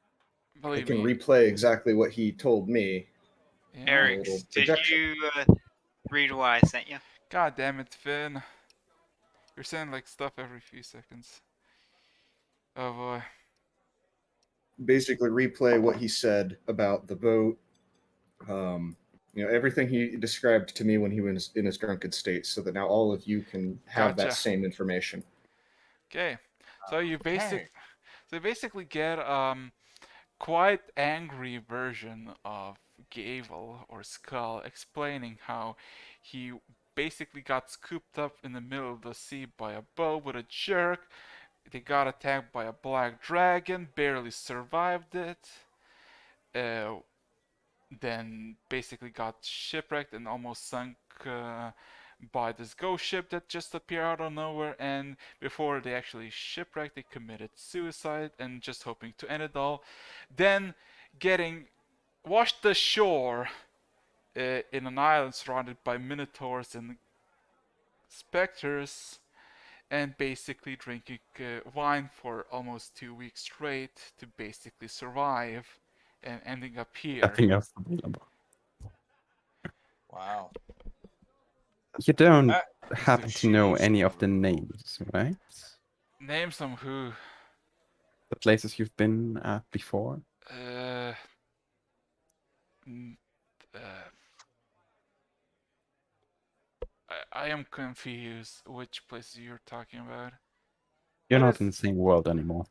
I Believe can me. replay exactly what he told me. Yeah. Eric, little did projection. you read what I sent you? God damn it, Finn. You're saying like stuff every few seconds. Oh boy. Basically, replay what he said about the boat. Everything he described to me when he was in his drunken state, so that now all of you can have that Gotcha. same information. Okay. So you Okay. basically get quite angry version of Gavel or Skull explaining how he basically got scooped up in the middle of the sea by a boat with a jerk. They got attacked by a black dragon, barely survived it. Then basically got shipwrecked and almost sunk by this ghost ship that just appeared out of nowhere. And before they actually shipwrecked, they committed suicide and just hoping to end it all. Then getting washed ashore in an island surrounded by minotaurs and specters, and basically drinking wine for almost 2 weeks straight to basically survive, and ending up here. Nothing else available. Wow. You don't That is happen the to know shittiest any thing of the ever. names, right? Name some who. The places you've been at before? Uh, mm, uh, I am confused which places you're talking about. You're What not is- in the same world anymore.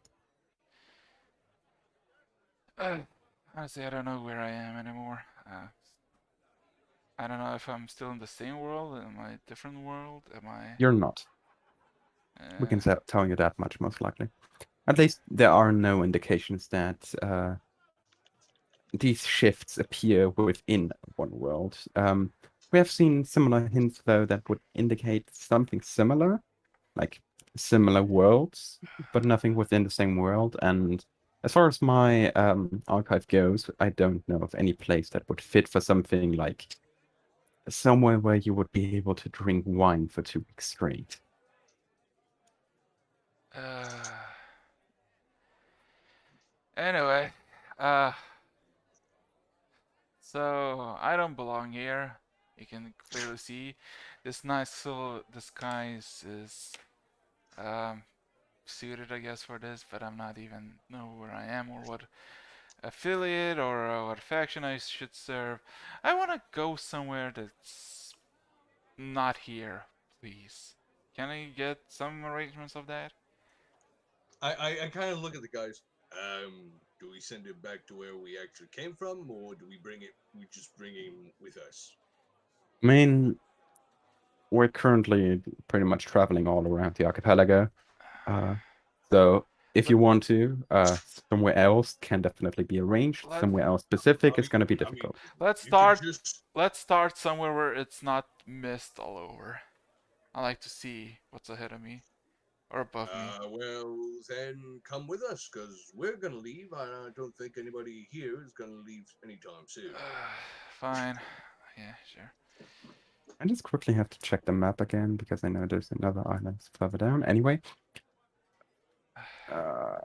Honestly, I don't know where I am anymore. I don't know if I'm still in the same world. Am I a different world? Am I? You're not. We can tell you that much, most likely. At least there are no indications that these shifts appear within one world. We have seen similar hints, though, that would indicate something similar, like similar worlds, but nothing within the same world. And as far as my archive goes, I don't know of any place that would fit for something like somewhere where you would be able to drink wine for 2 weeks straight. Anyway, so I don't belong here. You can clearly see this nice little disguise is suited, I guess, for this, but I'm not even know where I am or what affiliate or what faction I should serve. I want to go somewhere that's not here, please. Can I get some arrangements of that? I kind of look at the guys. Do we send him back to where we actually came from, or do we bring it? We just bring him with us. I mean, we're currently pretty much traveling all around the archipelago. So if you want to, somewhere else can definitely be arranged. Somewhere else specific is going to be difficult. Let's You could start. just Let's start somewhere where it's not mist all over. I like to see what's ahead of me or above me. well, then come with us, because we're gonna leave. I don't think anybody here is gonna leave anytime soon. Fine. Yeah, sure. I just quickly have to check the map again because I know there's another island further down. Anyway. Yeah,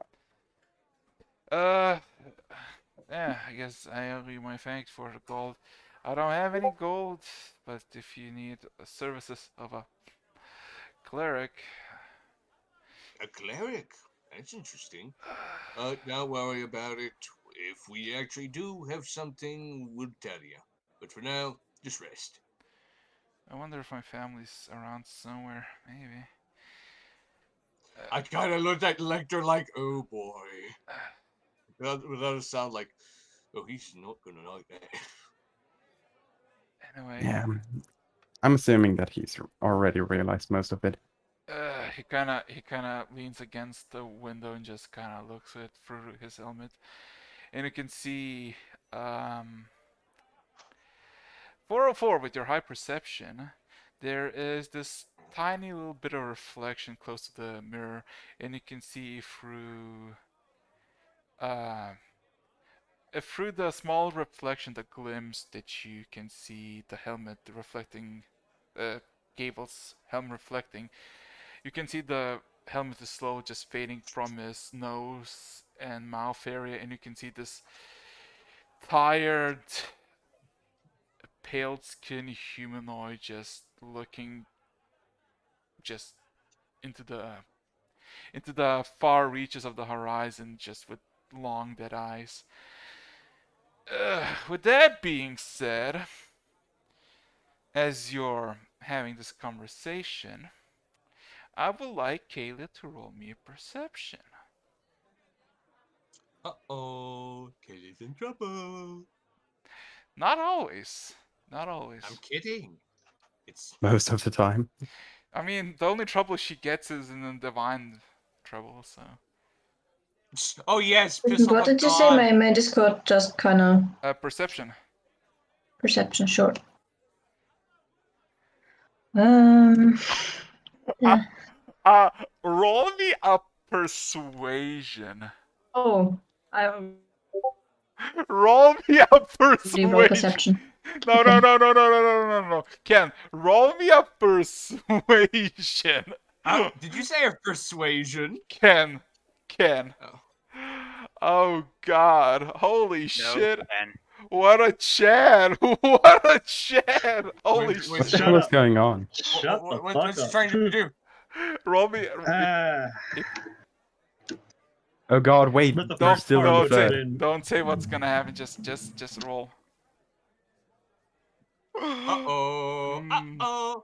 I guess I owe you my thanks for the gold. I don't have any gold, but if you need services of a cleric. A cleric? That's interesting. Don't worry about it. If we actually do have something, we'll tell you. But for now, just rest. I wonder if my family's around somewhere. Maybe. I kind of looked at Lecter like, oh boy. Without a sound like, oh, he's not gonna like that. Anyway. Yeah. I'm assuming that he's already realized most of it. He kind of leans against the window and just kind of looks at through his helmet, and you can see 404 with your high perception. there is this tiny little bit of reflection close to the mirror, and you can see through the small reflection, the glimpse that you can see the helmet reflecting, Gable's helmet reflecting. You can see the helmet is slowly just fading from his nose and mouth area, and you can see this tired, pale skin humanoid just looking just into the far reaches of the horizon, just with long dead eyes. With that being said, as you're having this conversation, I would like Kayla to roll me a perception. Uh-oh, Katie's in trouble. Not always. Not always. I'm kidding. It's Most of the time. I mean, the only trouble she gets is in the divine trouble, so. oh yes, piss off What a did you say? god. My Discord just kind of Perception. perception short. Yeah. Roll me a persuasion. Oh, I Roll me a roll persuasion. perception. No, Okay. no. Ken, roll me a persuasion. Did you say a persuasion? Ken. Oh. Oh God! Holy No, shit! Ben. What a Chad! What a Chad! Holy Wait, shit! Shut What's up. going on? Shut the fuck What's he up. trying to do? Roll me. Oh god, wait, But the we're first still part in don't would say, have third. been don't say what's gonna happen. Just roll. Uh-oh. Mm. Uh-oh.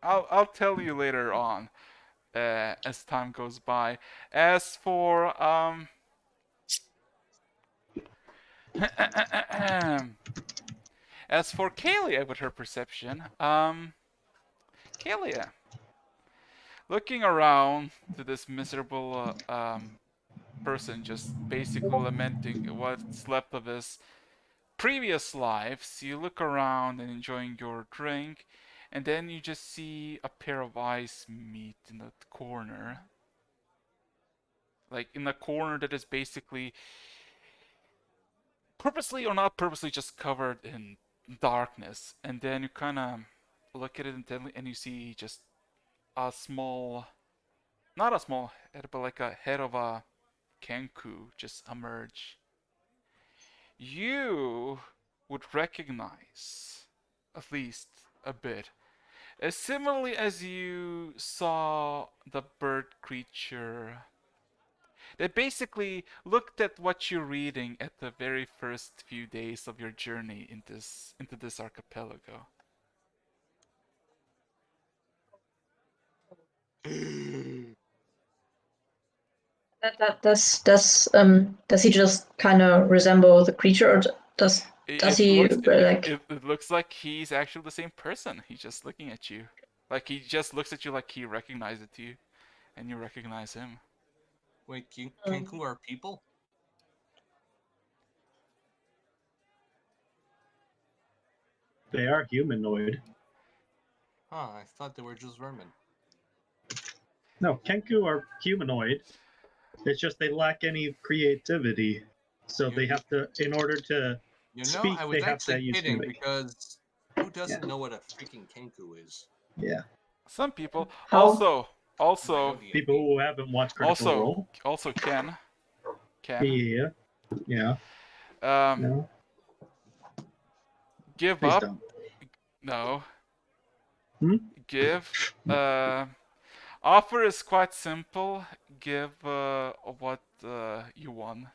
I'll tell you later on, as time goes by. As for as for Kalia with her perception, Kalia, looking around to this miserable person just basically lamenting what's left of his previous lives, you look around and enjoying your drink, and then you just see a pair of eyes meet in the corner. Like in the corner that is basically purposely or not purposely just covered in darkness. And then you kind of look at it intently and you see just a small, not a small head, but like a head of a Kenku just emerge. You would recognize, at least a bit, as similarly as you saw the bird creature that basically looked at what you're reading at the very first few days of your journey into this archipelago. Does he just kind of resemble the creature, or does he like? It looks like he's actually the same person. He's just looking at you, like he just looks at you like he recognizes you, and you recognize him. Wait, Kenku are people? they are humanoid. Huh, I thought they were just vermin. No, Kenku are humanoid. It's just they lack any creativity. So they have to, in order to You know, speak, I was they have to actually use kidding mimic. because who doesn't know what a freaking Kenku is? Yeah. Some people How? also People who haven't watched Critical Role. also Ken. Yeah. Yeah. No. Give Please up. don't. No. Hmm? Offer is quite simple. Give what you won.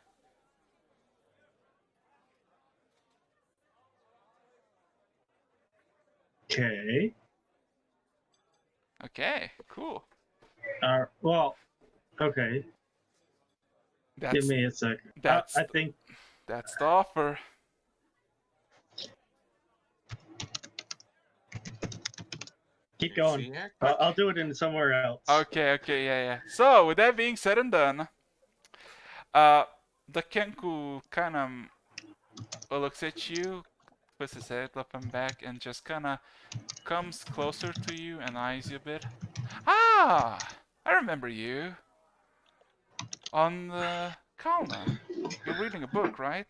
Okay. Okay, cool. Well, okay. That's Give me a sec. that's I think that's the offer. keep going. I'll do it in somewhere else. Okay, yeah. So with that being said and done, the Kenku kind of looks at you, twists his head up and back and just kind of comes closer to you and eyes you a bit. Ah, I remember you. On the Kalna. You're reading a book, right?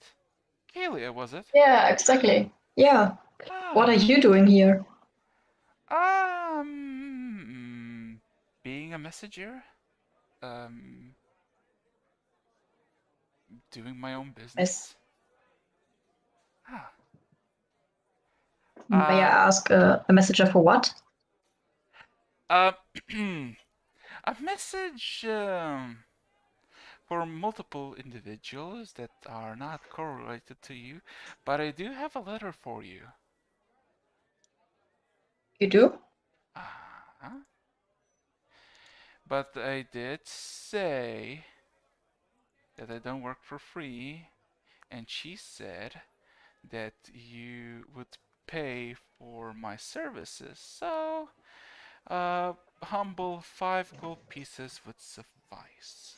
Kalia, was it? Yeah, exactly. Yeah. What are Ah. you doing here? Being a messenger. Doing my own business. Ah. May I ask a messenger for what? A message for multiple individuals that are not correlated to you, but I do have a letter for you. You do? But I did say that I don't work for free, and she said that you would pay for my services. So, humble 5 gold pieces would suffice.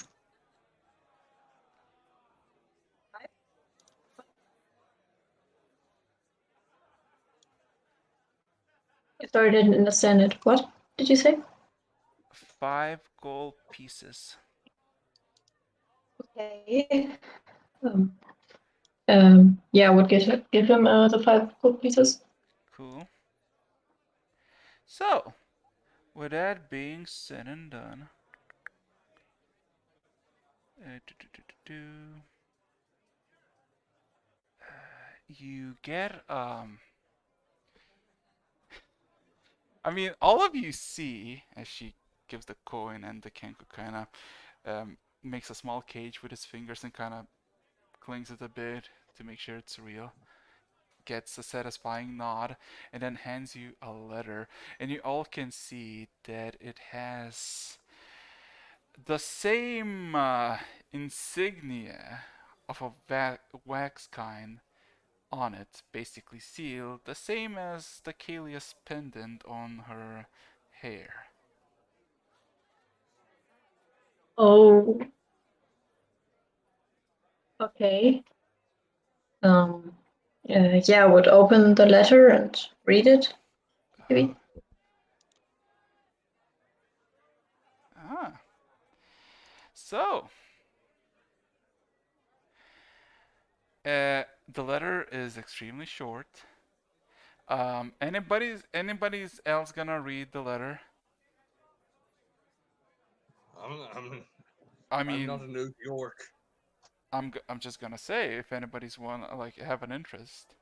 Sorry, I didn't understand it. What did you say? 5 gold pieces. Okay. Yeah, I would give him the 5 gold pieces. Cool. So, with that being said and done, you get I mean, all of you see as she gives the coin and the Kenku kind of makes a small cage with his fingers and kind of clings it a bit to make sure it's real. Gets a satisfying nod and then hands you a letter, and you all can see that it has the same insignia of a wax kind on it, basically sealed, the same as the Kalia's pendant on her hair. Oh. Okay. Yeah, I would open the letter and read it. Maybe. So, the letter is extremely short. Anybody's else gonna read the letter? I'm not in New York. I'm just gonna say if anybody's have an interest.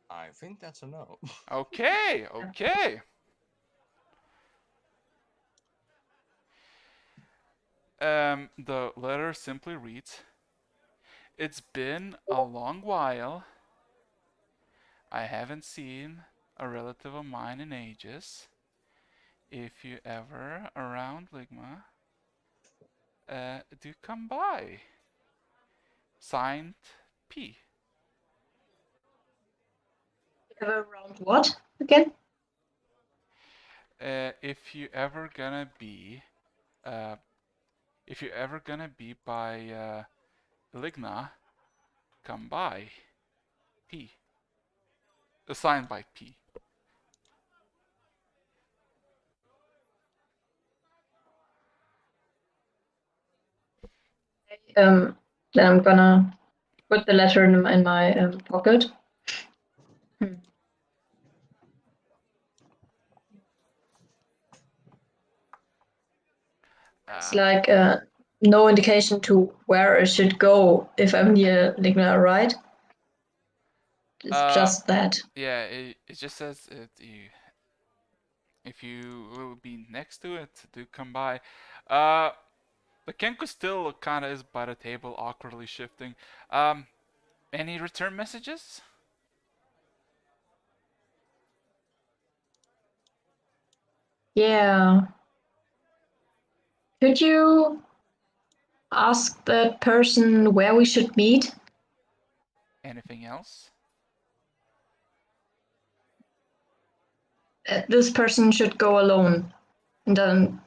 I think that's a no. Okay. The letter simply reads, "It's been a long while. I haven't seen a relative of mine in ages. If you ever around Ligma, do come by. Signed, P." Around what again? If you ever gonna be by Ligna, come by. P. Signed by P. Then I'm gonna put the letter in my pocket. It's like no indication to where I should go if I'm near Ligna, right? It's just that. Yeah, it just says if you will be next to it, do come by. The Kenku still kind of is by the table, awkwardly shifting. Any return messages? Yeah. Could you ask that person where we should meet? Anything else? This person should go alone and then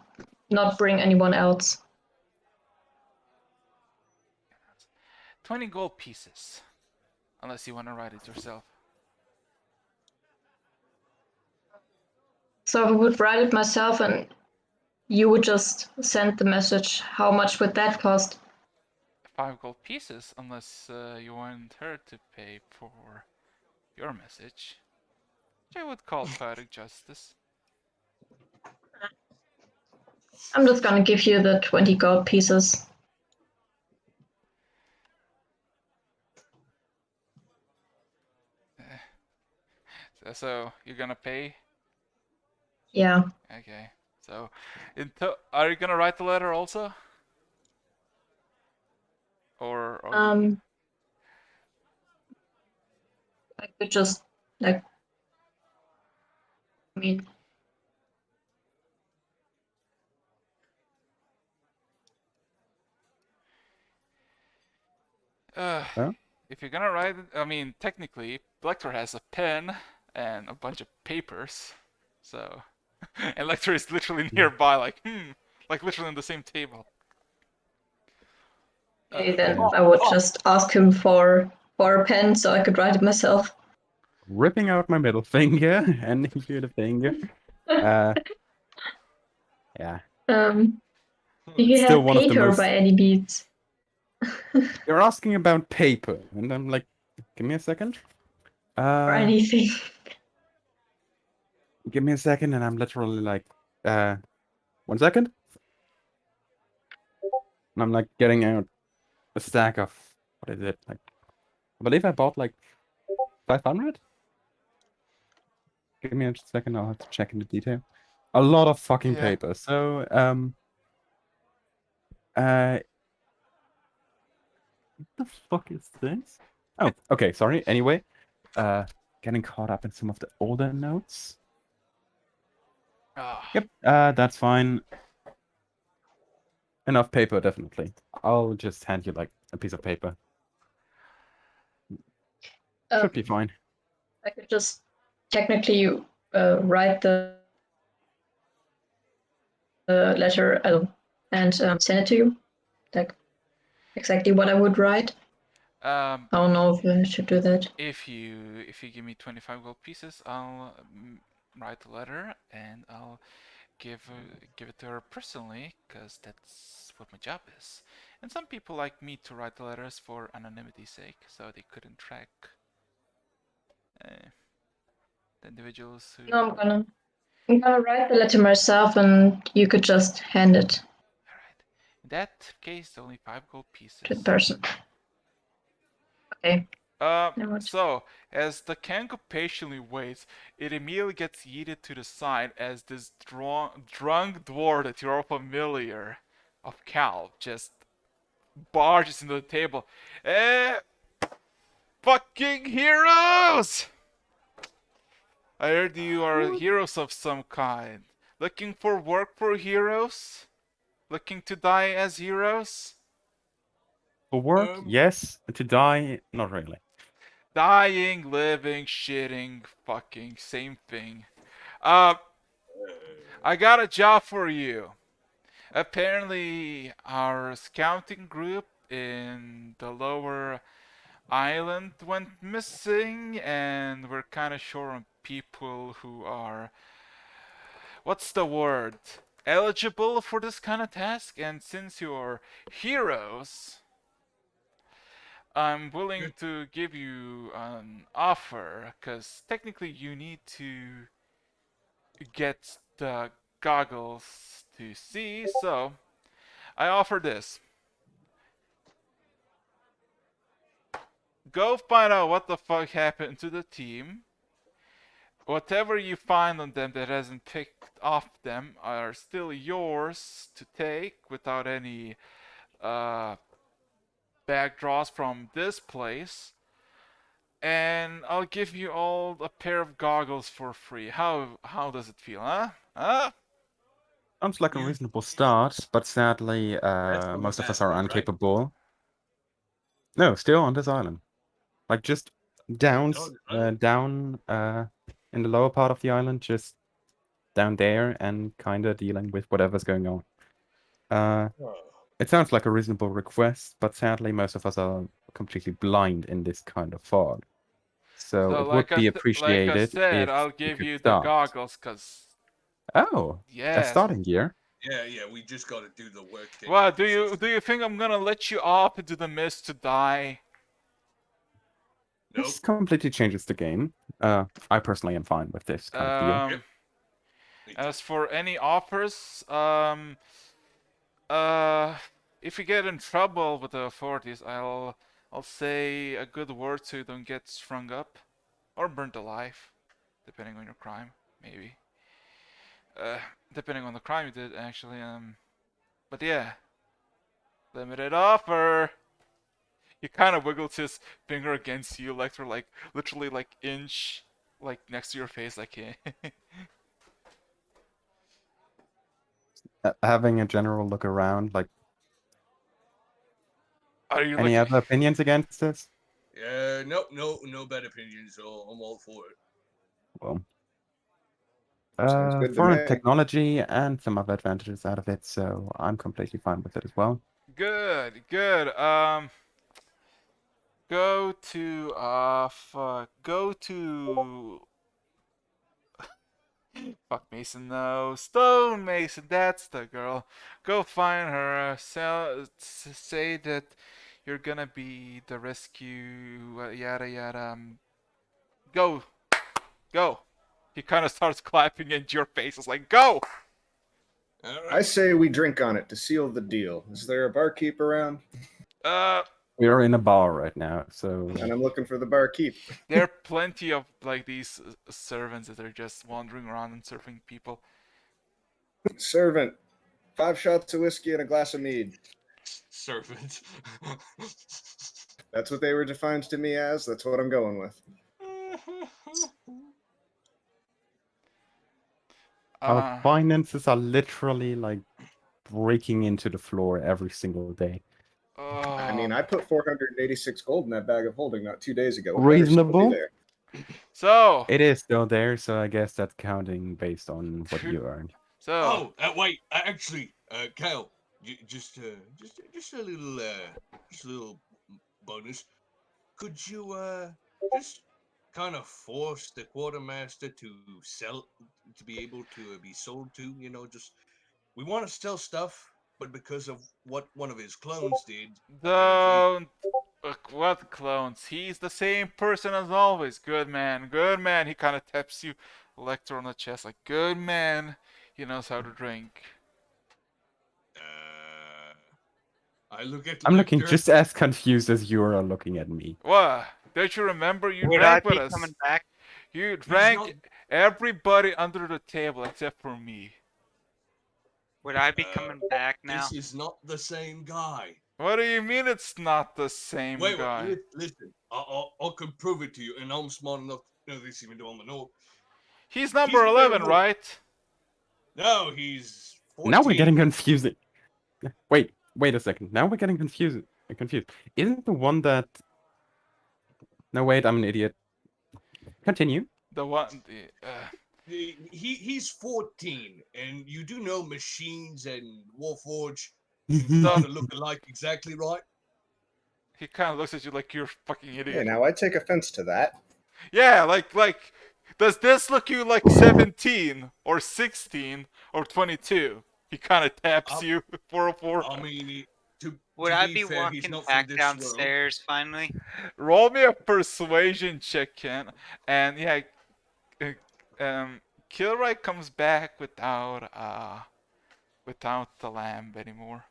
not bring anyone else. 20 gold pieces. Unless you want to write it yourself. So I would write it myself and you would just send the message. How much would that cost? 5 gold pieces, unless you want her to pay for your message. Which I would call poetic justice. I'm just gonna give you the 20 gold pieces. So you're gonna pay? Yeah. Okay. So, are you gonna write the letter also? Or I could just like. I mean. If you're gonna write it, I mean, technically, Lecter has a pen and a bunch of papers, so and Lecter is literally nearby, like literally on the same table. Okay, then I would just ask him for a pen so I could write it myself. Ripping out my middle finger and into the finger. Yeah. Do you Still have one of the paper most- by any means? You're asking about paper, and I'm like, give me a second. Or anything? Give me a second, and I'm literally like, 1 second. And I'm like getting out a stack of, what is it? Like, I believe I bought like 500? Give me a second, I'll have to check into detail. A lot of fucking Yeah. paper. So, what the fuck is this? Oh, okay, sorry. Anyway, getting caught up in some of the older notes. Yep, that's fine. Enough paper, definitely. I'll just hand you like a piece of paper. Should be fine. I could just technically write the letter and send it to you, like exactly what I would write. I don't know if I should do that. If you give me 25 gold pieces, I'll write a letter and I'll give it to her personally, because that's what my job is. And some people like me to write the letters for anonymity's sake, so they couldn't track the individuals who. No, I'm gonna write the letter myself, and you could just hand it Alright. In that case, only 5 gold pieces. to the person. Okay. So, as the Kango patiently waits, it immediately gets yeeted to the side as this drunk dwarf that you're all familiar of Cal just barges into the table. Fucking heroes! I heard you are heroes of some kind. Looking for work for heroes? Looking to die as heroes? For work, yes. To die, not really. Dying, living, shitting, fucking, same thing. I got a job for you. Apparently, our scouting group in the lower island went missing, and we're kind of short on people who are, what's the word, eligible for this kind of task. And since you're heroes, I'm willing to give you an offer, because technically you need to get the goggles to see, so I offer this. Go find out what the fuck happened to the team. Whatever you find on them that hasn't picked off them are still yours to take without any back draws from this place. And I'll give you all a pair of goggles for free. How does it feel, huh? Huh? Sounds like a reasonable start, but sadly, most of us are incapable. No, still on this island. Like just down in the lower part of the island, just down there, and kind of dealing with whatever's going on. It sounds like a reasonable request, but sadly, most of us are completely blind in this kind of fog. So it would be like I appreciated said, if I'll you give could you the start. goggles, cause Oh, a yes. starting gear. Yeah, we just gotta do the work. What do you think I'm gonna let you off into the mist to die? Nope. This completely changes the game. I personally am fine with this kind of deal. Me too. As for any offers, if you get in trouble with the authorities, I'll say a good word so you don't get strung up or burnt alive, depending on your crime, maybe. Depending on the crime you did, actually. But yeah, limited offer. He kind of wiggles his finger against you, Lecter, like literally like inch, like next to your face, like Having a general look around, like Are you any like? other opinions against this? Nope, no bad opinions. So I'm all for it. Well, Sounds good to foreign me. technology and some other advantages out of it, so I'm completely fine with it as well. Good. Go to fuck Mason, no, Stone Mason, that's the girl. Go find her. Say that you're gonna be the rescue. Yada yada. Go. He kind of starts clapping into your face. It's like, go. All I right. say we drink on it to seal the deal. Is there a barkeep around? We are in a bar right now, so And I'm looking for the barkeep. There are plenty of like these servants that are just wandering around and serving people. Servant, 5 shots of whiskey and a glass of mead. Servant. That's what they were defined to me as. That's what I'm going with. our finances are literally like breaking into the floor every single day. I mean, I put 486 gold in that bag of holding not 2 days ago. It better still be Reasonable. there. So It is still there, so I guess that's counting based on what you earned. So wait. Actually, Cal, just a little bonus. Could you just kind of force the quartermaster to sell, to be able to be sold to? You know, just we want to sell stuff, but because of what one of his clones did, don't. What clones? He's the same person as always. Good man. He kind of taps you, Lecter, on the chest, like, good man. He knows how to drink. I look at I'm looking Lecter. just as confused as you are looking at me. What? Don't you remember you Would I drank with be us? coming back? You drank everybody under the table except for me. Would I be coming back now? This is not the same guy. What do you mean it's not the same guy? Wait, listen. I can prove it to you, and I'm smart enough to know this, even though I'm a no. He's number 11, right? No, he's 14. Now we're getting confusing. Wait a second. Now we're getting confused. Isn't the one that... No, wait, I'm an idiot. Continue. The one... He's 14, and you do know machines and Warforge Stop. don't look alike exactly, right? He kind of looks at you like you're a fucking idiot. Hey, now I take offense to that. Yeah, like, does this look you like 17 or 16 or 22? He kind of taps you 404. I mean, Would I be walking back downstairs finally? Roll me a persuasion check, Ken. And yeah, Kilroy comes back without the lamb anymore.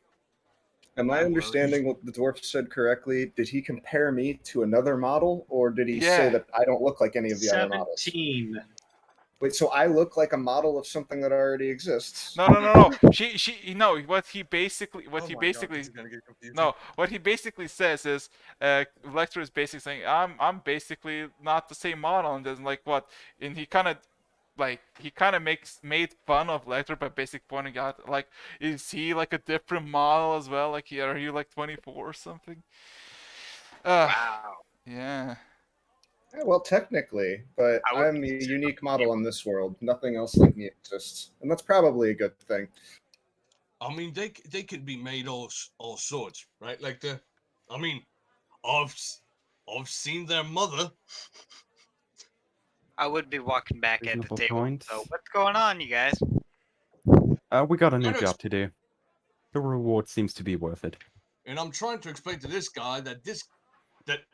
Am I understanding what the dwarf said correctly? Did he compare me to another model, or did he say that I don't look like any of the other models? 17. Wait, so I look like a model of something that already exists? No. What he basically says is, Lecter is basically saying, I'm basically not the same model, and then like what, and he kind of made fun of Lecter by basically pointing out, like, is he like a different model as well? Like, are you like 24 or something? Wow. Yeah. Yeah, well, technically, but I'm a unique model in this world. Nothing else like me exists, and that's probably a good thing. I mean, they could be made all sorts, right? Like I mean, I've seen their mother. I would be walking back at the Reasonable table. point. So what's going on, you guys? We got a new Gotta job to do. The reward seems to be worth it. And I'm trying to explain to this guy that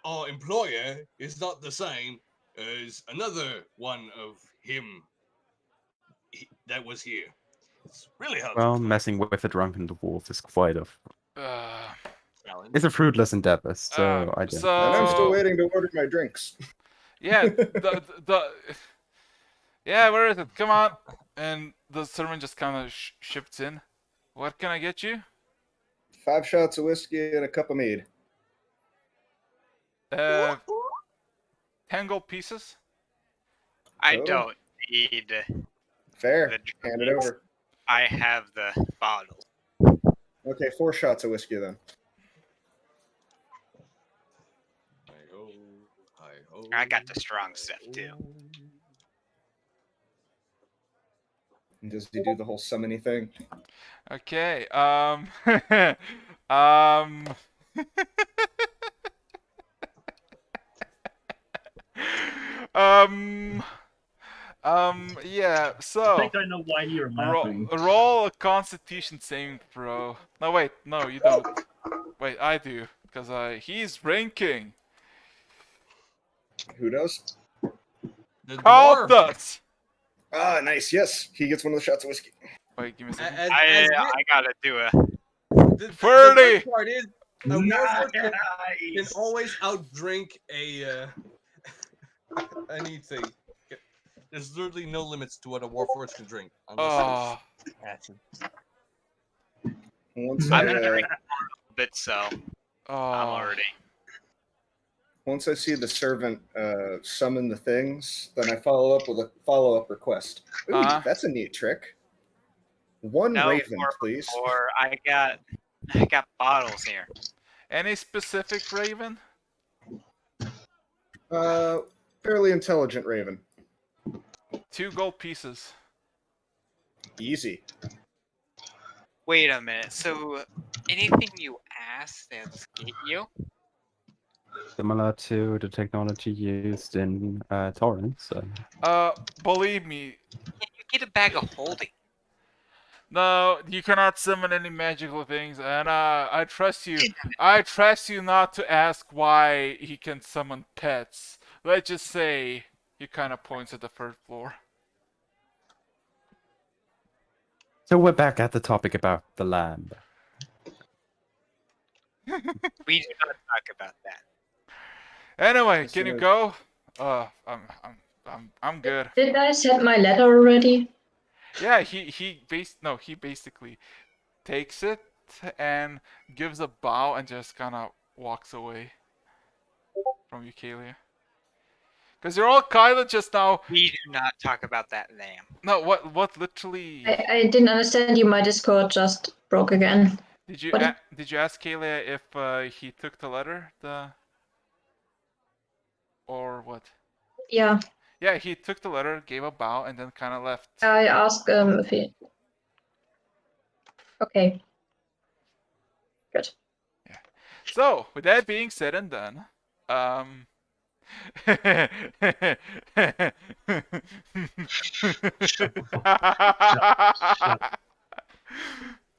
our employer is not the same as another one of him that was here. It's really hard to Well, explain. messing with a drunken dwarf is quite a... Challenge. It's a fruitless endeavor, so I don't... And I'm still So waiting to order my drinks. yeah, yeah, where is it? Come on. And the servant just kind of shifts in. What can I get you? 5 shots of whiskey and a cup of mead. 10 gold pieces. I Total? don't need Fair. the Hand it drinks. over. I have the bottle. Okay, 4 shots of whiskey then. Hi-ho, hi-ho. I got the strong stuff too. And does he do the whole summony thing? Okay. Um. um. Yeah. I So think I know why you're laughing. roll a Constitution saving throw. No, wait. No, you don't. Wait, I do because he's ranking. Who knows? The Carl dwarf, does. Ah, nice. Yes, he gets one of the shots of whiskey. Wait, give me a second. I gotta do a. the 30. good part is a warforged can Nice. always outdrink a anything. There's literally no limits to what a warforged can drink. Oh. Action. Once I'm I, gonna drink a bit, so I'm Oh. already. once I see the servant summon the things, then I follow up with a follow-up request. Ooh, that's a neat trick. One No, raven, please. Or I got bottles here. Any specific raven? Fairly intelligent raven. 2 gold pieces. Easy. Wait a minute. So anything you ask, they'll just get you? Similar to the technology used in Torrents. So. Believe me, Can you get a bag of holding? no, you cannot summon any magical things, and I trust you. I trust you not to ask why he can summon pets. Let's just say he kind of points at the first floor. So we're back at the topic about the land. We do not talk about that. Anyway, As can soon you as- go? I'm good. Did I send my letter already? Yeah, he basically takes it and gives a bow and just kind of walks away from you, Kalia. Because you're all kind of just now. We do not talk about that lamb. No, what literally I didn't understand you. My Discord just broke again. did you What? did you ask Kalia if he took the letter or what? Yeah, Yeah, he took the letter, gave a bow, and then kind of left. I asked if he. Okay. Good. So, with that being said and done,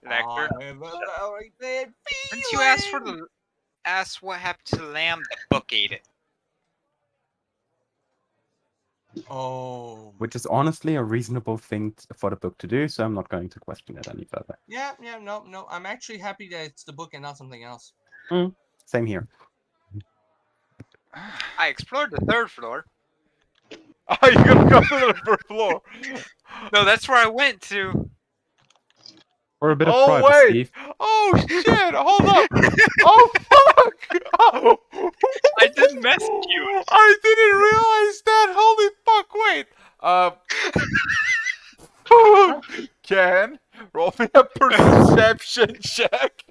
Lecter. Didn't Didn't you ask what happened to the lamb? The book ate it. Oh. Which is honestly a reasonable thing for the book to do, so I'm not going to question it any further. Yeah, no. I'm actually happy that it's the book and not something else. Same here. I explored the 3rd floor. Oh, you're gonna go to the first floor. No, that's where I went to. For a bit of Oh privacy. wait! Oh shit! Hold up! Oh fuck! Oh. I didn't mess with you. I didn't realize that. Holy fuck! Wait. Ken, roll me a perception check.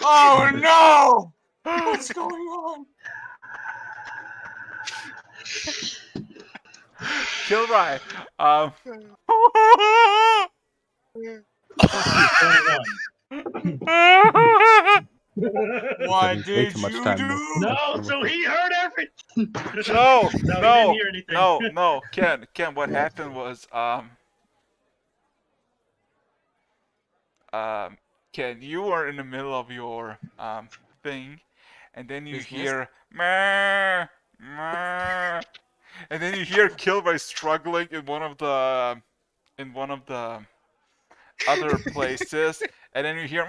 Oh no! What's going on? Kilroy. What Spending way did too much you time do? with- No, so he heard everything. No, he didn't no, hear anything. no, Ken, what happened was, Ken, you were in the middle of your, thing, and then you Business? hear, meh, meh, and then you hear Kilroy struggling in one of the other places, and then you hear,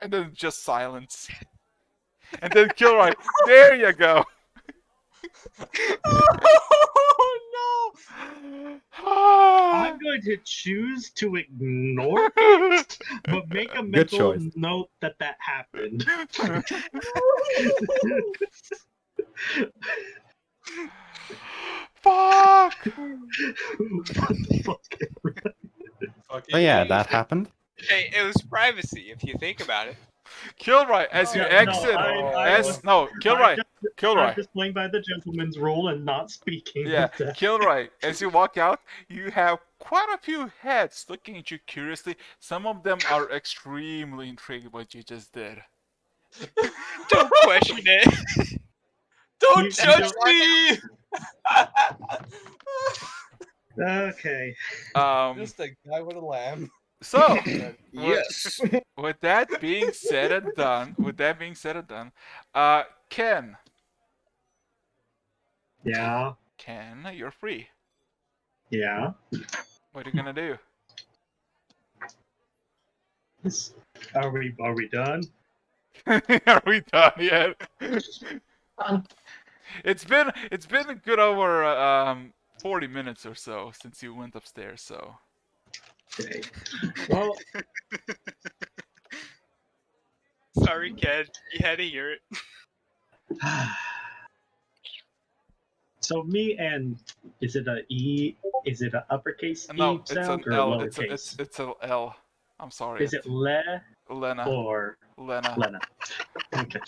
and then just silence. And then Kilroy, there you go. Oh I'm going to choose to ignore it, but make a mental choice. note that happened. Fuck! What the fuck? Oh yeah, that happened. Hey, it was privacy if you think about it. Kilroy, as you No, exit, Kilroy, I'm just playing by the gentleman's rule and not speaking. yeah, with that. Kilroy, as you walk out, you have quite a few heads looking at you curiously. Some of them are extremely intrigued what you just did. Don't question it. Don't You judge don't- me! Okay. Just a guy with a lamb. So, Yes. with that being said and done, Ken, Yeah. you're free. Yeah. What are you gonna do? Are we done? Are we done yet? Done. It's been a good over 40 minutes or so since you went upstairs. So Okay. Well, Sorry, Ken. You had to hear it. so me and is it a E? Is it an uppercase no, E it's sound an or L. lowercase? It's an L. I'm sorry. Is it Le Lena? or Lena. Lena? Okay.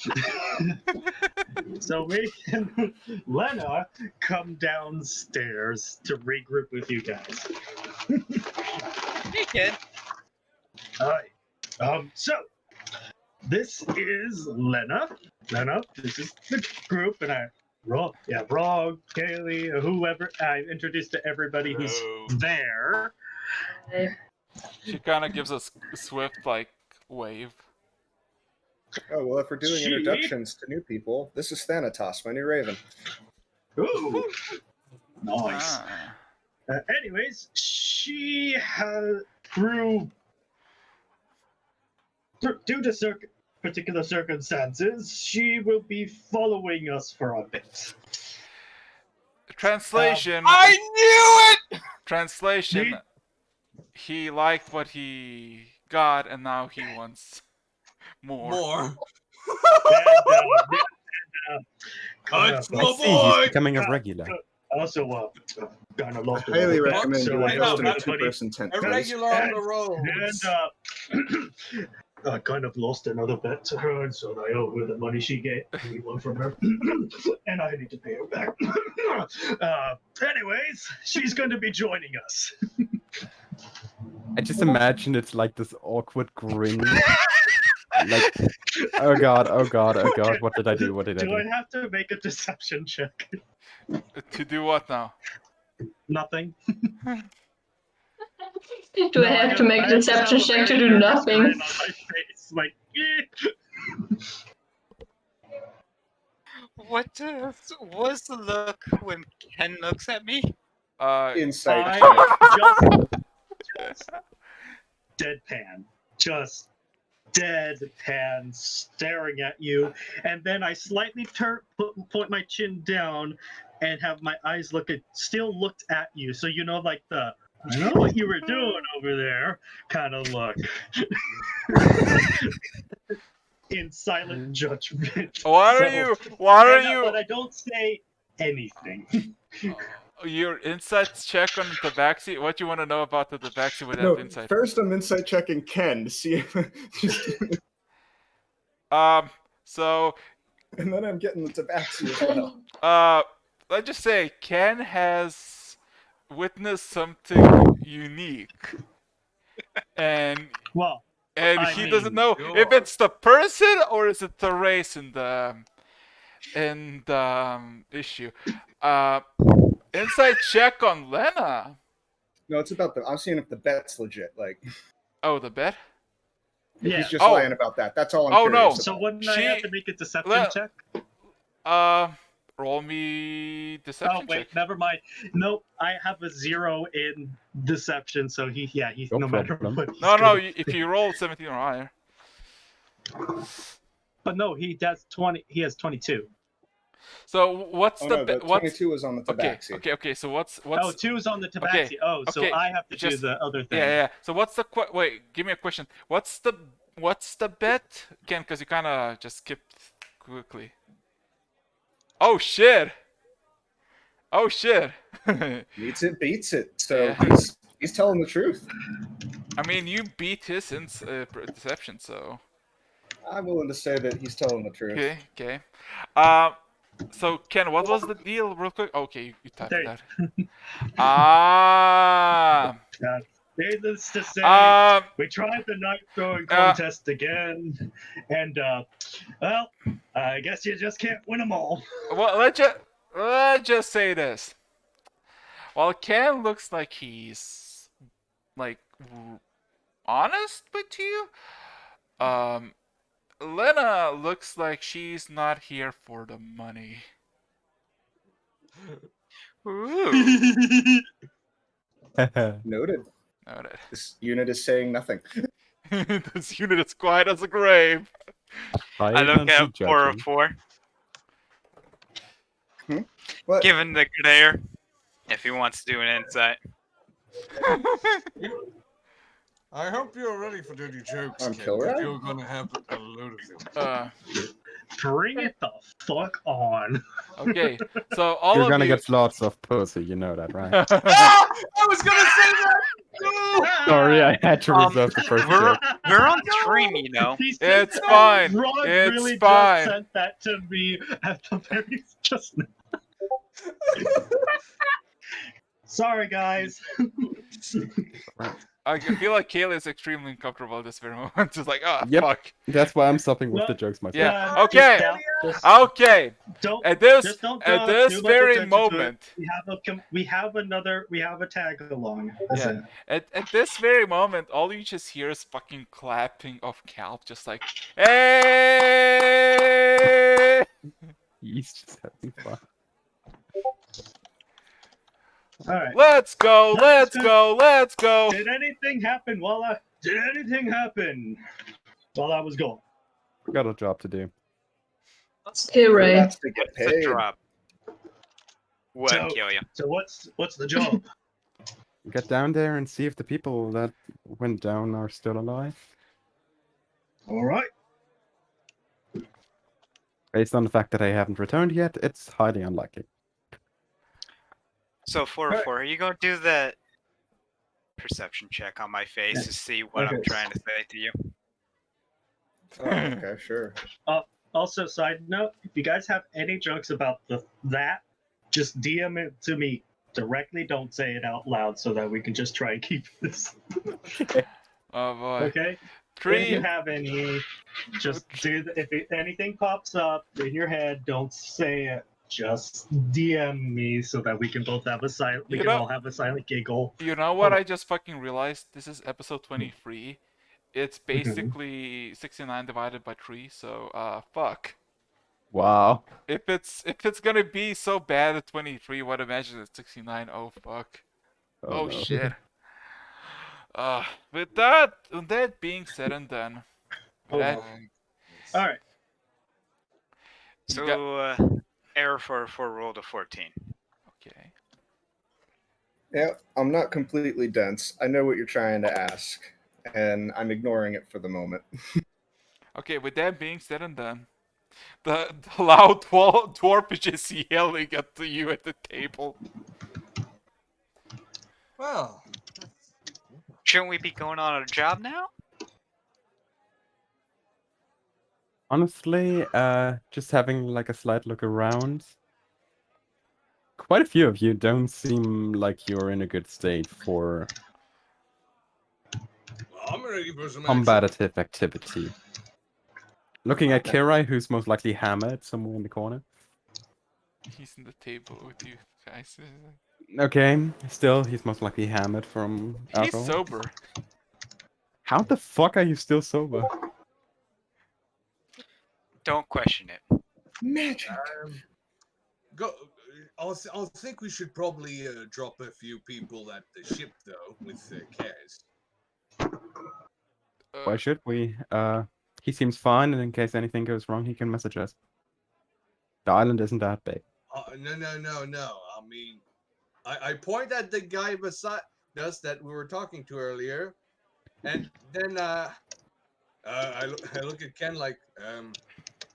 So me and Lena come downstairs to regroup with you guys. Hey, Ken. Hi. So this is Lena. This is the group, and Rog, Kaylee, whoever I introduced to everybody who's there. She kind of gives us a swift wave. Oh, well, if we're doing She- introductions to new people, this is Thanatos, my new raven. Ooh, nice. Ah. Anyways, she has due to particular circumstances, she will be following us for a bit. Translation. I knew it! Translation. He liked what he got, and now he wants more. More. Cut My I see boy! he's becoming a regular. Also, kind of I lost. highly a bit, recommend so you I invest in a lost money. two-person tent, A please. regular on the road. And I kind of lost another bet to her, and so I owe her the money she gave me one from her, and I need to pay her back. Anyways, she's going to be joining us. I just imagine it's like this awkward grin. Like, oh god, what did I do? What did I Do I do? have to make a deception check? To do what now? Nothing. Do I have to make a deception check to do nothing? On my face, like, What's the look when Ken looks at me? Insight. I just deadpan. Just deadpan staring at you. And then I slightly point my chin down and have my eyes still looked at you. So you know, like the, I know what you were doing over there kind of look. In silent judgment. What are you? What are you? But I don't say anything. Your insight check on the tabaxi? What you want to know about the tabaxi with No, that insight? first I'm insight checking Ken to see if So, and then I'm getting the tabaxi as well. let's just say Ken has witnessed something unique. and Well, and I he doesn't mean, know if sure. it's the person or is it the race in the issue. Inside check on Lena. No, it's about the. I'm seeing if the bet's legit. Like, Oh, the bet. if yeah. he's just Oh. lying about that. That's all I'm Oh, curious no. So about. wouldn't I have She- to make a deception Le- check? Roll me Oh deception wait, check. never mind. Nope, I have a 0 in deception, so he's No no matter problem. what. He's No, gonna- if you roll 17 or higher. But no, he does 20. He has 22. So what's Oh the no, the bet? What's 22 is on the okay? tabaxi. Okay. So what's Oh, 2's on the tabaxi. Oh, so okay, I have to do just- the other thing. Yeah. So what's the wait? Give me a question. What's the bet, Ken? Because you kind of just skipped quickly. Oh shit! Oh shit! Meets it, beats it. So Yeah. he's telling the truth. I mean, you beat his deception, so I'm willing to say that he's telling the truth. okay. So Ken, what was the deal, real quick? Okay, you typed There- that. Ah. Needless to say, we tried the knife throwing contest again, and well, I guess you just can't win them all. Well, let's just say this. While Ken looks like he's like honest with you, Lena looks like she's not here for the money. Ooh. Noted. Noted. This unit is saying nothing. This unit is quiet as a grave. I look at 404. What? Given the good air, if he wants to do an insight. I hope you're ready for dirty jokes, On kid. Kilroy? You're gonna have a load of them. Bring it the fuck on. Okay, so all You're of gonna you. get lots of pussy, you know that, right? Ah! I was gonna say that. No! Sorry, I had to reserve the first We're joke. we're on stream, you know. He's It's just- fine. Rod It's really fine. just sent that to me at the very just now. Sorry, guys. I feel like Kayla is extremely uncomfortable at this very moment. Just like, oh, Yep. fuck. That's why I'm stopping with Well, the jokes myself. Yeah. Just Okay. Okay. Don't. At this Just don't draw at this too much very attention to it. moment. We have a tag along. That's Yeah. it. At this very moment, all you just hear is fucking clapping of Calp, just like, hey! He's just having fun. All right. Let's go! Let's Let's go! Let's go! Did anything happen while I was gone? Got a job to do. Okay, Ray. That's to get What's the paid. drop? Would So- kill you. So what's the job? Get down there and see if the people that went down are still alive. All right. Based on the fact that I haven't returned yet, it's highly unlikely. So 404, are you gonna do the perception check on my face to see what I'm Okay. trying to say to you? Oh, okay, sure. Also, side note: if you guys have any jokes about that, just DM it to me directly. Don't say it out loud, so that we can just try and keep this. Oh boy. Okay. If you 3. have any, just do. Anything pops up in your head, don't say it. Just DM me so that we can both have a silent. We You can know- all have a silent giggle. You know what Oh. I just fucking realized? This is episode 23. It's basically 69 divided by 3, so fuck. Wow. If it's gonna be so bad at 23, what imagine at 69? Oh fuck. Oh no. shit. With that being said and done. Oh, that- All right. You So error for roll to 14. Okay. Yeah, I'm not completely dense. I know what you're trying to ask, and I'm ignoring it for the moment. Okay, with that being said and done, the loud dwarf is just yelling at you at the table. Well, Shouldn't we be going on a job now? Honestly, just having like a slight look around, quite a few of you don't seem like you're in a good state for ready for some action. combative activity. Looking at Kirai, who's most likely hammered somewhere in the corner. He's in the table with you guys. Okay, still, he's most likely hammered from He's alcohol. sober. How the fuck are you still sober? Don't question it. Magic. Go. I'll think we should probably drop a few people at the ship though with Kaz. Why should we? He seems fine, and in case anything goes wrong, he can message us. The island isn't that big. No. I mean, I point at the guy beside us that we were talking to earlier, and then I look at Ken like,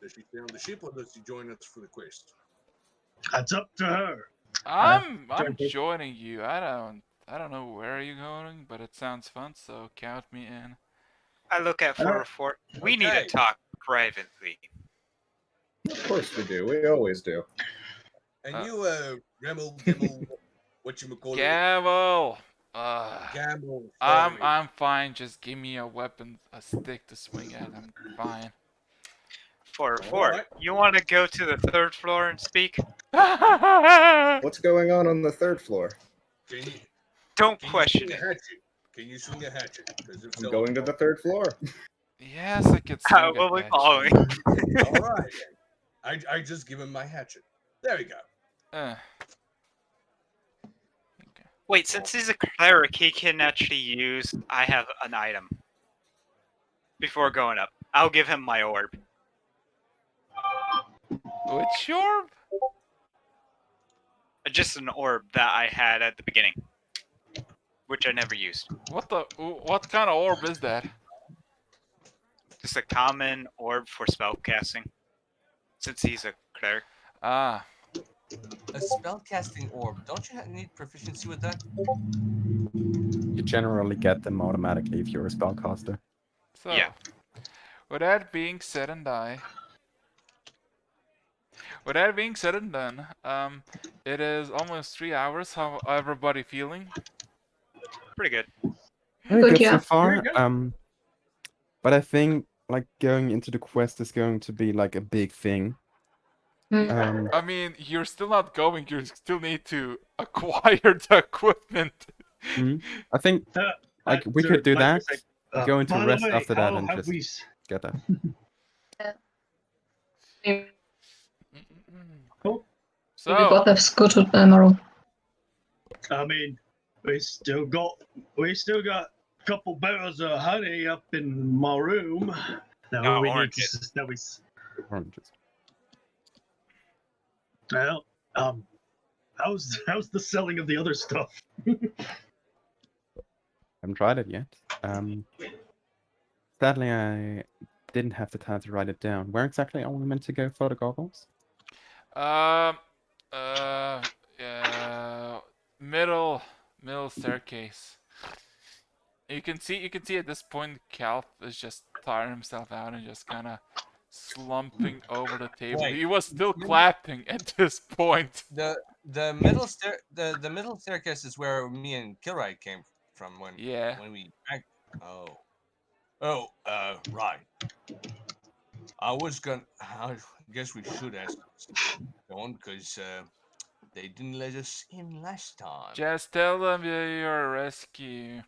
does she stay on the ship or does she join us for the quest? That's up to her. I'm joining you. I don't know where you're going, but it sounds fun, so count me in. I look at 404. We need to Okay. talk privately. Of course we do. We always do. And you, Rimmel, Gimmel, whatchamacallit? Gavel. Gamble. I'm fine. Just give me a weapon, a stick to swing at. I'm fine. 404. Alright. You want to go to the 3rd floor and speak? What's going on the 3rd floor? Don't Can question you swing it. a hatchet? Can you swing a hatchet? 'Cause if I'm so, going to the 3rd floor. Yes, I could swing We'll be at that following. shit. all right. I just give him my hatchet. There we go. Okay. Wait, since he's a cleric, he can actually use I have an item. Before going up. I'll give him my orb. Which orb? Just an orb that I had at the beginning. Which I never used. What kind of orb is that? Just a common orb for spellcasting. Since he's a cleric. Ah. A spellcasting orb. Don't you need proficiency with that? You generally get them automatically if you're a spellcaster. So, Yeah. with that being said and done, it is almost 3 hours. How everybody feeling? Pretty good. Very Good, good yeah. so far. Very good. But I think like going into the quest is going to be like a big thing. I mean, you're still not going. You still need to acquire the equipment. I think like we So, could do like I that. said, Go into by the rest way, after that how and have just we get that. We So, both have scuttled Emerald. I mean, we still got a couple barrels of honey up in my room. No, we oranges. Oranges. Well, how's the selling of the other stuff? Haven't tried it yet. Sadly, I didn't have the time to write it down. Where exactly are we meant to go for the goggles? middle staircase. You can see at this point, Calp is just tiring himself out and just kind of slumping over the table. Wait, He was still clapping at this point. The middle the middle staircase is where me and Kilroy came from when we right. I guess we should ask someone because they didn't let us in last time. Just tell them you're a rescue.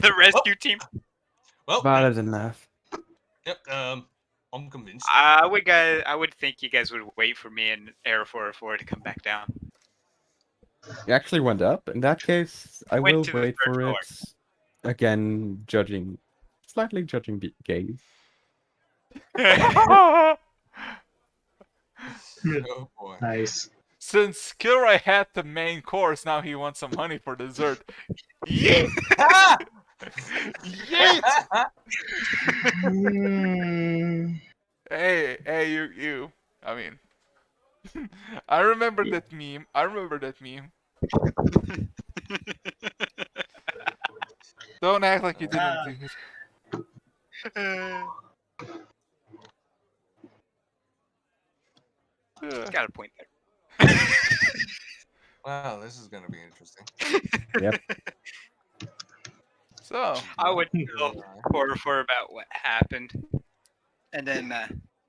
The rescue team. Well, Valid enough. yep. I'm convinced. I would think you guys would wait for me and Air 404 to come back down. You actually went up. In that case, I Went will to the wait third for floor. it. Again, slightly judging gaze. Oh boy. Nice. Since Kilroy had the main course, now he wants some honey for dessert. Yeet! Yeet! Hey, you. I mean, I remember that meme. Don't act like you didn't do it. Got a point there. Wow, this is gonna be interesting. Yep. So, I would tell 404 about what happened, and then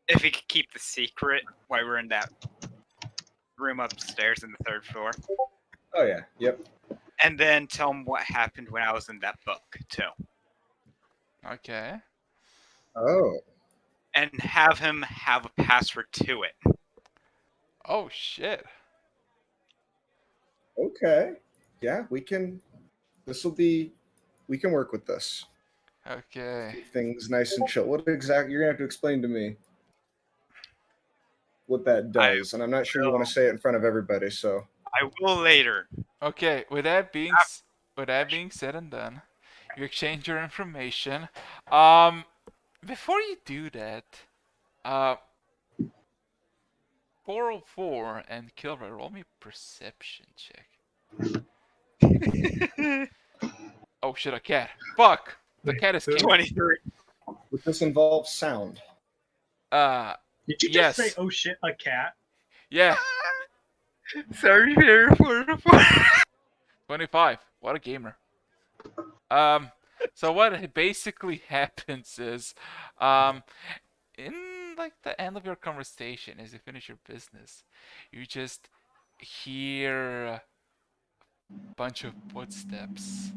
if he could keep the secret while we're in that room upstairs in the 3rd floor, Oh yeah. Yep. and then tell him what happened when I was in that book too, okay. Oh. and have him have a password to it. Oh shit. Okay. Yeah, we can. This will be. We can work with this. Okay. Keep things nice and chill. What exactly? You're gonna have to explain to me what that does, and I'm not sure you want to say it in front of everybody. So. I will later. Okay. With that being said and done, you exchange your information. Before you do that, 404 and Kilroy, roll me perception check. Oh shit, a cat. Fuck! The cat is king. 23. Would this involve sound? Did you Yes. just say, "Oh shit, a cat"? Yeah, Sorry, 404. 25. What a gamer. So what basically happens is, in like the end of your conversation, as you finish your business, you just hear a bunch of footsteps,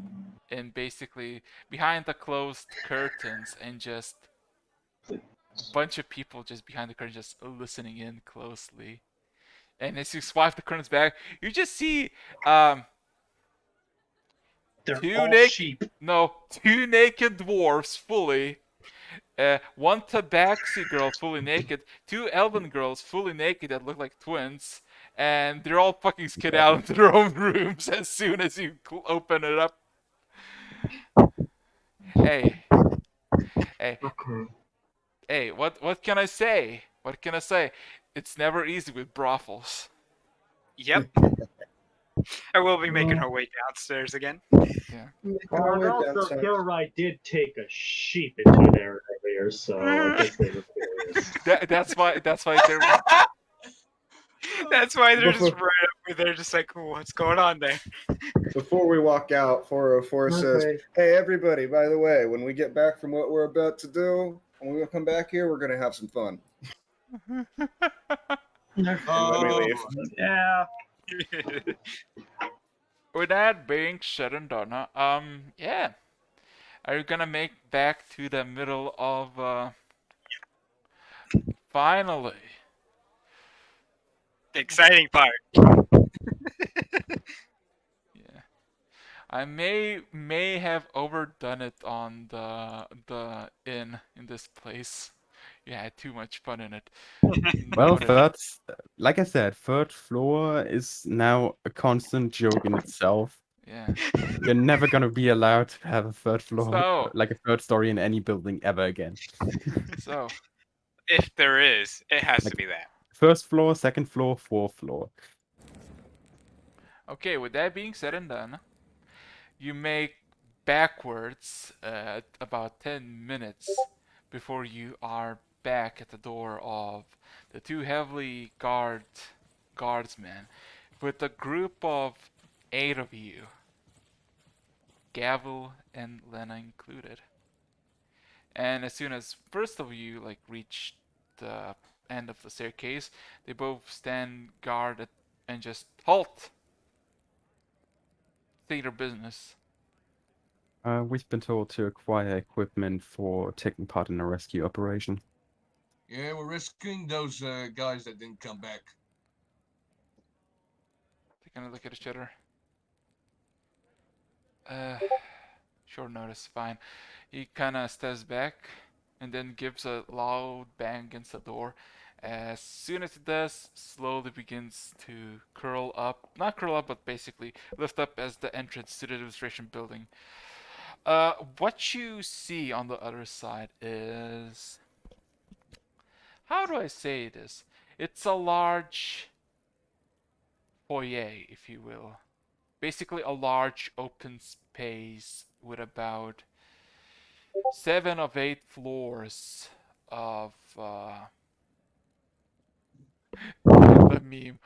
and basically behind the closed curtains, and just a bunch of people just behind the curtains, just listening in closely. And as you swipe the curtains back, you just see They're two all naked sheep. two naked dwarfs fully, one tabaxi girl fully naked, two elven girls fully naked that look like twins, and they're all fucking skedaddle into their own rooms as soon as you open it up. Hey, hey, Okay. hey! What can I say? What can I say? It's never easy with brothels. Yep. I will be making her way downstairs again. Yeah. All the way Also, downstairs. Kilroy did take a sheep into there earlier, so I guess they were curious. That's why they're. That's why they're just Before- right over there, just like, what's going on there? Before we walk out, 404 says, Okay. "Hey, everybody! By the way, when we get back from what we're about to do, when we come back here, we're gonna have some fun." And then we leave. Yeah. With that being said and done, yeah. Are you gonna make back to the middle of, finally. The exciting part. Yeah. I may have overdone it on the inn in this place. You had too much fun in it. Well, Noted. like I said, 3rd floor is now a constant joke in itself. Yeah. You're never gonna be allowed to have a 3rd floor, So- like a 3rd story in any building ever again. So, If there is, it has Like- to be that. 1st floor, 2nd floor, 4th floor. okay, with that being said and done, you make backwards about 10 minutes before you are back at the door of the two heavily guardsmen with a group of 8 of you, Gavel and Lena included. And as soon as first of you like reach the end of the staircase, they both stand guard and just halt. State their business. We've been told to acquire equipment for taking part in a rescue operation. Yeah, we're rescuing those guys that didn't come back. They kind of look at each other. Short notice, fine. He kind of steps back and then gives a loud bang against the door. As soon as it does, slowly begins to curl up. Not curl up, but basically lift up as the entrance to the administration building. What you see on the other side is... How do I say this? It's a large foyer, if you will. Basically a large open space with about 7 of 8 floors of the meme.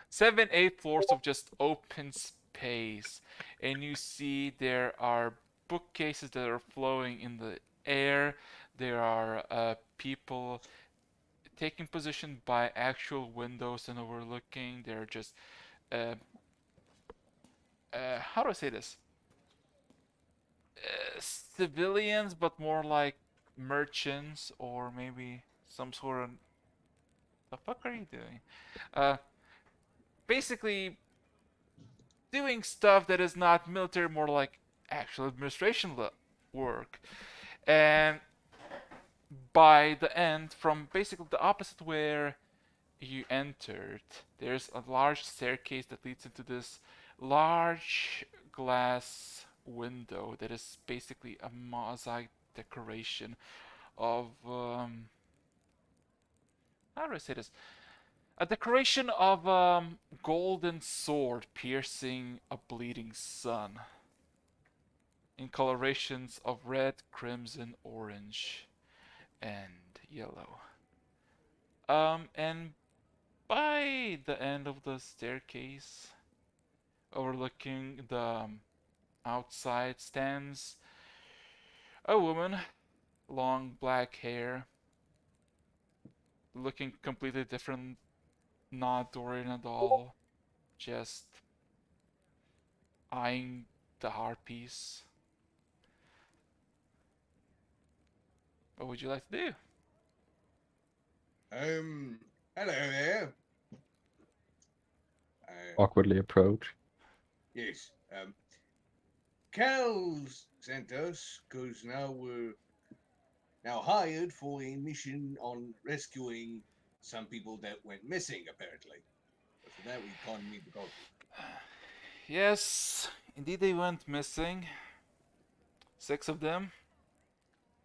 7, 8 floors of just open space, and you see there are bookcases that are flowing in the air. There are people taking position by actual windows and overlooking. They're just how do I say this? Civilians, but more like merchants or maybe some sort of. The fuck are you doing? Basically doing stuff that is not military, more like actual administration work. And by the end, from basically the opposite where you entered, there's a large staircase that leads into this large glass window that is basically a mosaic decoration of how do I say this? A decoration of golden sword piercing a bleeding sun in colorations of red, crimson, orange, and yellow. And by the end of the staircase, overlooking the outside, stands a woman, long black hair, looking completely different, not Dorian at all, just eyeing the harpies. What would you like to do? Hello there. Awkwardly approach. Yes. Cal sent us because now we're hired for a mission on rescuing some people that went missing, apparently. But for that, we can't meet the goal. Yes, indeed they went missing. 6 of them.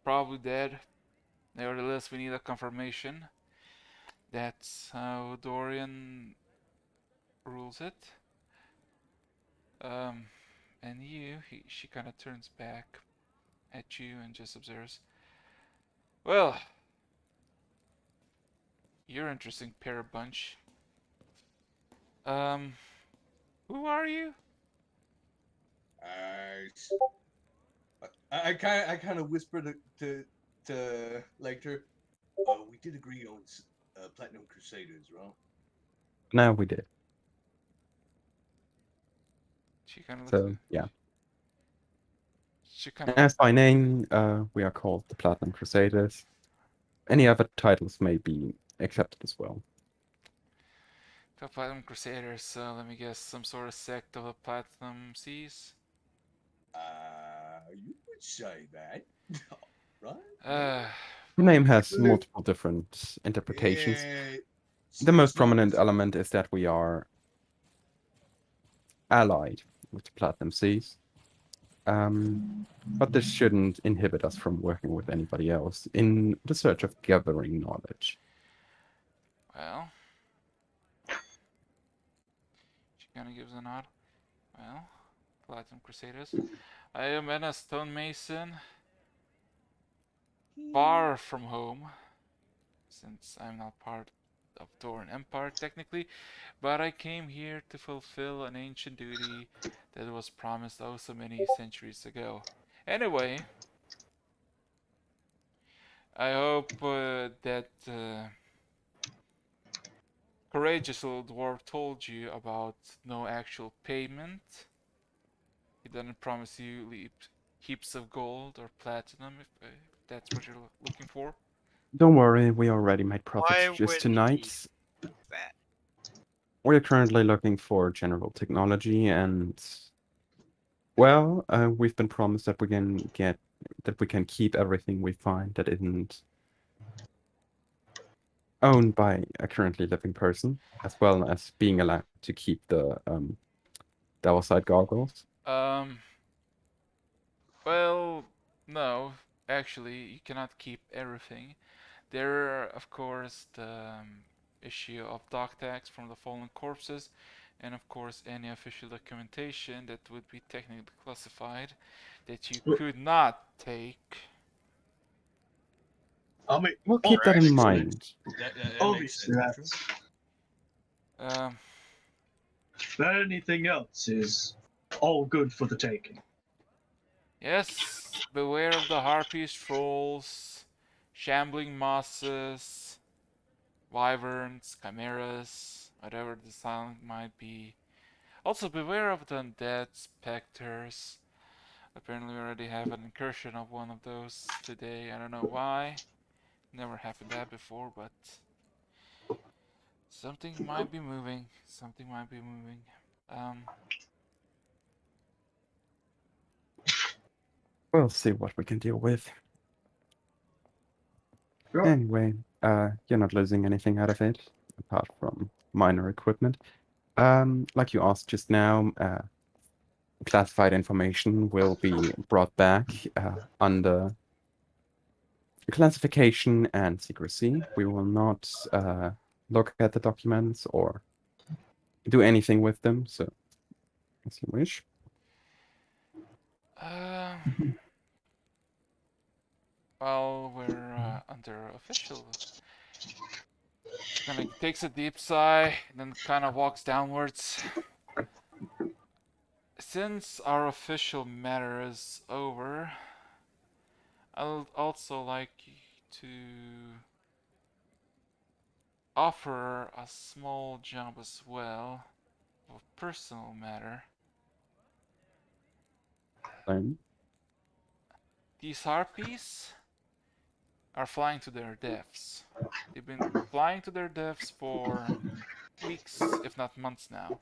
Probably dead. Nevertheless, we need a confirmation. That's how Dorian rules it. And she kind of turns back at you and just observes. Well, you're an interesting pair of bunch. Who are you? I kind of whispered to Lecter. We did agree on Platinum Crusaders, right? No, we did. She kind of looks. So yeah. She kind of. As by name, we are called the Platinum Crusaders. Any other titles may be accepted as well. The Platinum Crusaders. So let me guess, some sort of sect of the Platinum Seas. You would say that, right? The name has multiple different interpretations. The most prominent element is that we are allied with the Platinum Seas. But this shouldn't inhibit us from working with anybody else in the search of gathering knowledge. Well, she kind of gives a nod. Well, Platinum Crusaders. I am a stonemason, far from home, since I'm not part of Doran Empire technically, but I came here to fulfill an ancient duty that was promised oh so many centuries ago. Anyway, I hope that courageous little dwarf told you about no actual payment. He doesn't promise you heaps of gold or platinum if that's what you're looking for. Don't worry, we already made profits Why just wouldn't tonight. he do that? We're currently looking for general technology and well, we've been promised that we can keep everything we find that isn't owned by a currently living person, as well as being allowed to keep the double side goggles. Well, no, actually, you cannot keep everything. There are, of course, the issue of dock tags from the fallen corpses, and of course, any official documentation that would be technically classified that you could not take. I mean, We'll keep that in mind. That makes obviously, sense. Um, but anything else is all good for the taking. Yes, beware of the harpies, trolls, shambling mosses, wyverns, chimeras, whatever the sound might be. Also, beware of the undead specters. Apparently, we already have an incursion of one of those today. I don't know why. Never happened that before, but something might be moving. Something might be moving. We'll see what we can deal with. Sure. Anyway, you're not losing anything out of it, apart from minor equipment. Like you asked just now, classified information will be brought back under classification and secrecy. We will not look at the documents or do anything with them, so as you wish. Well, we're under official. Kind of takes a deep sigh and then kind of walks downwards. Since our official matter is over, I'd also like to offer a small job as well, of personal matter. These harpies are flying to their deaths. They've been flying to their deaths for weeks, if not months now.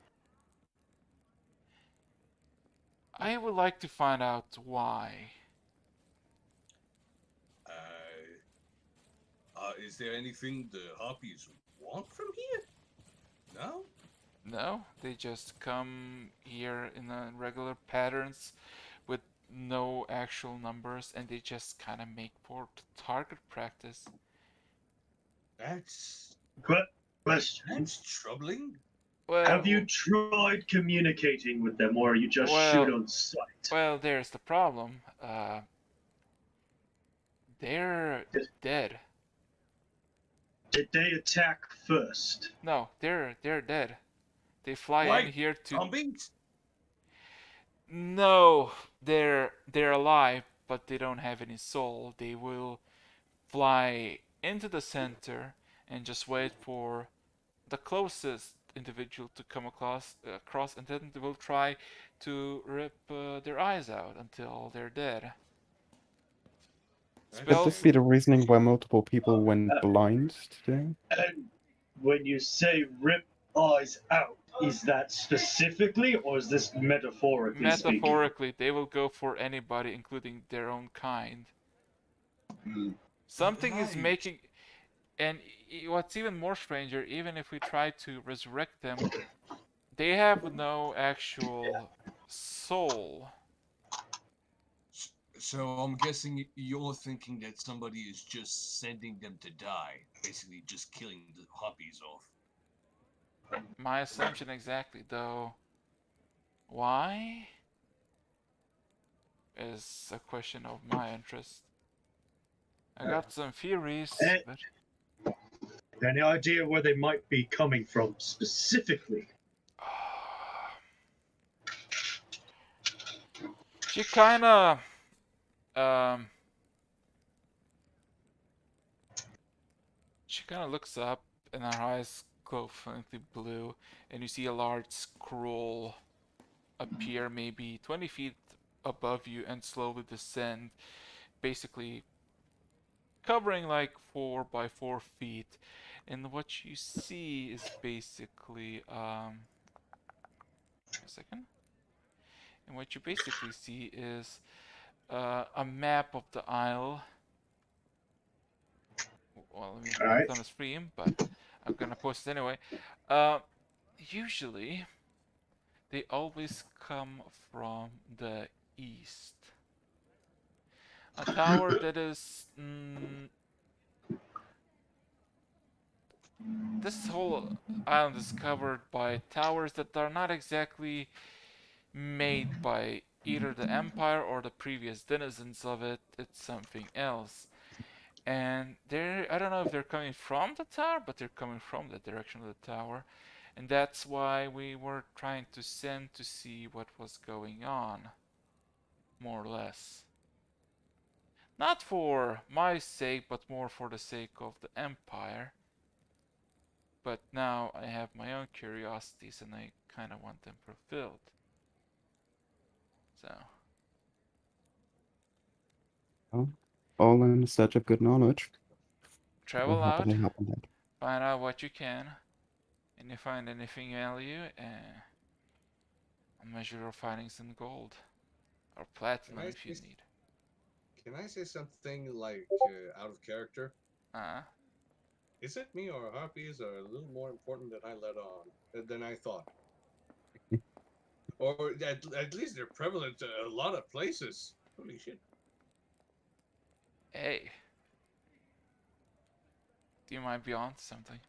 I would like to find out why. Is there anything the harpies want from here? No? No, they just come here in regular patterns with no actual numbers, and they just kind of make poor target practice. That's Question. troubling. Well, Have you tried communicating with them, or are you just shoot on sight? Well, there's the problem. They're dead. Did they attack first? No, they're dead. They fly Like in here to. zombies? No, they're alive, but they don't have any soul. They will fly into the center and just wait for the closest individual to come across, and then they will try to rip their eyes out until they're dead. Could this be the reasoning why multiple people went blind today? And when you say rip eyes out, is that specifically, or is this metaphorically speaking? Metaphorically, they will go for anybody, including their own kind. Something is making... And what's even more stranger, even if we try to resurrect them, they have no actual soul. So I'm guessing you're thinking that somebody is just sending them to die, basically just killing the harpies off. My assumption exactly, though. Why? Is a question of my interest. I got some theories, but... Any idea where they might be coming from specifically? She kinda... She kinda looks up and her eyes glow faintly blue, and you see a large scroll appear maybe 20 feet above you and slowly descend, basically covering like 4 by 4 feet. And what you see is basically a second. And what you basically see is a map of the isle. Well, let me put it on the stream, but I'm gonna post it anyway. Usually, they always come from the east. A tower that is... this whole island is covered by towers that are not exactly made by either the Empire or the previous denizens of it. It's something else. And I don't know if they're coming from the tower, but they're coming from the direction of the tower. And that's why we were trying to send to see what was going on. more or less. Not for my sake, but more for the sake of the Empire. But now I have my own curiosities and I kind of want them fulfilled. So. All in search of good knowledge. Travel Will out, happily happen then. find out what you can, and you find anything value, I'll measure your findings in gold. Or platinum if you need. Can I say something like out of character? Is it me or harpies are a little more important than I let on than I thought? Or at least they're prevalent a lot of places. Holy shit! Hey, you might be on something.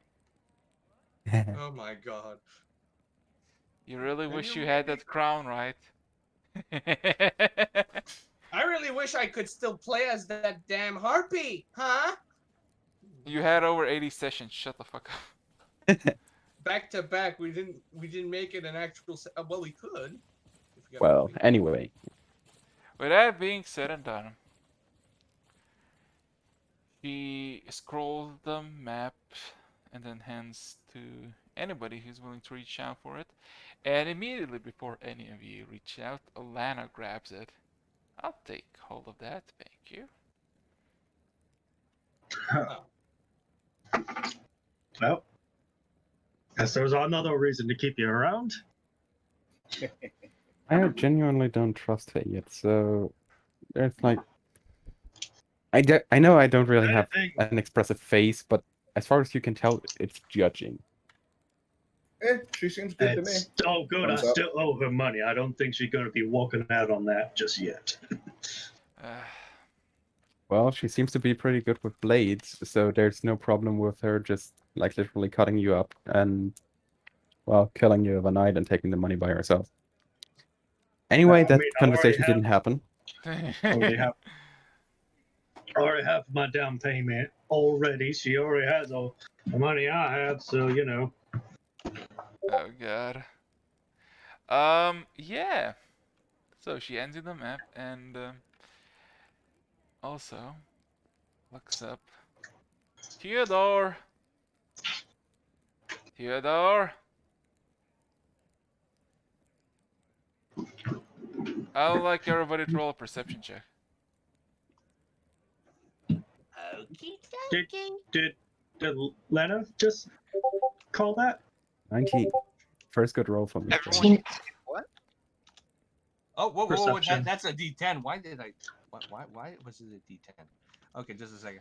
Oh my god! You really And wish you you had really- that crown, right? I really wish I could still play as that damn harpy, huh? You had over 80 sessions. Shut the fuck up. Back to back, we didn't make it an actual. Well, we could. If we got Well, lucky. anyway. With that being said and done, she scrolls the map and then hands to anybody who's willing to reach out for it. And immediately before any of you reach out, Alana grabs it. I'll take hold of that, thank you. Well, guess there's another reason to keep you around. I genuinely don't trust her yet, so there's like I know I don't really have an expressive face, but as far as you can tell, it's judging. She seems good to me. It's so good. I Thumbs up. still owe her money. I don't think she's going to be walking out on that just yet. Well, she seems to be pretty good with blades, so there's no problem with her just like literally cutting you up and, well, killing you overnight and taking the money by herself. Anyway, I that mean, I already conversation didn't happen. already have my down payment already. She already has all the money I have, so you know. Oh god. Yeah. So she ends in the map and also looks up Theodore. Theodore. I would like everybody to roll a perception check. Did Lena just call that? 19. First good roll for me. Everyone, what? Oh, whoa, Perception. that's a D10. Why did I? Why was it a D10? Okay, just a second.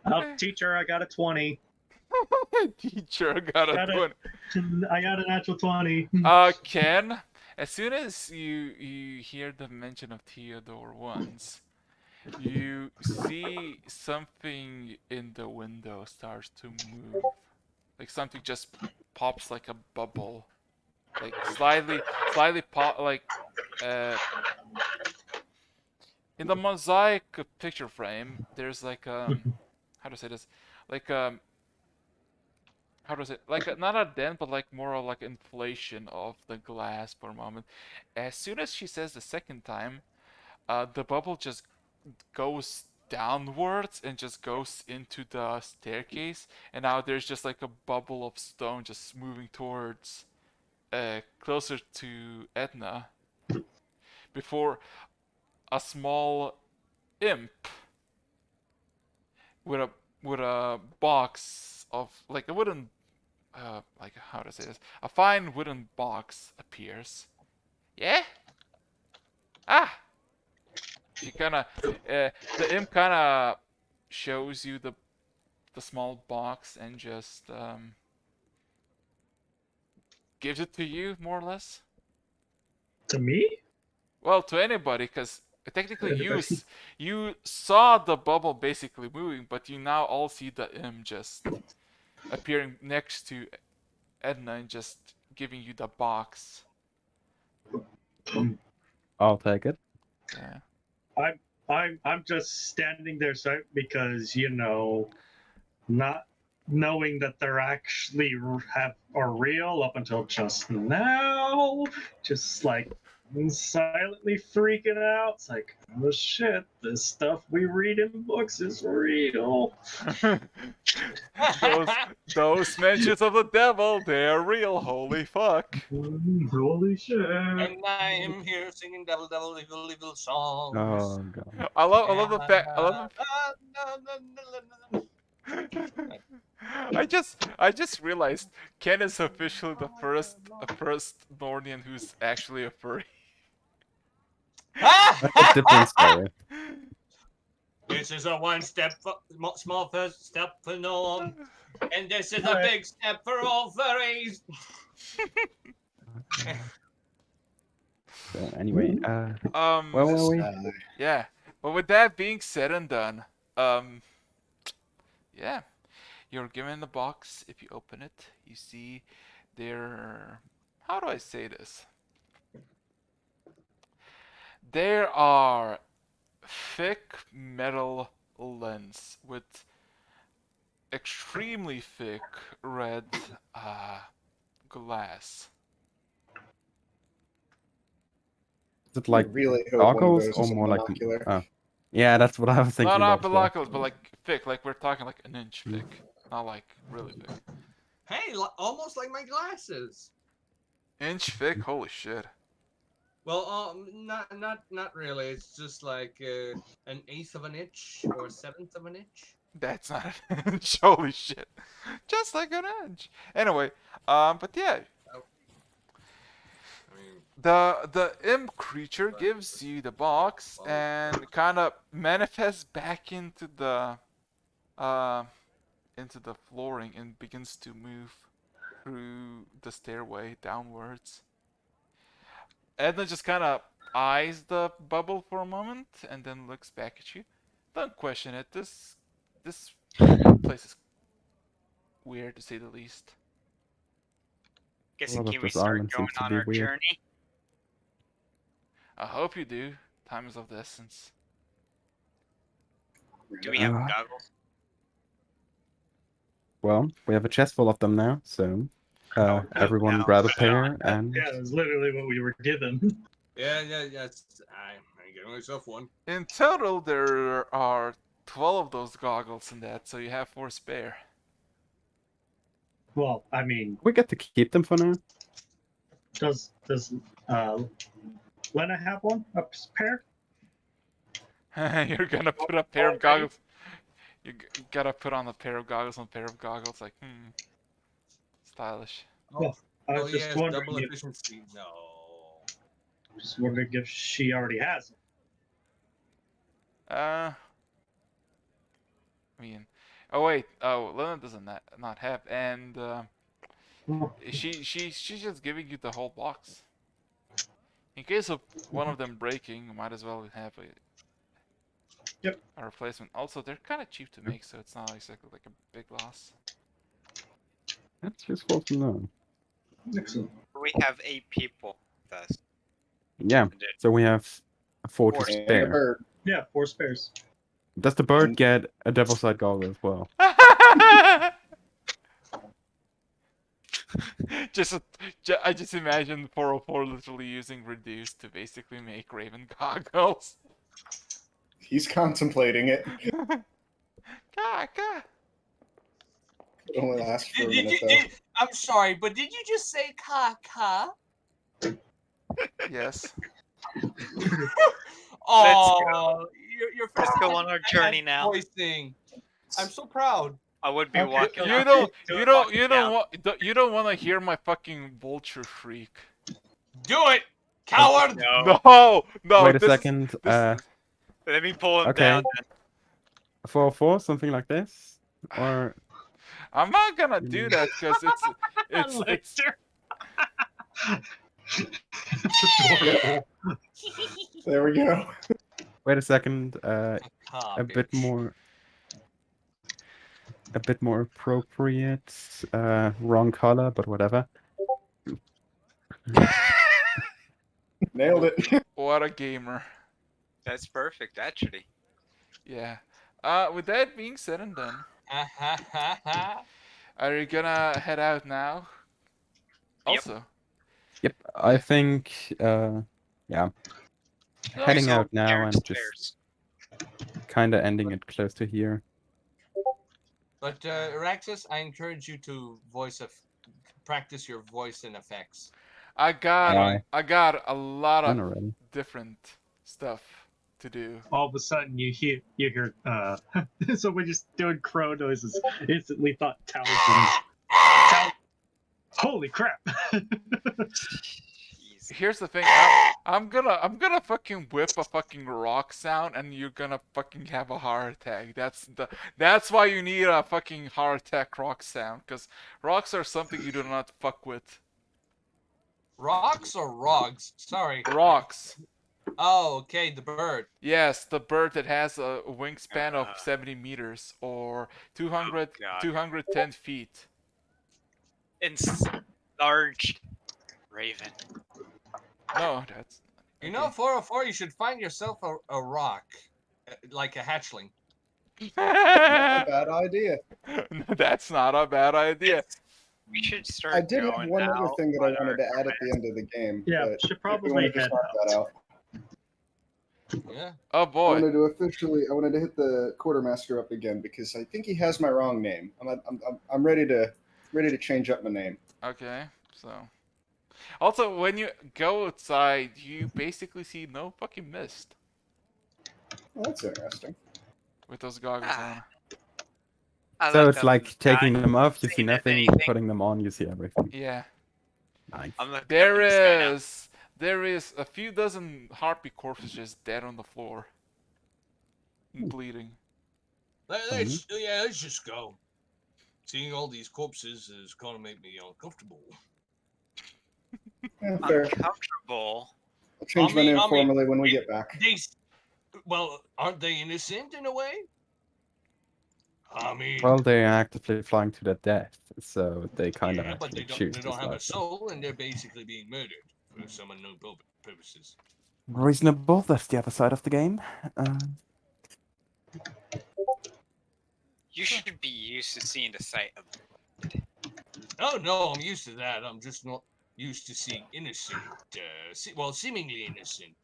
Oh, teacher, I got a 20. Teacher got a 20. I got a natural 20. Ken, as soon as you hear the mention of Theodore once, you see something in the window starts to move. Like something just pops like a bubble. Like slightly pop, like in the mosaic picture frame, there's like how to say this? Like how does it, like not a dent, but like more of like inflation of the glass for a moment. As soon as she says the second time, the bubble just goes downwards and just goes into the staircase, and now there's just like a bubble of stone just moving towards closer to Edna before a small imp with a box of like a wooden like how to say this, a fine wooden box appears. Yeah? Ah! She kinda the imp kinda shows you the small box and just gives it to you, more or less. To me? Well, to anybody, because technically you saw the bubble basically moving, but you now all see the imp just appearing next to Edna and just giving you the box. I'll take it. Yeah. I'm just standing there because you know, not knowing that they're actually are real up until just now, just like and silently freaking out. It's like, oh shit, this stuff we read in books is real. those mentions of the devil, they're real. Holy fuck. Holy shit. And I am here singing devil, devil, evil, evil songs. Oh god. I love the fact. I love the I just realized Ken is officially the first Nornian who's actually a furry. That's a different story. This is a one step, small first step for Norm, and this is a big step for all furries. So anyway, where were we? Yeah. But with that being said and done, yeah, you're given the box. If you open it, you see there. How do I say this? There are thick metal lens with extremely thick red glass. Is it like really hope one of goggles those or is a more like? monocular. Oh, yeah, that's what I was thinking. Not about as well. binoculars, but like thick. Like we're talking like an inch thick, not like really thick. Hey, almost like my glasses. Inch thick? Holy shit. Well, not really. It's just like an eighth of an inch or a seventh of an inch. That's not an inch. Holy shit. Just like an inch. Anyway, but yeah. I mean, The imp creature gives you the box and kind of manifests back into the flooring and begins to move through the stairway downwards. Edna just kind of eyes the bubble for a moment and then looks back at you. Don't question it. This place is weird to say the least. Guessing Well, can we this start island going seems to on be our weird. journey? I hope you do. Time is of the essence. Do we have Uh, goggles? Well, we have a chest full of them now, so everyone no, grab a put it pair and Yeah, that's literally what we were given. yeah. I'm getting myself one. In total, there are 12 of those goggles in that, so you have 4 spare. Well, I mean, we get to keep them for now. does Lena have one? A pair? You're gonna put a pair of goggles. You gotta put on a pair of goggles on a pair of goggles. Like, stylish. Well, I was just yes, wondering. double If, efficiency. No. just wondering if she already has it. I mean, oh wait, Lena doesn't not have, and she's just giving you the whole box. In case of one of them breaking, you might as well have a replacement. Also, they're kind of cheap to make, so it's not exactly like a big loss. That's useful to know. Excellent. We have 8 people with us. Yeah, so we have 4 to Four. And the spare. bird. Yeah, 4 spares. Does the bird get a devil's side goggle as well? I just imagine 404 literally using reduce to basically make Raven goggles. He's contemplating it. Kaka. It only lasts for a minute, though. I'm sorry, but did you just say "ka"? Yes. Oh, your first Let's go on our journey now. Voicing. I'm so proud. I would be walking. You don't want to hear my fucking vulture shriek. Do it, coward. No. Wait a second. Let me pull him Okay. down. 404, something like this, or I'm not gonna do that because it's There we go. wait a second. A bit more appropriate. Wrong color, but whatever. Nailed it. What a gamer. That's perfect, actually. Yeah. With that being said and done, are you gonna head out now? Yep. Also. Yep, I think Yeah. So, Heading so out now Garrett's and just kind of ending it close to here. But Araxis, I encourage you to practice your voice and effects. I got Why? a lot Done of already. different stuff to do. All of a sudden, you hear so we're just doing crow noises. Instantly thought talismans. Holy crap! Here's the thing, I'm gonna fucking whip a fucking rock sound and you're gonna fucking have a heart attack. That's why you need a fucking heart attack rock sound, because rocks are something you do not fuck with. Rocks or rogs? Sorry. Rocks. Oh, okay, the bird. Yes, the bird that has a wingspan of 70 meters or 210 feet. It's large raven. No, that's... You know, 404, you should find yourself a rock, like a hatchling. Not a bad idea. That's not a bad idea. We should start I did have going one other now thing that I on wanted to our add at the end of the game. Yeah, but should if we probably wanted to head start that out. Yeah. Oh I boy. wanted to hit the quartermaster up again because I think he has my wrong name. I'm ready to change up my name. Okay, so... Also, when you go outside, you basically see no fucking mist Well, that's interesting. with those goggles on. I So looked it's up like in the taking sky, them off, you seeing see if nothing, anything- putting them on, you see everything. Yeah. Nice. I'm looking up in the sky now. There is a few dozen harpy corpses just dead on the floor. Bleeding. Let's just go. Seeing all these corpses is gonna make me uncomfortable. Yeah, fair. Uncomfortable. I'll change my name formally when we it- get back. Aren't they innocent in a way? I mean, Well, they're actively flying to their death, so they kind of yeah, but actually they choose don't this have a lifestyle. soul, and they're basically being murdered for some unknown purposes. Reasonable, that's the other side of the game. You should be used to seeing the sight of. Oh no, I'm used to that. I'm just not used to seeing innocent, seemingly innocent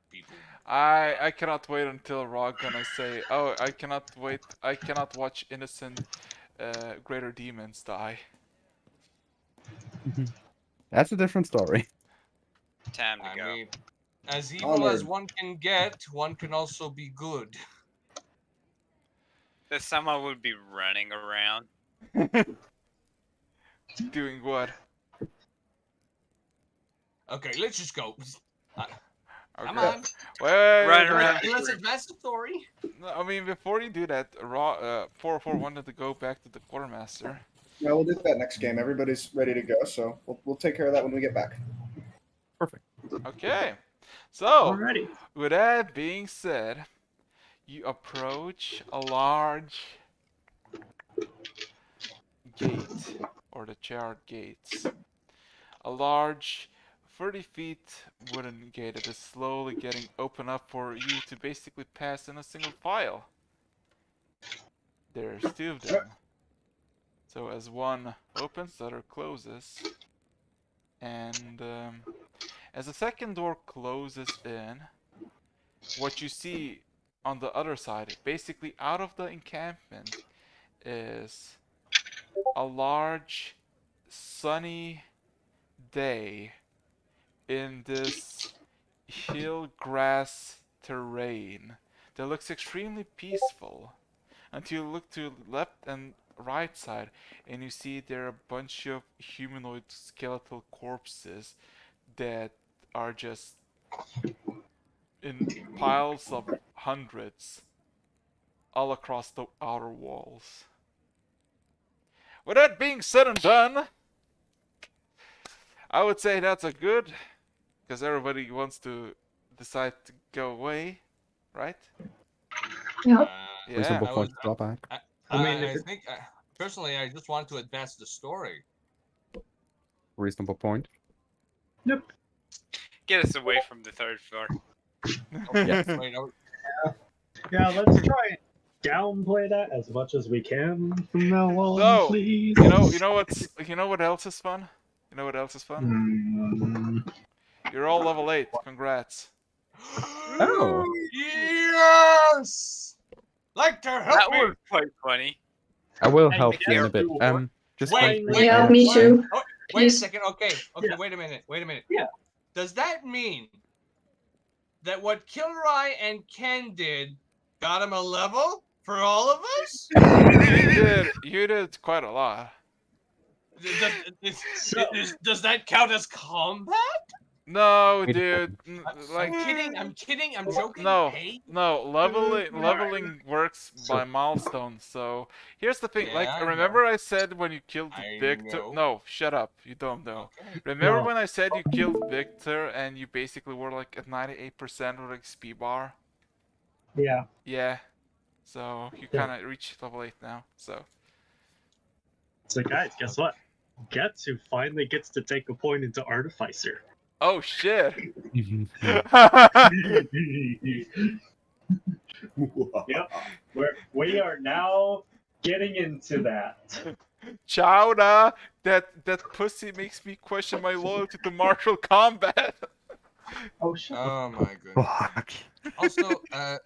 people. I cannot wait until Rock gonna say, oh, I cannot watch innocent greater demons die. That's a different story. Time to I go. mean, as evil as Onward. one can get, one can also be good. That someone would be running around. Doing what? Okay, let's just go. Okay. Come on. Wait, Run around. Let's advance the story. No, I mean, before you do that, 404 wanted to go back to the quartermaster. Yeah, we'll do that next game. Everybody's ready to go, so we'll take care of that when we get back. Perfect. Okay. So, Alrighty. with that being said, you approach a large gate, or the charred gates. A large 30 feet wooden gate that is slowly getting open up for you to basically pass in a single file. There's two of them. So as one opens, the other closes. And as the second door closes in, what you see on the other side, basically out of the encampment, is a large sunny day in this hill grass terrain that looks extremely peaceful until you look to the left and right side and you see there are a bunch of humanoid skeletal corpses that are just in piles of hundreds all across the outer walls. With that being said and done, I would say that's a good, because everybody wants to decide to go away, right? Yeah. Yeah. Reasonable I point was- to drop back. I think, personally, I just want to advance the story. Reasonable point. Get us away from the third floor. Yes. Wait, Yeah, let's try and downplay that as much as we can from now on, So, please. you know what else is fun? You know what else is fun? You're all level 8. Congrats. Oh. Yes! Lecter, help That me! was quite funny. I will Hey, help I you in a guess bit. you were- Just Wait, one wait, Yeah, thing. me wait. too. Oh, wait a Please. second. Okay, Yeah. wait a minute. Yeah. Does that mean that what Kilroy and Ken did got him a level for all of us? You did quite a lot. Does that count as combat? No, Wait. dude. I'm kidding. I'm joking. No, Hey. no. Leveling works by milestones. So here's the thing. Yeah, Like, I know. remember I said when you killed I Victor? know. No, shut up. You don't know. Okay. Remember No. when I said you killed Victor and you basically were like at 98% with XP bar? Yeah. Yeah. So you Yeah. kind of reached level 8 now. So. So guys, guess what? Getsu finally gets to take a point into Artificer. Oh shit. Yep. We are now getting into that. Chowda, that pussy makes me question my loyalty to martial combat. Oh shit. Oh my goodness. Fuck. Also,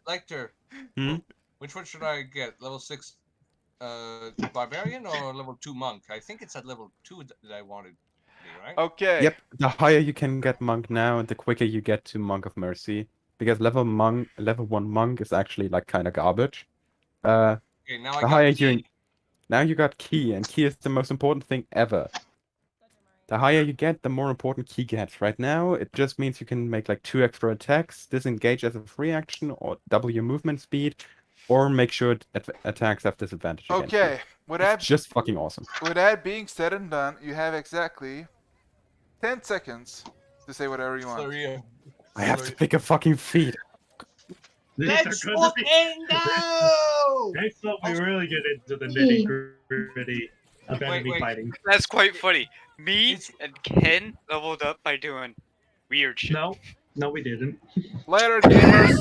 Lecter, Hmm? which one should I get? Level 6 Barbarian or level 2 Monk? I think it's at level 2 that I wanted to be, right? Okay. Yep, the higher you can get Monk now, the quicker you get to Monk of Mercy. Because level 1 Monk is actually like kind of garbage. Okay, now I The got higher key. now you got Key, and Key is the most important thing ever. The higher you get, the more important Key gets. Right now, it just means you can make like 2 extra attacks, disengage as a free action, or double your movement speed, or make sure attacks have disadvantage against you. Okay. It's just fucking awesome. With that being said and done, you have exactly 10 seconds to say whatever you want. Sorry. I have to pick a fucking feat. Let's fucking go! Next up, we really get into the nitty gritty of enemy wait. fighting. That's quite funny. Me It's- and Ken leveled up by doing weird shit. No, we didn't. Later, gamers.